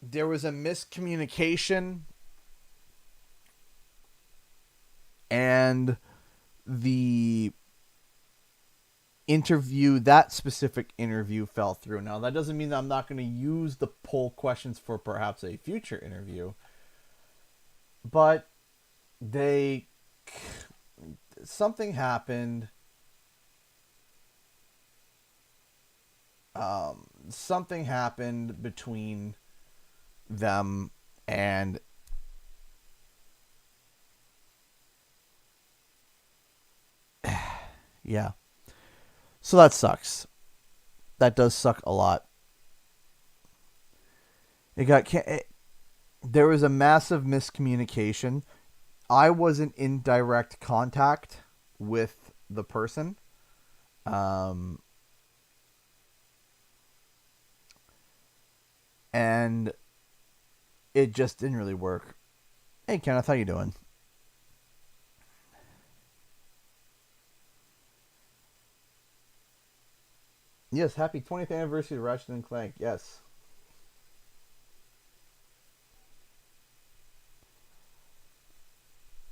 There was a miscommunication, and the interview, that specific interview, fell through. Now, that doesn't mean that I'm not going to use the poll questions for perhaps a future interview, but something happened. Something happened between them, and yeah. So that sucks. That does suck a lot. There was a massive miscommunication. I wasn't in direct contact with the person. And it just didn't really work. Hey, Kenneth, how you doing? Yes, happy 20th anniversary to Ratchet and Clank. Yes.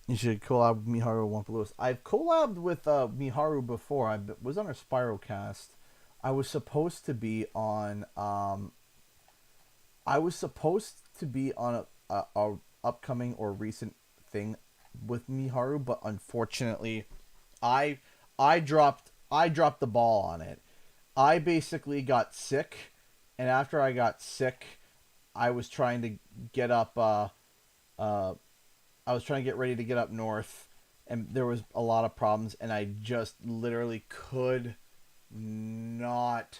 You should collab with Miharu Wampa Lewis. I've collabed with Miharu before. I was on her Spirocast. I was supposed to be on a upcoming or recent thing with Miharu, but unfortunately, I dropped the ball on it. I basically got sick, and after I got sick, I was trying to get up. I was trying to get ready to get up north, and there was a lot of problems, and I just literally could not.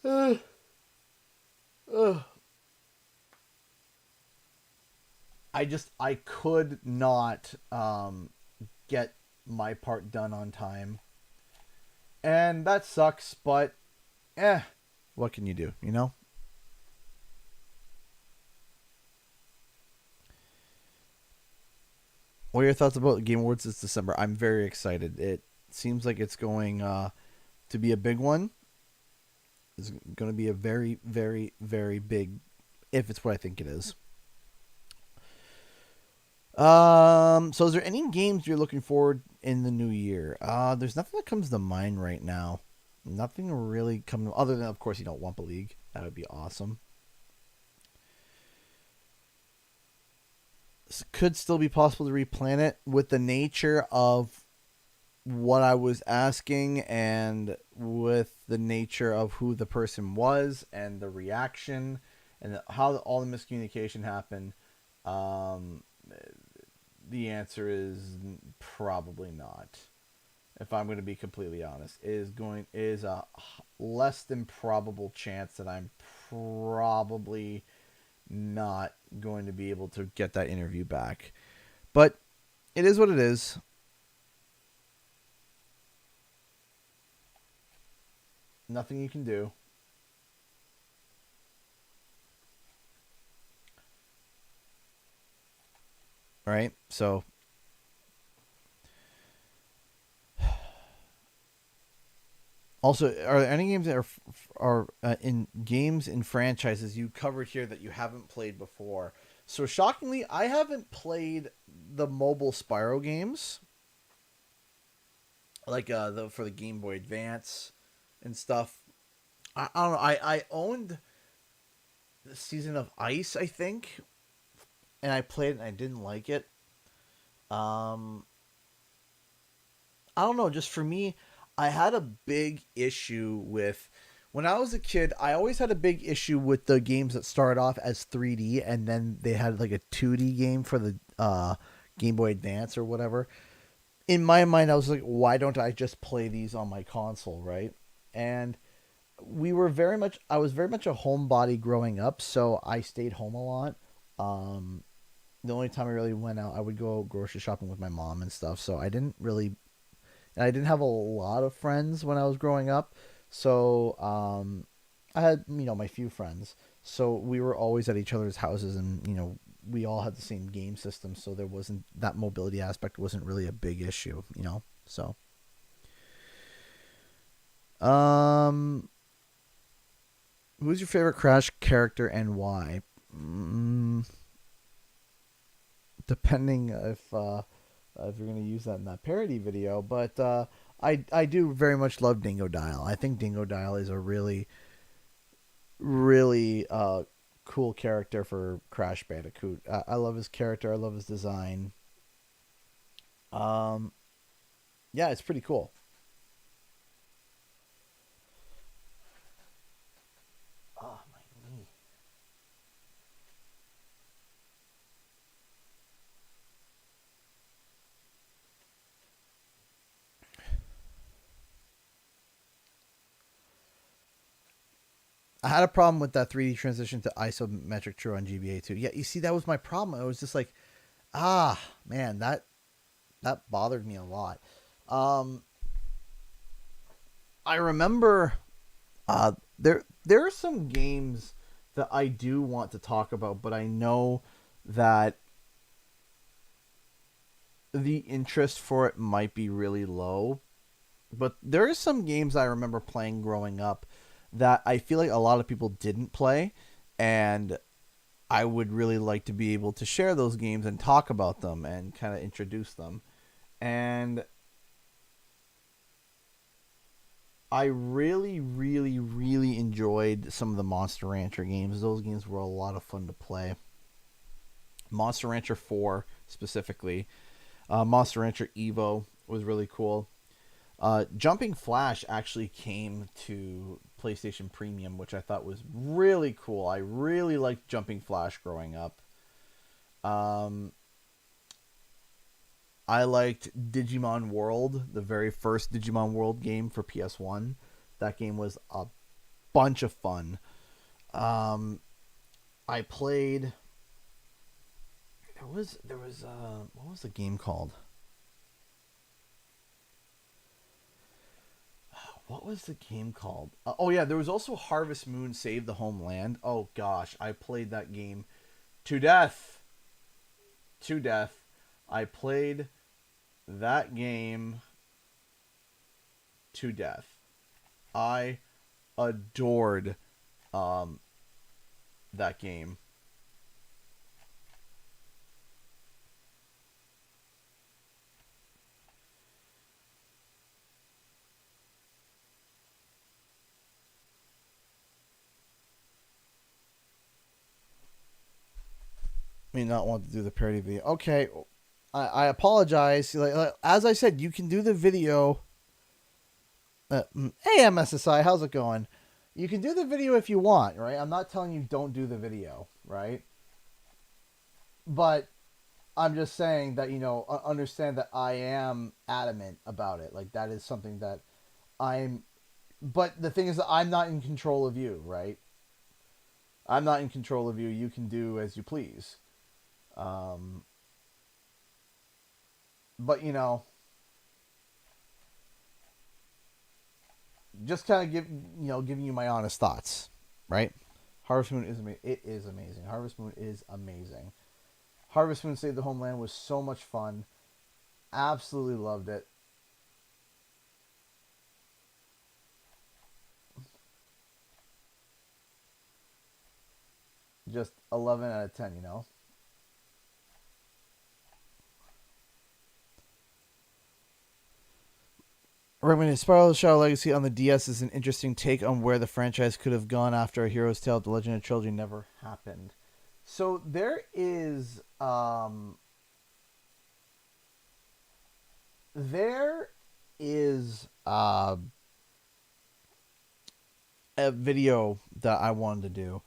I could not get my part done on time. And that sucks, but what can you do, you know? What are your thoughts about the Game Awards this December? I'm very excited. It seems like it's going to be a big one. It's going to be a very, very, very big, if it's what I think it is. So is there any games you're looking forward in the new year? There's nothing that comes to mind right now. Nothing really coming, other than, of course, Wampa League. That would be awesome. This could still be possible to replan it with the nature of what I was asking, and with the nature of who the person was and the reaction and how all the miscommunication happened. The answer is probably not. If I'm going to be completely honest, it is a less than probable chance that I'm probably not going to be able to get that interview back. But it is what it is. Nothing you can do. All right, so also, are there any games that are in games and franchises you covered here that you haven't played before? So shockingly, I haven't played the mobile Spyro games, like for the Game Boy Advance and stuff. I don't know. I owned the Season of Ice, I think, and I played it and I didn't like it. I don't know. Just for me, I had a big issue with, when I was a kid, I always had a big issue with the games that started off as 3D and then they had like a 2D game for the Game Boy Advance or whatever. In my mind, I was like, why don't I just play these on my console, right? And I was very much a homebody growing up, so I stayed home a lot. The only time I really went out, I would go grocery shopping with my mom and stuff. So I didn't have a lot of friends when I was growing up. So I had, my few friends. So we were always at each other's houses, and, we all had the same game system. So there wasn't, that mobility aspect wasn't really a big issue, so. Who's your favorite Crash character and why? Depending if you're going to use that in that parody video, but I do very much love Dingo Dial. I think Dingo Dial is a really, really cool character for Crash Bandicoot. I love his character. I love his design. Yeah, it's pretty cool. Oh, my knee. I had a problem with that 3D transition to isometric true on GBA 2. Yeah, you see, that was my problem. I was just like, man, that bothered me a lot. I remember there are some games that I do want to talk about, but I know that the interest for it might be really low. But there are some games I remember playing growing up that I feel like a lot of people didn't play, and I would really like to be able to share those games and talk about them and kind of introduce them. And I really, really, really enjoyed some of the Monster Rancher games. Those games were a lot of fun to play. Monster Rancher 4 specifically. Monster Rancher Evo was really cool. Jumping Flash actually came to PlayStation Premium, which I thought was really cool. I really liked Jumping Flash growing up. I liked Digimon World, the very first Digimon World game for PS1. That game was a bunch of fun. I played... There was what was the game called? What was the game called? Oh yeah, there was also Harvest Moon Save the Homeland. Oh gosh, I played that game to death. To death. I played that game to death. I adored that game. May not want to do the parody video. Okay, I apologize. Like, as I said, you can do the video. Hey, MSSI, how's it going? You can do the video if you want, right? I'm not telling you don't do the video, right? But I'm just saying that, understand that I am adamant about it. Like, that is something that I'm... But the thing is that I'm not in control of you, right? I'm not in control of you. You can do as you please. But, just kind of giving you my honest thoughts, right? Harvest Moon is amazing. It is amazing. Harvest Moon is amazing. Harvest Moon Save the Homeland was so much fun. Absolutely loved it. Just 11 out of 10, Rayman Spiral Shadow Legacy on the DS is an interesting take on where the franchise could have gone after A Hero's Tale of the Legend of Trilogy never happened. So there is a video that I wanted to do.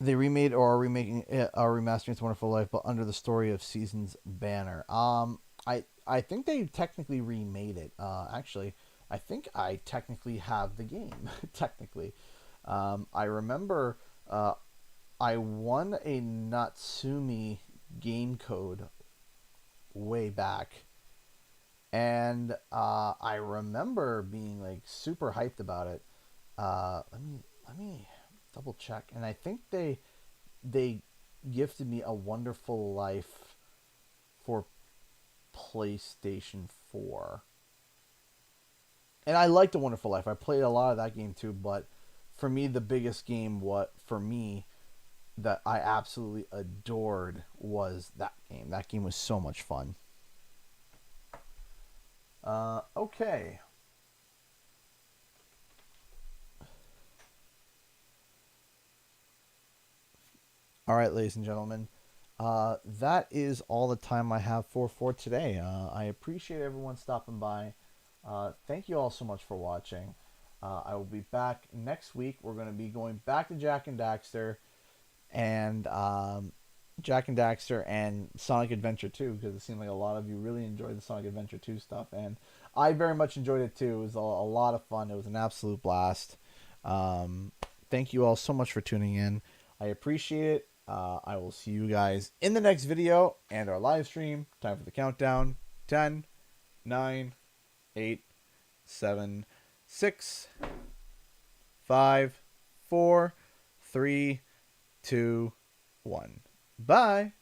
they remade or are remaking are remastering It's a Wonderful Life, but under the Story of Seasons banner. I think they technically remade it. Actually, I think I technically have the game. Technically, I remember I won a Natsumi game code way back, and I remember being like super hyped about it. Let me double check, and I think they gifted me A Wonderful Life for PlayStation 4. And I liked A Wonderful Life. I played a lot of that game too, but for me the biggest game that I absolutely adored was that game. That game was so much fun. Okay. All right, ladies and gentlemen, that is all the time I have for today. I appreciate everyone stopping by. Thank you all so much for watching. I will be back next week. We're going to be going back to Jak and Daxter and Sonic Adventure 2, because it seemed like a lot of you really enjoyed the Sonic Adventure 2 stuff, and I very much enjoyed it too. It was a lot of fun. It was an absolute blast. Thank you all so much for tuning in. I appreciate it. I will see you guys in the next video and our live stream. Time for the countdown. 10, 9, 8, 7, 6, 5, 4, 3, 2, 1. Bye.